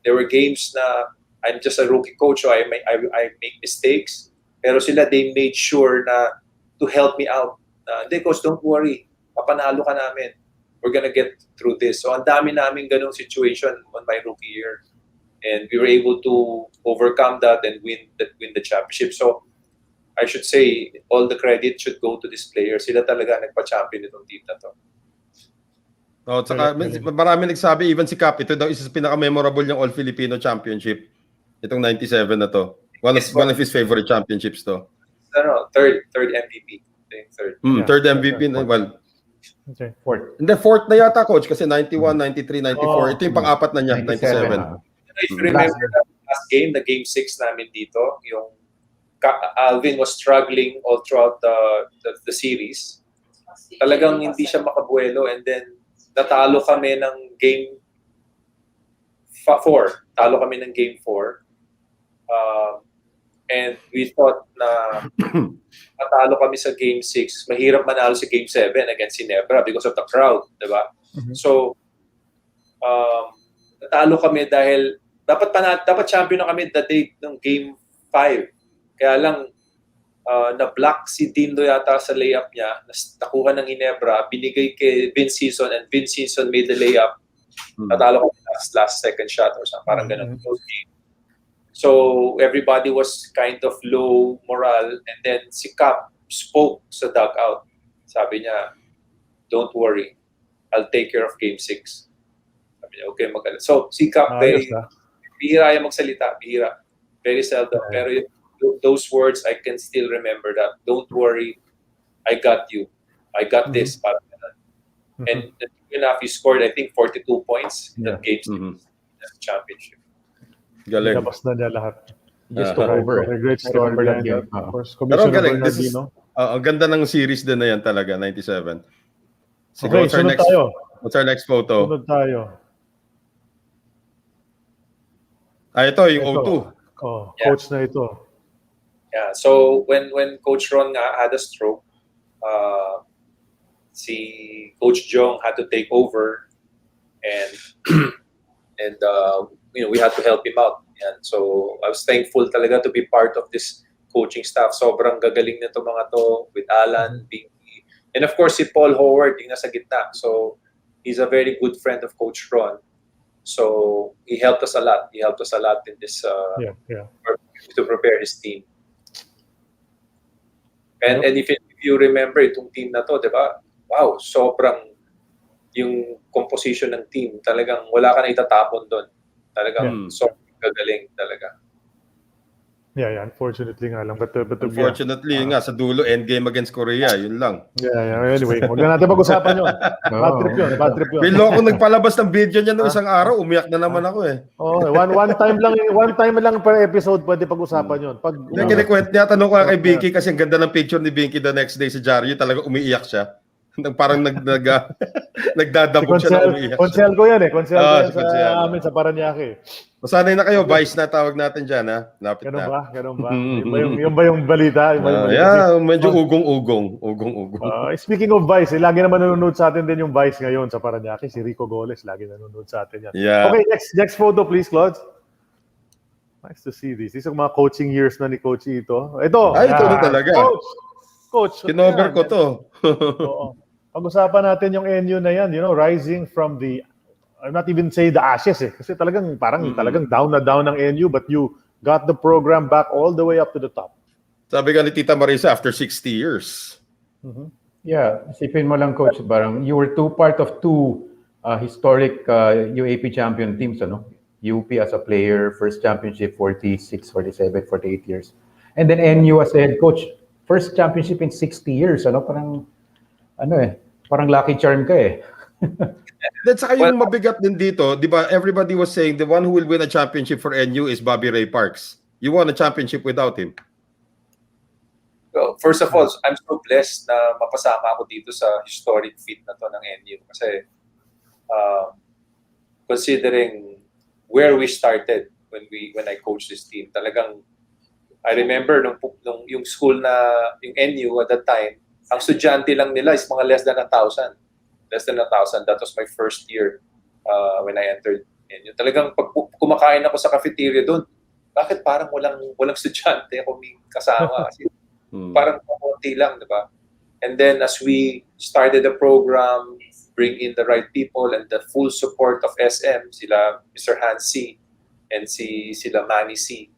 B: There were games na I'm just a rookie coach, so I make mistakes. Pero sila, they made sure na to help me out. Hindi, coach, don't worry. Papanalo ka namin. We're gonna get through this. So ang dami namin ganung situation on my rookie year. And we were able to overcome that and win the championship. So I should say, all the credit should go to these players. Sila talaga nagpa-champion itong team na to.
A: Tsaka marami nagsabi, even si Cap, ito daw isa sa pinaka-memorable yung All-Filipino Championship. Itong 97 na to. One of his favorite championships to.
B: Third MVP.
A: Third MVP. Well,
C: okay.
A: Fourth na yata, coach, kasi 91, 93, 94. Ito yung pang-apat na niya, 97.
B: If you remember the last game, the game 6 namin dito, yung Alvin was struggling all throughout the series. Talagang hindi siya makabuelo, and then natalo kami ng game 4. Talo kami ng game 4. And we thought na matalo kami sa game 6. Mahirap manalo sa game 7 against Ginebra because of the crowd, diba? So, natalo kami dahil dapat champion na kami the day ng game 5. Kaya lang, na-block si Dindo yata sa layup niya, nakuha ng Ginebra, binigay kay Vince Season, and Vince Season made the layup. Natalo kami last second shot or something, parang ganun. So everybody was kind of low morale, and then si Cap spoke sa dugout. Sabi niya, "Don't worry, I'll take care of game 6." Sabi niya, okay, magaling. So si Cap, bihira yung magsalita, bihira. Very seldom. Pero those words, I can still remember that. Don't worry, I got you. I got this. Parang ganun. And enough, he scored, I think, 42 points in that game 6 championship.
A: Galing.
C: Nabas na niya lahat.
E: Just took over.
C: A great story.
E: Yeah.
C: Of course,
A: Pero
C: Commissioner
A: galing.
C: Bernardino.
A: Ang ganda ng series din na yan talaga, 97.
C: Okay, sunod tayo.
A: What's our next photo?
C: Sunod tayo.
A: Ito, yung O2.
C: Coach na ito.
B: Yeah, so when Coach Ron had a stroke, si Coach Jong had to take over, and we had to help him out. And so I was thankful talaga to be part of this coaching staff. Sobrang gagaling nito mga to, with Alan, Binky, and of course si Paul Howard yung nasa gitna. So he's a very good friend of Coach Ron. So he helped us a lot. He helped us a lot in this to prepare his team. And if you remember itong team na to, 'di ba? Wow, sobrang yung composition ng team, talagang wala ka na itatapon doon. Talagang sobrang gagaling talaga.
C: Yeah, unfortunately nga lang. But
A: Unfortunately, yun nga, sa dulo, endgame against Korea, yun lang.
C: yeah. Anyway, huwag na natin pag-usapan yun. Bad trip yun, bad trip yun.
A: Bilo ako nagpalabas ng video niya noong isang araw, umiyak na naman ako eh.
C: One time lang per episode pwede pag-usapan yun. Pag
A: Kinikwent niya, tanong ko kay Vicky kasi ang ganda ng picture ni Vicky the next day si Jarry, talaga umiiyak siya. Parang nagdadabog siya na umiiyak.
C: Consel ko yan eh. Consel ko yan
A: Consel.
C: sa amin sa Paranaque.
A: Masanay na kayo, Vice na tawag natin dyan ha. Lapit
C: Ganun
A: na.
C: ba? Yung ba yung balita?
A: Medyo ugong-ugong.
C: Speaking of Vice, lagi naman nanonood sa atin din yung Vice ngayon sa Paranaque. Si Rico Goles, lagi nanonood sa atin yan.
A: Yeah.
C: Okay, next photo please, Claude. Nice to see this. These are mga coaching years na ni Coach Ito. Ito.
A: Ay, ito na talaga.
C: Coach.
A: Kinover ko to.
C: Oo. Pag-usapan natin yung NU na yan, rising from the, I'm not even say the ashes eh. Kasi talagang down na down ng NU, but you got the program back all the way up to the top.
A: Sabi nga ni Tita Marisa, after 60 years.
E: Yeah, isipin mo lang, Coach, parang you were part of two historic UAP champion teams, ano? UP as a player, first championship, 46, 47, 48 years. And then NU as a head coach, first championship in 60 years, ano? Parang lucky charm ka eh.
A: Then saka yung mabigat din dito, di ba, everybody was saying the one who will win a championship for NU is Bobby Ray Parks. You won a championship without him.
B: Well, first of all, I'm so blessed na mapasama ako dito sa historic feat na to ng NU kasi considering where we started when I coached this team, talagang I remember nung yung school na yung NU at that time, ang estudyante lang nila is mga less than 1,000. Less than 1,000. That was my first year when I entered NU. Talagang pag kumakain ako sa cafeteria doon, bakit parang walang estudyante ako may kasama? Kasi parang konti lang, di ba? And then as we started the program, bring in the right people and the full support of SM, sila Mr. Hansi and sila Manny C,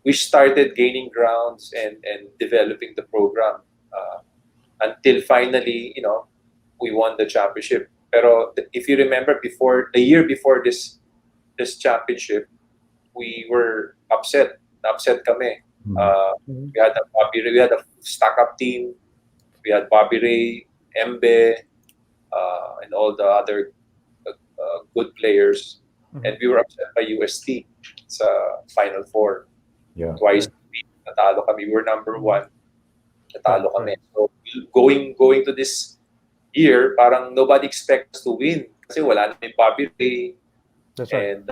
B: we started gaining grounds and developing the program until finally, we won the championship. Pero if you remember, the year before this championship, we were upset. Upset kami. We had a stack-up team. We had Bobby Ray, Embe, and all the other good players. And we were upset by UST sa Final Four.
E: Yeah.
B: Twice natalo kami. We were number 1. Natalo kami. So going to this year, parang nobody expects to win kasi wala na yung Bobby Ray.
C: That's right.
B: And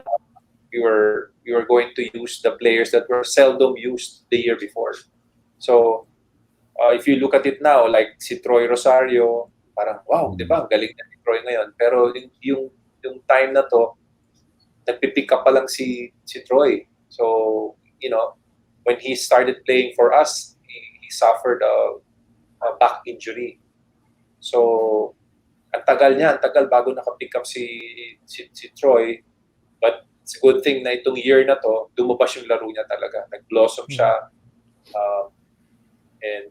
B: we were going to use the players that were seldom used the year before. So if you look at it now, like si Troy Rosario, parang wow, di ba? Galing na si Troy ngayon. Pero yung time na to, nagpipick up pa lang si Troy. So, when he started playing for us, he suffered a back injury. So, ang tagal bago nakapick up si Troy. But it's a good thing na itong year na to, lumabas yung laro niya talaga. Nag-blossom siya. And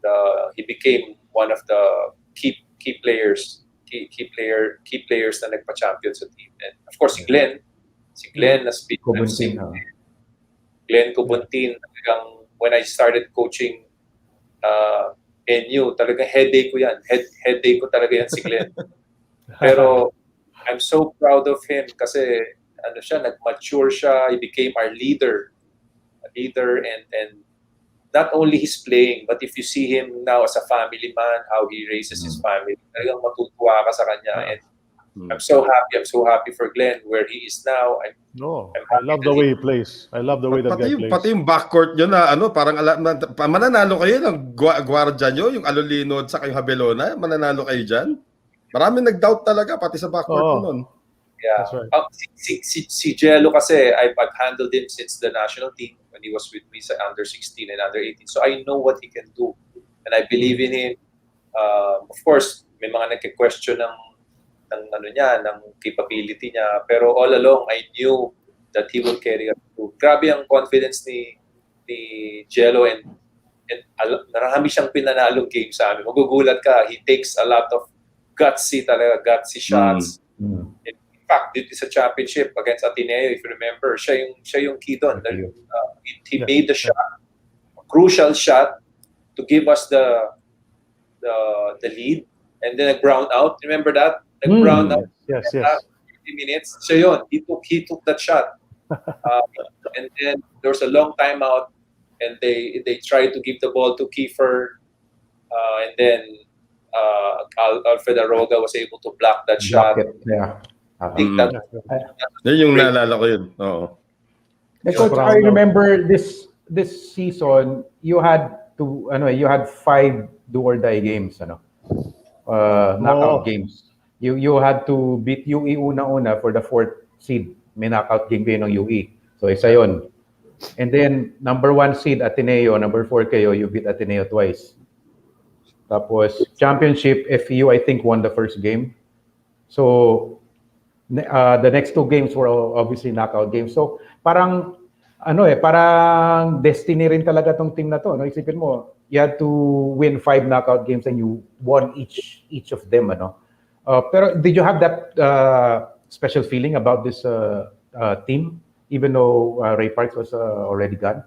B: he became one of the key players na nagpa-champion sa team. And of course, si Glenn has been Glenn Cubuntin, talagang when I started coaching NU, talagang headache ko yan. Headache ko talaga yan si Glenn. Pero I'm so proud of him kasi nag-mature siya, he became our leader. And not only he's playing, but if you see him now as a family man, how he raises his family, talagang matutuwa ka sa kanya. And I'm so happy for Glenn where he is now. I
C: love the way he plays. I love the way that guy plays.
A: Pati yung backcourt nyo na parang mananalo kayo ng gwardiya nyo, yung Alolino at saka yung Habelona, mananalo kayo dyan. Maraming nag-doubt talaga pati sa backcourt mo nun.
B: Yeah.
C: That's right.
B: Si Jello kasi, I've handled him since the national team when he was with me sa under 16 and under 18. So I know what he can do. And I believe in him. Of course, may mga nagke-question ng capability niya. Pero all along, I knew that he will carry us through. Grabe ang confidence ni Jello and marami siyang pinanalong game sa amin. Magugulat ka, he takes a lot of gutsy talaga, gutsy shots. In fact, dito sa championship against Ateneo, if you remember, siya yung key doon. He made the shot, a crucial shot to give us the lead, and then a ground out. Remember that? The ground out.
C: Yes.
B: 50 minutes. So yun, he took that shot. And then there was a long timeout, and they tried to give the ball to Kiefer, and then Alfred Aroga was able to block that shot.
E: Yeah.
B: I think that
A: Yan yung naalala ko yun. Oo.
E: Coach, I remember this season, you had 5 do or die games, knockout games. You had to beat UE una for the 4th seed. May knockout game kayo ng UE. So isa yun. And then number 1 seed Ateneo, number 4 kayo, you beat Ateneo twice. Tapos championship, FEU I think won the first game. So the next 2 games were obviously knockout games. So parang parang destiny rin talaga tong team na to, no? Isipin mo, you had to win 5 knockout games and you won each of them, pero did you have that special feeling about this team, even though Ray Parks was already gone?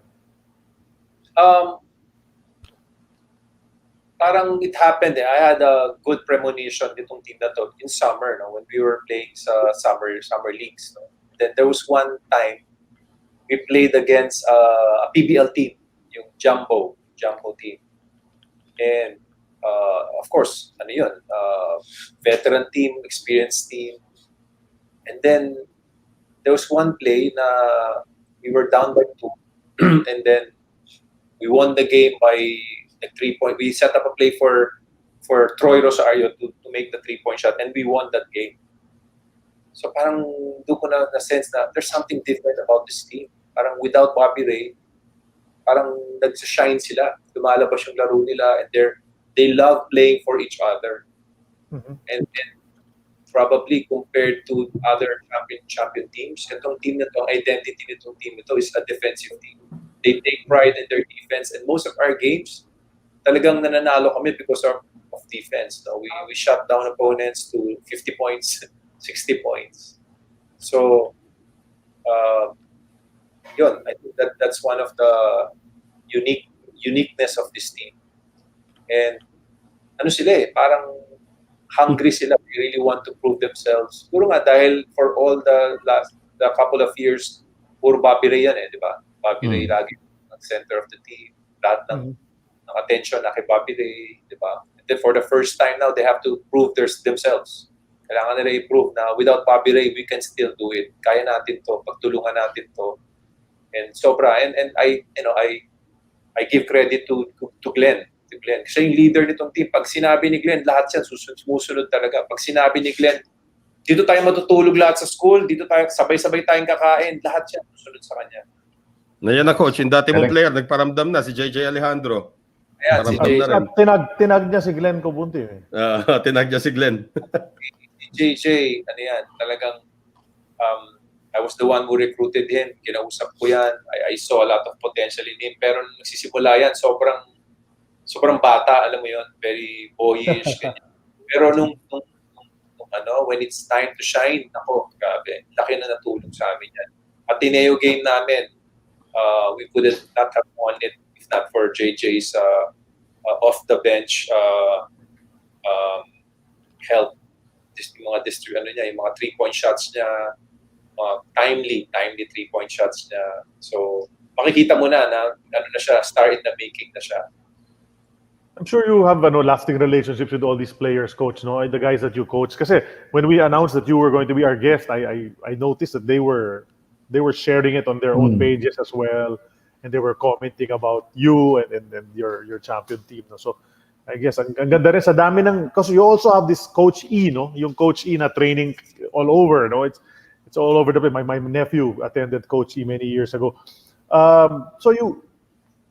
B: Parang it happened. I had a good premonition nitong team na to in summer, when we were playing sa summer leagues. Then there was one time we played against a PBL team, yung jumbo team, and of course, veteran team, experienced team. And then there was one play na we were down by 2, and then we won the game by a 3-point. We set up a play for Troy Rosario to make the 3-point shot, and we won that game. So parang doon ko na sense na there's something different about this team. Parang without Bobby Ray, parang nagsa-shine sila. Lumalabas yung laro nila, and they love playing for each other. And probably compared to other champion teams, itong team na to, identity nitong team ito is a defensive team. They take pride in their defense, and most of our games, talagang nananalo kami because of defense. We shut down opponents to 50 points, 60 points. So, I think that's one of the uniqueness of this team. And parang hungry sila. They really want to prove themselves. Siguro nga dahil for all the couple of years, puro Bobby Ray yan, di ba? Bobby Ray lagi ang center of the team. Lahat ng attention na kay Bobby Ray, di ba? And then for the first time now, they have to prove themselves. Kailangan nila i-prove na without Bobby Ray, we can still do it. Kaya natin to, pagtulungan natin to. And sobra. And I give credit to Glenn. Siya yung leader nitong team. Pag sinabi ni Glenn, lahat yan sumusunod talaga. Pag sinabi ni Glenn, dito tayo matutulog lahat sa school, dito tayo sabay-sabay tayong kakain, lahat yan susunod sa kanya.
A: Nayan na coach, yung dati mong player, nagparamdam na, si JJ Alejandro.
B: Ayan, si JJ.
C: Tinag niya si Glenn Cobunti.
A: Tinag niya si Glenn.
B: Si JJ, talagang, I was the one who recruited him. Kinausap ko yan. I saw a lot of potential in him. Pero nung nagsisimula yan, sobrang bata, alam mo yun, very boyish. Pero nung when it's time to shine, grabe, laki na natulong sa amin yan. Ateneo game namin, we could not have won it if not for JJ's off the bench help. Yung mga 3-point shots niya, timely 3-point shots niya. So makikita mo na siya, star in the making na siya.
C: I'm sure you have lasting relationships with all these players, coach, no? The guys that you coach. Kasi when we announced that you were going to be our guest, I noticed that they were sharing it on their own pages as well, and they were commenting about you and your champion team. No? So I guess ang ganda rin sa dami ng, because you also have this Coach E, no? Yung Coach E na training all over, no? It's all over the place. My nephew attended Coach E many years ago. So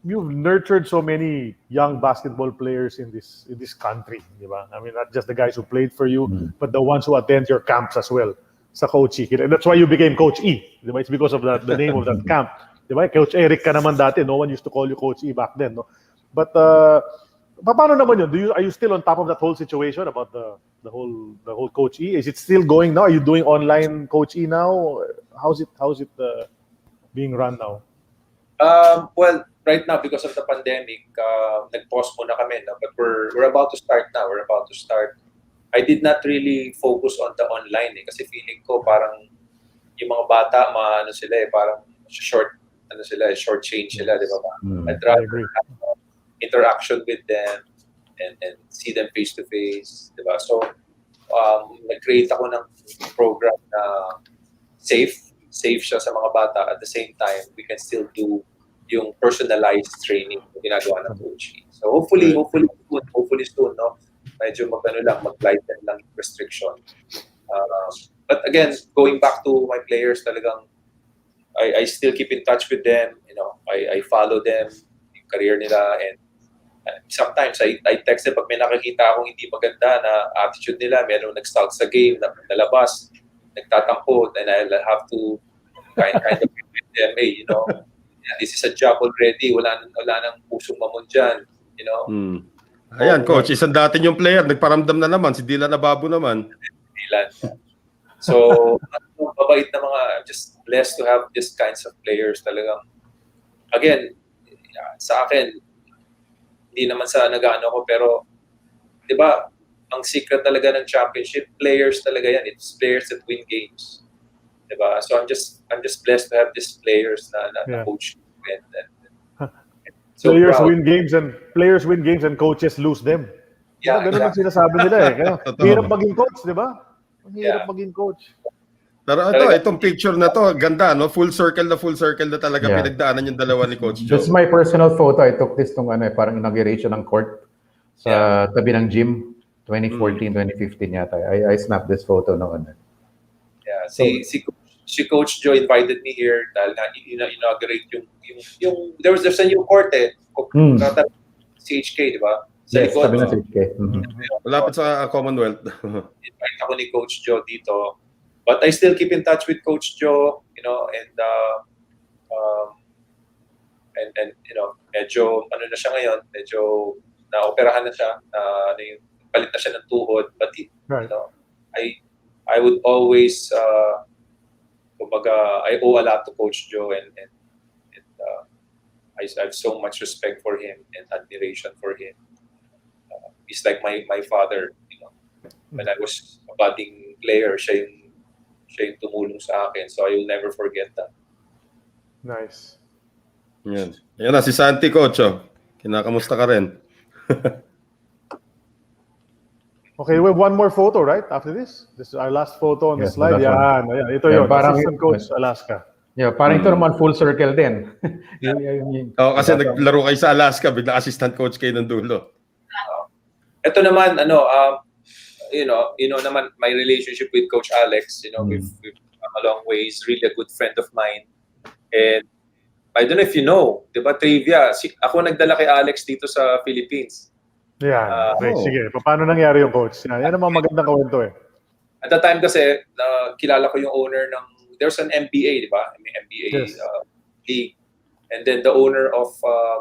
C: you've nurtured so many young basketball players in this country, di ba? I mean, not just the guys who played for you, but the ones who attend your camps as well, sa Coach E. And that's why you became Coach E, di ba? It's because of the name of that camp, di ba? Coach Eric ka naman dati, no one used to call you Coach E back then, no? But paano naman yun? Are you still on top of that whole situation about the The whole Coach E. Is it still going now? Are you doing online Coach E now? How's it being run now?
B: Well, right now because of the pandemic, nag-pause muna kami, no? But we're about to start now. We're about to start. I did not really focus on the online kasi feeling ko parang yung mga bata parang short change sila, di ba? I'd rather have interaction with them and see them face to face, di ba? So nag-create ako ng program na safe siya sa mga bata. At the same time, we can still do yung personalized training na ginagawa ng coach. So hopefully soon, no? Medyo mag-lighten lang yung restriction. But again, going back to my players, talagang I still keep in touch with them. You know, I follow them, yung career nila, and sometimes I text them pag may nakikita akong hindi maganda na attitude nila, merong nag-stalk sa game, nalabas, nagtatampo, and I'll have to kind of with them, hey, you know, this is a job already, wala nang pusong mamon dyan, you know.
A: Ayan, coach, isang dati yung player, nagparamdam na naman, si Dylan Nababo naman.
B: So, mabait na mga, I'm just blessed to have these kinds of players talagang. Again, sa akin, hindi naman sa nag-ano ko, pero, di ba, ang secret talaga ng championship, players talaga yan. It's players that win games. Di ba? So, I'm just blessed to have these players na coach.
C: So players win games and coaches lose them.
B: Yeah,
C: ganun ang sinasabi nila eh. Kaya, hirap maging coach, di ba? Hirap maging coach.
A: Pero itong picture na to, ganda, no? Full circle na talaga pinagdaanan yung dalawa ni Coach Joe.
E: This is my personal photo. I took this nung parang inauguration ng court sa tabi ng gym, 2014, 2015 yata. I snapped this photo noon.
B: Yeah, si Coach Joe invited me here dahil inaugurate yung there's a new court CHK, di ba?
E: Yes, sabi na CHK.
A: Malapit sa Commonwealth.
B: Invite ako ni Coach Joe dito. But I still keep in touch with Coach Joe, you know, and you know, medyo ano na siya ngayon, medyo naoperahan na siya, palit na siya ng tuhod, but you know, I would always I owe a lot to Coach Joe, and I have so much respect for him and admiration for him. He's like my father, you know. When I was a budding player, siya yung tumulong sa akin, so I will never forget that.
C: Nice.
A: Yan na si Santi, Coach. Kinakamusta ka rin?
C: Okay, we have one more photo, right? After this? This is our last photo on the slide. Yan. Ito yun.
E: Parang
C: Assistant Coach Alaska.
E: Yeah, parang ito naman full circle din.
A: Kasi naglaro kayo sa Alaska, bigla assistant coach kayo ng dulo.
B: Ito naman, you know naman, my relationship with Coach Alex, you know, we've come a long way. He's really a good friend of mine. And I don't know if you know, di ba, trivia, ako nagdala kay Alex dito sa Philippines.
C: Yeah, sige. Paano nangyari yung coach? Yan ang mga magandang kwento eh.
B: At the time kasi, kilala ko yung owner ng, there's an MBA, di ba? May MBA league. And then the owner of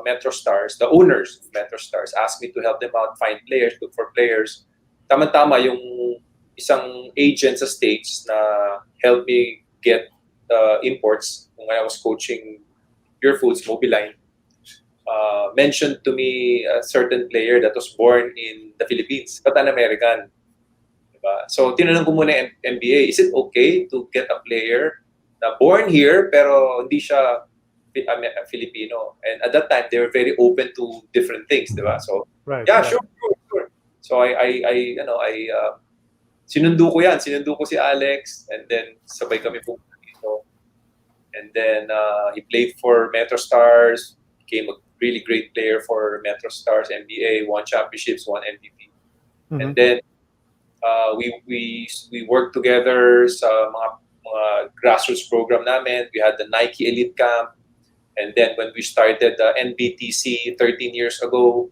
B: Metro Stars, the owners of Metro Stars asked me to help them out, find players, look for players. Tama-tama yung isang agent sa States na helped me get imports when I was coaching Pure Foods, Mobiline. Mentioned to me a certain player that was born in the Philippines, but an American. Diba? So, tinanong ko muna yung MBA, is it okay to get a player na born here pero hindi siya Filipino? And at that time, they were very open to different things, diba? So, sure. So, I sinundo ko yan. Sinundo ko si Alex, and then sabay kami pumunta dito. And then, he played for Metro Stars, became a really great player for Metro Stars, NBA, won championships, won MVP. And then we worked together sa mga grassroots program namin. We had the Nike Elite Camp. And then when we started the NBTC 13 years ago,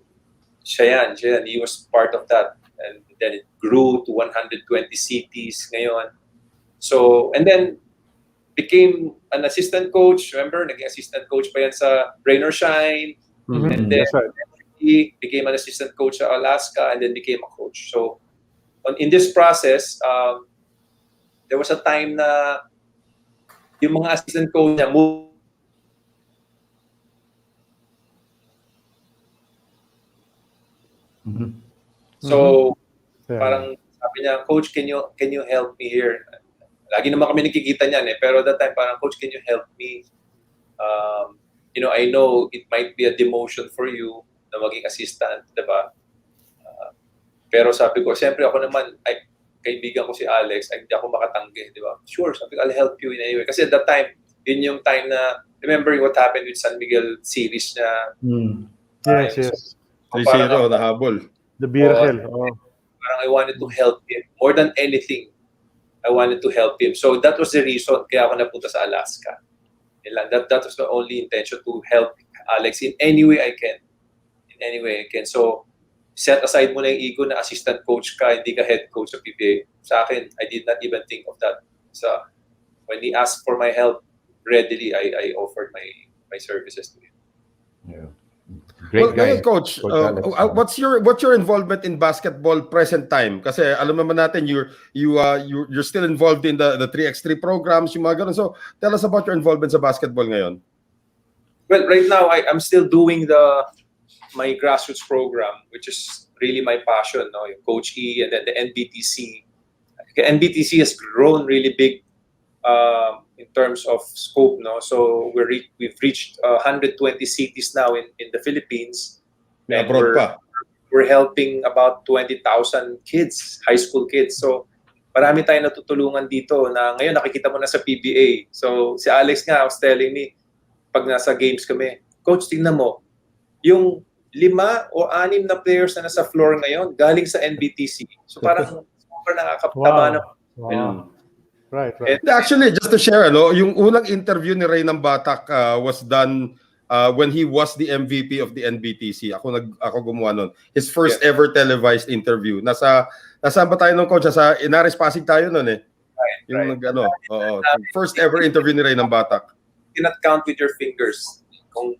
B: siya yan. He was part of that. And then it grew to 120 cities ngayon. So, and then became an assistant coach. Remember, naging assistant coach pa yan sa Rain or Shine. And then he became an assistant coach sa Alaska, and then became a coach. So in this process, there was a time na yung mga assistant coach niya So, parang sabi niya, Coach, can you help me here? Lagi naman kami nakikita niyan pero that time parang, Coach, can you help me? I know it might be a demotion for you na maging assistant, diba? Pero sabi ko, siyempre ako naman, kaibigan ko si Alex, hindi ako makatanggi, di ba? Sure, sabi ko, I'll help you in any way. Kasi at that time, yun yung time na, remember what happened with San Miguel series na...
C: Yes.
A: 3-0, nahabol.
C: The miracle.
B: Parang I wanted to help him. More than anything, I wanted to help him. So that was the reason kaya ako napunta sa Alaska. That was the only intention, to help Alex in any way I can. In any way I can. So, set aside mo na yung ego na assistant coach ka, hindi ka head coach sa PBA. Sa akin, I did not even think of that. So, when he asked for my help, readily, I offered my services to him.
E: Yeah. Great guy.
A: Coach, what's your involvement in basketball present time? Kasi alam naman natin you're still involved in the 3x3 programs, yung mga ganun. So, tell us about your involvement sa basketball ngayon.
B: Well, right now I'm still doing my grassroots program, which is really my passion, no? Yung Coach E and then the NBTC. NBTC has grown really big in terms of scope, no? So we've reached 120 cities now in the Philippines. And we're helping about 20,000 kids, high school kids. So marami tayong natutulungan dito na ngayon nakikita mo na sa PBA. So si Alex nga was telling me, pag nasa games kami, Coach, tingnan mo, yung 5 o 6 na players na nasa floor ngayon galing sa NBTC. So parang super nakakataba na.
C: Wow. Right.
A: And actually, just to share, yung unang interview ni Ray ng Batak was done when he was the MVP of the NBTC. Ako gumawa nun. His first ever televised interview. Nasaan ba tayo nung coach? Sa Inaris Pasig tayo nun Yung first ever interview ni Ray ng Batak.
B: You cannot count with your fingers kung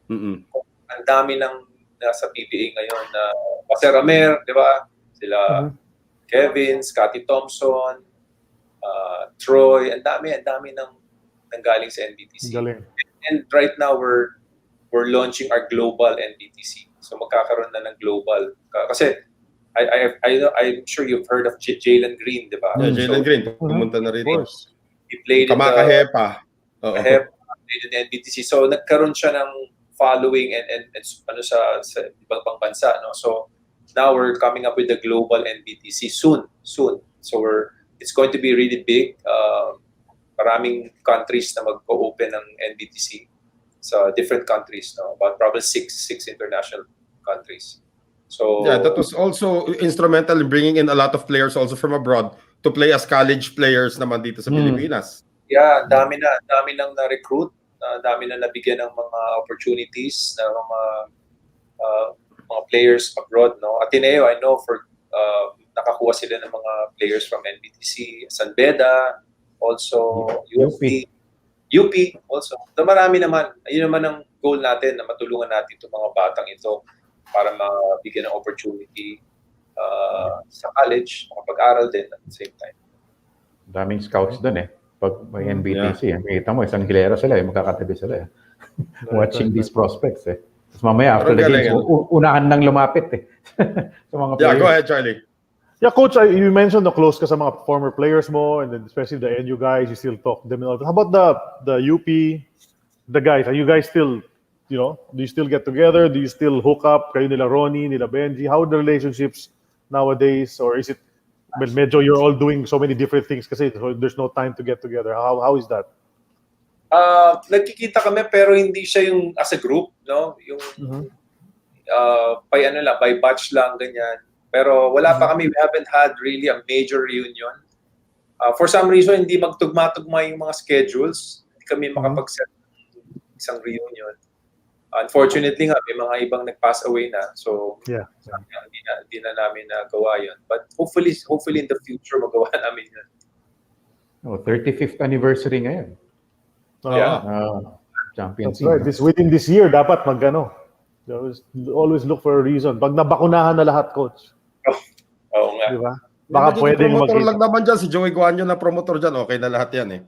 B: ang dami ng nasa PBA ngayon na Jose Ramer, di ba? Sila Kevin, Scotty Thompson, Troy, ang dami ng nanggaling sa NBTC. And right now we're launching our global NBTC. So magkakaroon na ng global. Kasi I'm sure you've heard of Jalen Green, di ba?
A: Yeah, Jalen Green, pumunta na rito.
B: He played
A: Kamakahepa.
B: In the NBTC. So nagkaroon siya ng following and sa ibang pang bansa, no? So now we're coming up with the global NBTC soon. So it's going to be really big. Maraming countries na mag-open ng NBTC sa different countries, no? About probably six international countries. So
A: yeah, that was also instrumental in bringing in a lot of players also from abroad to play as college players naman dito sa Pilipinas.
B: Yeah, dami nang na-recruit, dami na nabigyan ng mga opportunities ng mga players abroad, no? Ateneo, I know for nakakuha sila ng mga players from NBTC, San Beda, also UP also. So marami naman. Ayun naman ang goal natin, na matulungan natin itong mga batang ito para mabigyan ng opportunity sa college, makapag-aral din at the same time.
E: Daming scouts doon pag may NBTC, makita mo, isang hilera sila, magkakatabi sila watching these prospects Tapos mamaya, after the games, unahan nang lumapit sa mga players.
A: Yeah, go ahead, Charlie.
C: Yeah, Coach, you mentioned the close ka sa mga former players mo, and then especially the NU guys, you still talk to them and all. How about the UP, the guys? Are you guys still, do you still get together? Do you still hook up? Kayo nila Ronnie, nila Benji? How are the relationships nowadays? Or is it, medyo you're all doing so many different things kasi there's no time to get together? How is that?
B: Nagkikita kami pero hindi siya yung as a group, no? Yung by batch lang, ganyan. Pero wala pa kami, we haven't had really a major reunion. For some reason, hindi magtugma-tugma yung mga schedules. Hindi kami makapag-set isang reunion. Unfortunately nga, may mga ibang nag-pass away na. So, hindi na namin nagawa yun. But hopefully in the future, magawa namin yun.
E: 35th anniversary ngayon. Champions
C: League. Right. Within this year, dapat always look for a reason. Pag nabakunahan na lahat, Coach.
B: Oo nga.
C: Diba? Baka
A: Magiging
C: pwedeng
A: promotor
C: maging,
A: lang naman dyan. Si Joey Guanyo na promotor dyan. Okay na lahat yan eh.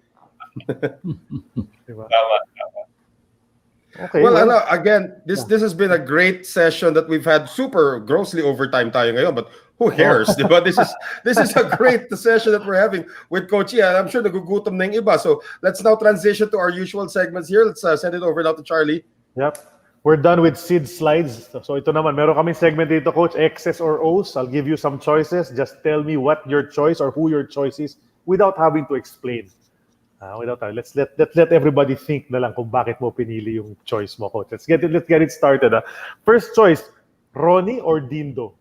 C: diba?
B: Tama.
C: Okay,
A: Well,
C: well,
A: ano, again, this has been a great session that we've had. Super grossly overtime tayo ngayon, but who cares, di ba? This is a great session that we're having with Coach Ian. I'm sure nagugutom na yung iba. So let's now transition to our usual segments here. Let's send it over now to Charlie.
C: yep. We're done with Sid slides. So ito naman, meron kaming segment dito, Coach, X's or O's. I'll give you some choices. Just tell me what your choice or who your choice is without having to explain. Let's let everybody think na lang kung bakit mo pinili yung choice mo, Coach. Let's get it started. First choice, Ronnie or Dindo?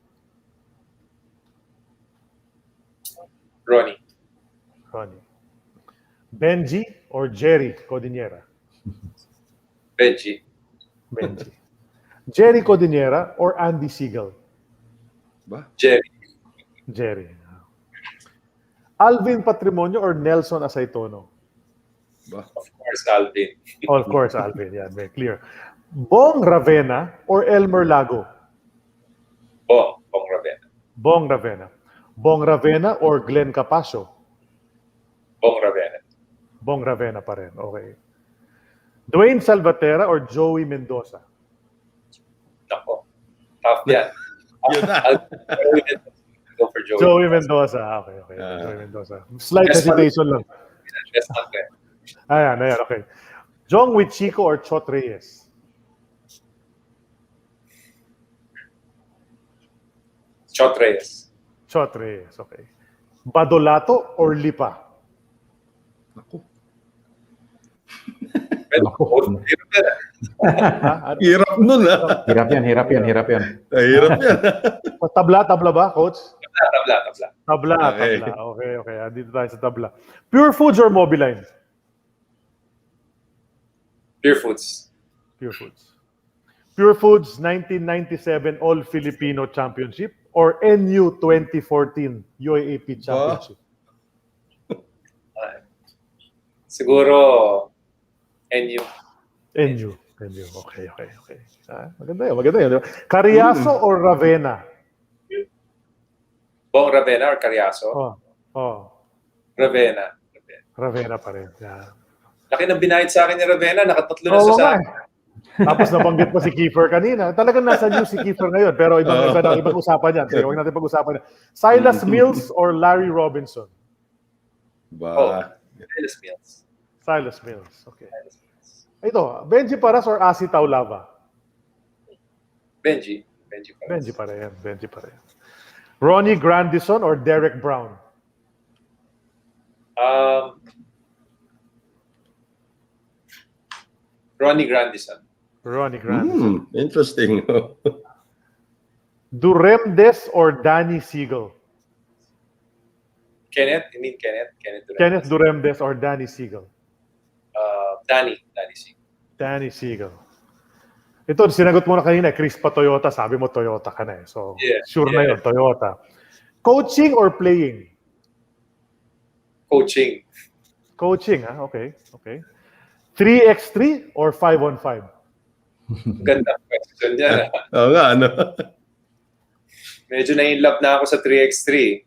B: Ronnie.
C: Benji or Jerry Codinera?
B: Benji.
C: Jerry Codinera or Andy Siegel?
A: Ba?
B: Jerry.
C: Alvin Patrimonio or Nelson Asaytono?
A: Ba?
B: Of course, Alvin.
C: Of course, Alvin. Yeah, very clear. Bong Ravena or Elmer Lago?
B: Bong Ravena.
C: Bong Ravena or Glenn Capasio?
B: Bong Ravena.
C: Pa rin. Okay. Dwayne Salvatera or Joey Mendoza?
B: Nako. Tough yan.
A: Yun na.
B: Go for Joey.
C: Joey Mendoza. Okay. Joey Mendoza. Slight
B: Yes,
C: hesitation lang.
B: Yes, okay.
C: Ayan, okay. Jong with Chico or Chot Reyes?
B: Chot Reyes.
C: Okay. Badolato or Lipa?
A: Ako. Hirap nun ah.
E: Hirap yan.
A: Hirap yan.
C: Tabla ba, Coach?
B: Tabla.
C: Okay. Okay. Dito tayo sa tabla. Pure Foods or Mobiline?
B: Pure Foods.
C: Pure Foods 1997 All-Filipino Championship or NU 2014 UAAP Championship?
B: Siguro, NU.
C: Okay. Maganda yun. Cariaso or Ravenna?
B: Bong Ravena or Cariaso? Ravena.
C: Ravenna pa rin. Yeah.
B: Laki ng binayad sa akin ni Ravena, nakatatlo na
C: Oo
B: sa
C: nga eh. Tapos nabanggit pa si Kiefer kanina. Talagang nasa news si Kiefer ngayon. Pero ibang usapan yan. Kaya huwag natin pag-usapan yan. Silas Mills or Larry Robinson?
A: Ba?
C: Silas Mills. Okay. Ito, Benji Paras or Asi Taulava?
B: Benji
C: pa rin. Ronnie Grandison or Derek Brown?
B: Ronnie Grandison.
A: Interesting.
C: Duremdes or Danny Siegel?
B: Kenneth? You mean Kenneth?
C: Kenneth Duremdes or Danny Siegel?
B: Danny
C: Siegel. Ito, sinagot mo na kanina, Chris pa Toyota. Sabi mo Toyota ka na eh. So, sure na yun, Toyota. Coaching or playing?
B: Coaching.
C: Okay. 3x3 or 5-on-5?
B: Ganda question yan.
A: Oo nga, ano?
B: Medyo na-in-love na ako sa 3x3.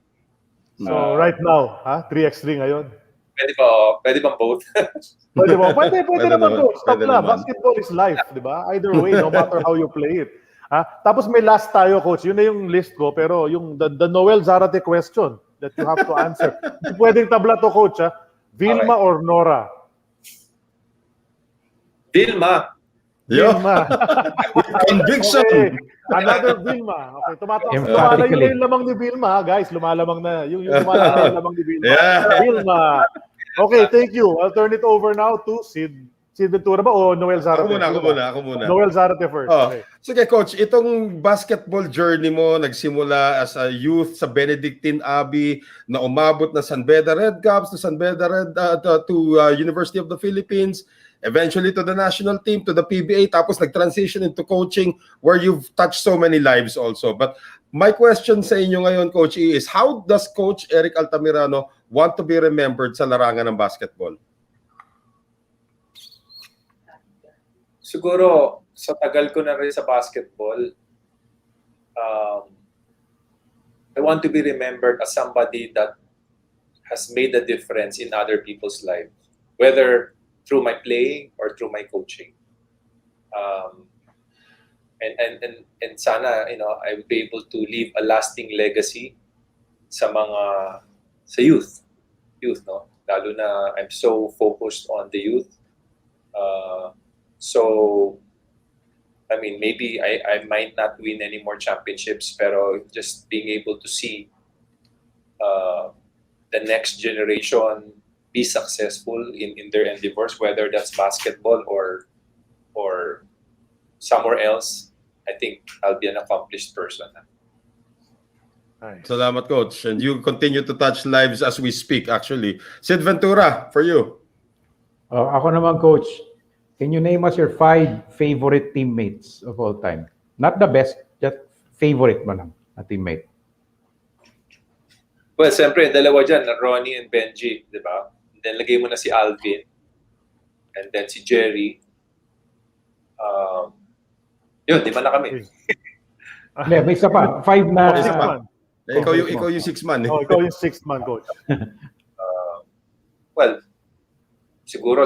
C: So, right now, 3x3 ngayon?
B: Pwede bang both?
C: Pwede naman, Coach. Stop
A: Pwede
C: na.
A: naman.
C: Basketball is life, di ba? Either way, no matter how you play it. Tapos may last tayo, Coach. Yun na yung list ko. Pero yung the Noel Zarate question that you have to answer. Pwedeng tabla to, Coach. Vilma or Nora?
B: Vilma.
A: Conviction.
C: Okay. Another Vilma. Okay, lumalamang yung lamang ni Vilma, guys. Lumalamang na. Yung lumalamang na yung lamang ni Vilma. Vilma. Okay, thank you. I'll turn it over now to Sid Ventura ba o Noel Zarate?
A: Ako muna.
C: Noel Zarate first. Okay.
A: Sige, Coach. Itong basketball journey mo, nagsimula as a youth sa Benedictine Abbey, na umabot na San Beda Red Caps, to San Beda to University of the Philippines, eventually to the national team, to the PBA, tapos nag-transition into coaching where you've touched so many lives also. But my question sa inyo ngayon, Coach E, is how does Coach Eric Altamirano want to be remembered sa larangan ng basketball?
B: Siguro, sa tagal ko na rin sa basketball, I want to be remembered as somebody that has made a difference in other people's lives, whether through my playing or through my coaching. And sana, I will be able to leave a lasting legacy sa youth, no? Lalo na I'm so focused on the youth. So I mean, maybe I might not win any more championships, pero just being able to see the next generation be successful in their endeavors, whether that's basketball or somewhere else, I think I'll be an accomplished person.
C: Nice.
A: Salamat, Coach. And you continue to touch lives as we speak, actually. Sid Ventura, for you.
E: Ako naman, Coach. Can you name us your 5 favorite teammates of all time? Not the best, just favorite mo lang na teammate.
B: Well, siyempre, dalawa dyan, Ronnie and Benji, di ba? Then lagay mo na si Alvin, and then si Jerry. Yun, 5 na kami.
E: Hindi, may isa pa. 5 na...
A: Isa pa. Ikaw yung 6 man.
C: Oh, ikaw yung 6th man, Coach.
B: Well, siguro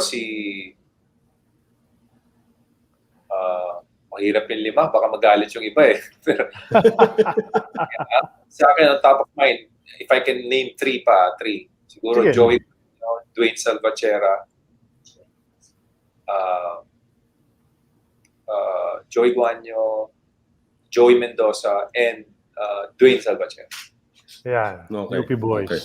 B: mahirap yung 5, baka magalit yung iba eh. Pero, sa akin, on top of mind, if I can name 3 pa, 3. Siguro
C: Sige.
B: Joey, Dwayne Salvatierra, Joey Guanyo, Joey Mendoza, and Dwayne Salvatierra.
C: Yan,
A: Okay.
C: UP boys.
A: Okay.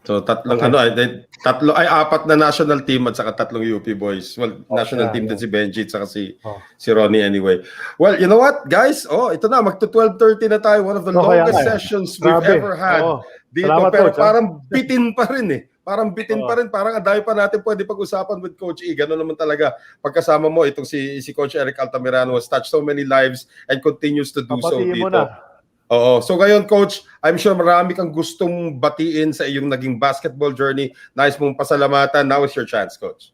A: So tatlong apat na national team at saka 3 UP boys. Well, national team din si Benji at saka si Ronnie anyway. Well, you know what, guys? Ito na, magto 12:30 na tayo. One of the longest sessions we've ever had dito.
C: Salamat,
A: Pero
C: Coach,
A: parang bitin pa rin eh. Parang bitin pa rin. Parang ang dami pa natin pwede pag-usapan with Coach E. Ganun naman talaga. Pagkasama mo, itong si Coach Eric Altamirano has touched so many lives and continues to do so
C: Papatiin mo
A: dito.
C: na.
A: Oo. So ngayon, Coach, I'm sure marami kang gustong batiin sa iyong naging basketball journey. Nice mong pasalamatan. Now is your chance, Coach.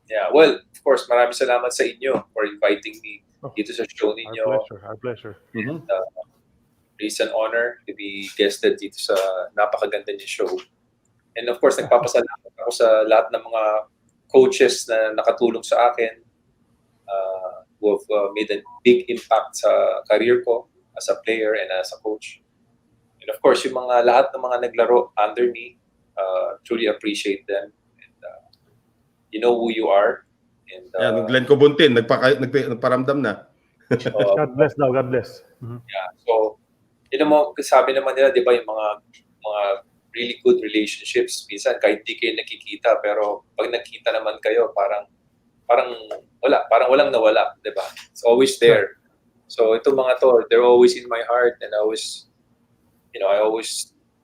B: Yeah, well, of course, maraming salamat sa inyo for inviting me dito sa show ninyo.
C: Our pleasure.
A: Mm-hmm.
B: It's an honor to be guested dito sa napakaganda niyo show. And of course, nagpapasalamat ako sa lahat ng mga coaches na nakatulong sa akin, who have made a big impact sa career ko as a player and as a coach. And of course, yung lahat ng mga naglaro under me, truly appreciate them. And you know who you are. And
A: Yan, Glenn Cobuntin, nagparamdam na.
C: God bless daw, God bless.
B: Yeah, so, sabi naman nila, di ba, yung mga really good relationships, minsan kahit di kayo nakikita, pero pag nakita naman kayo, parang walang nawala, di ba? It's always there. So itong mga to, they're always in my heart, and I always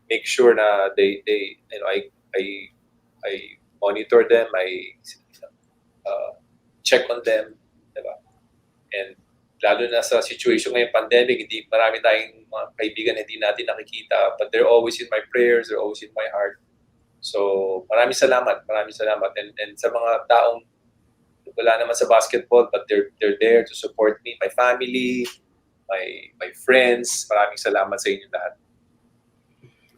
B: make sure na I monitor them, I check on them, diba? And lalo na sa situation ngayong pandemic, marami tayong mga kaibigan na hindi natin nakikita, but they're always in my prayers, they're always in my heart. So maraming salamat. And sa mga taong wala naman sa basketball, but they're there to support me, my family, my friends. Maraming salamat sa inyo lahat.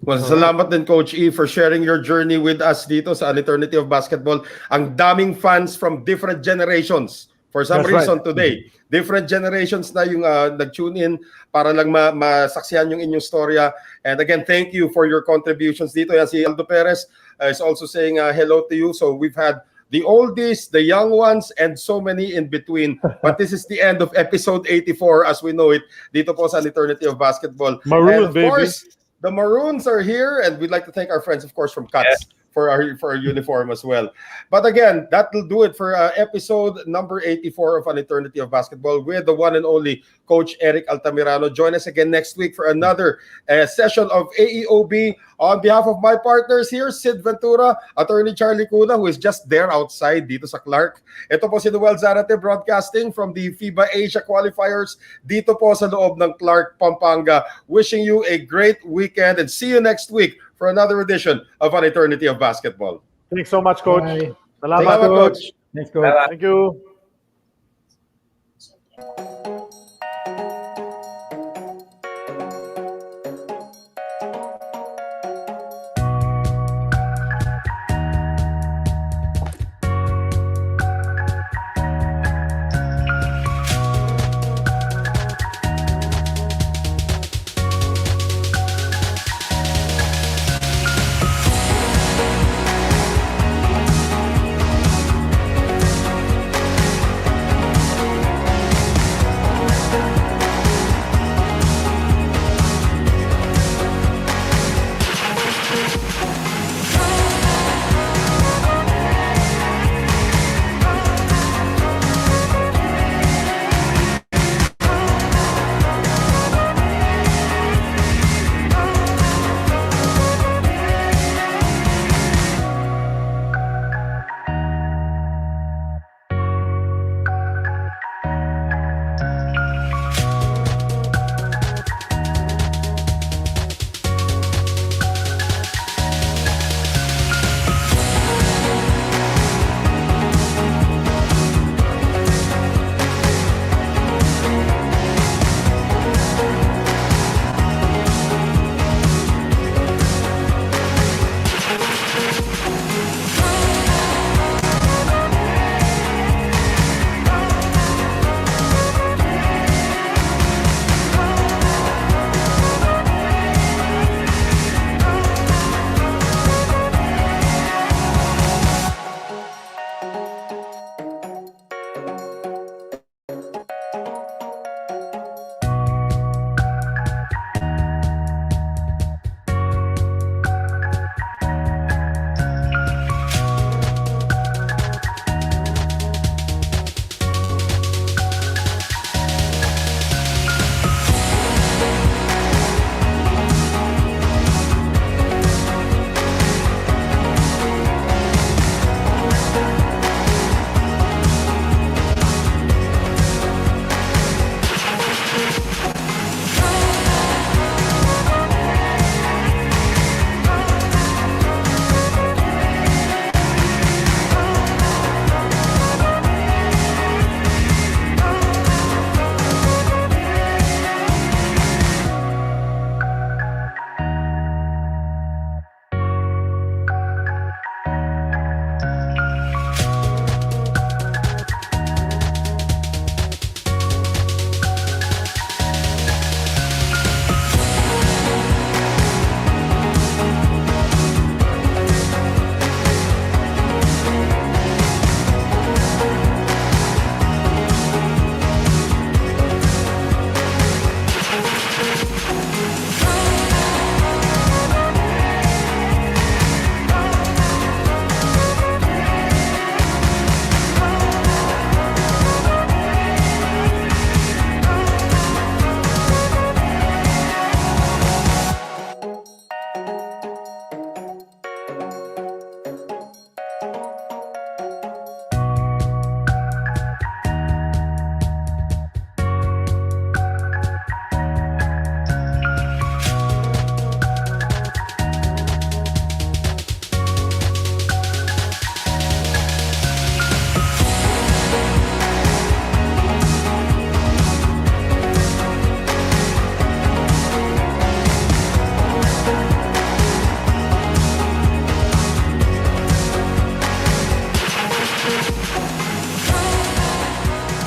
A: Well, salamat din, Coach E, for sharing your journey with us dito sa An Eternity of Basketball. Ang daming fans from different generations. For some reason today, different generations na yung nag-tune in para lang masaksihan yung inyong storya. And again, thank you for your contributions dito. Yan, si Aldo Perez is also saying hello to you. So we've had the oldies, the young ones, and so many in between. But this is the end of episode 84 as we know it dito po sa An Eternity of Basketball.
C: Maroon,
A: and of course, the Maroons are here, and we'd like to thank our friends, of course, from Cuts for our uniform as well. But again, that will do it for episode number 84 of An Eternity of Basketball with the one and only Coach Eric Altamirano. Join us again next week for another session of AEOB. On behalf of my partners here, Sid Ventura, Attorney Charlie Cuna, who is just there outside dito sa Clark. Ito po si Noel Zarate broadcasting from the FIBA Asia qualifiers dito po sa loob ng Clark, Pampanga. Wishing you a great weekend and see you next week for another edition of An Eternity of Basketball.
C: Thanks so much, Coach.
E: Bye.
C: Salamat,
A: Salamat, Coach.
E: Thanks, Coach.
B: Bye-bye.
C: Thank you.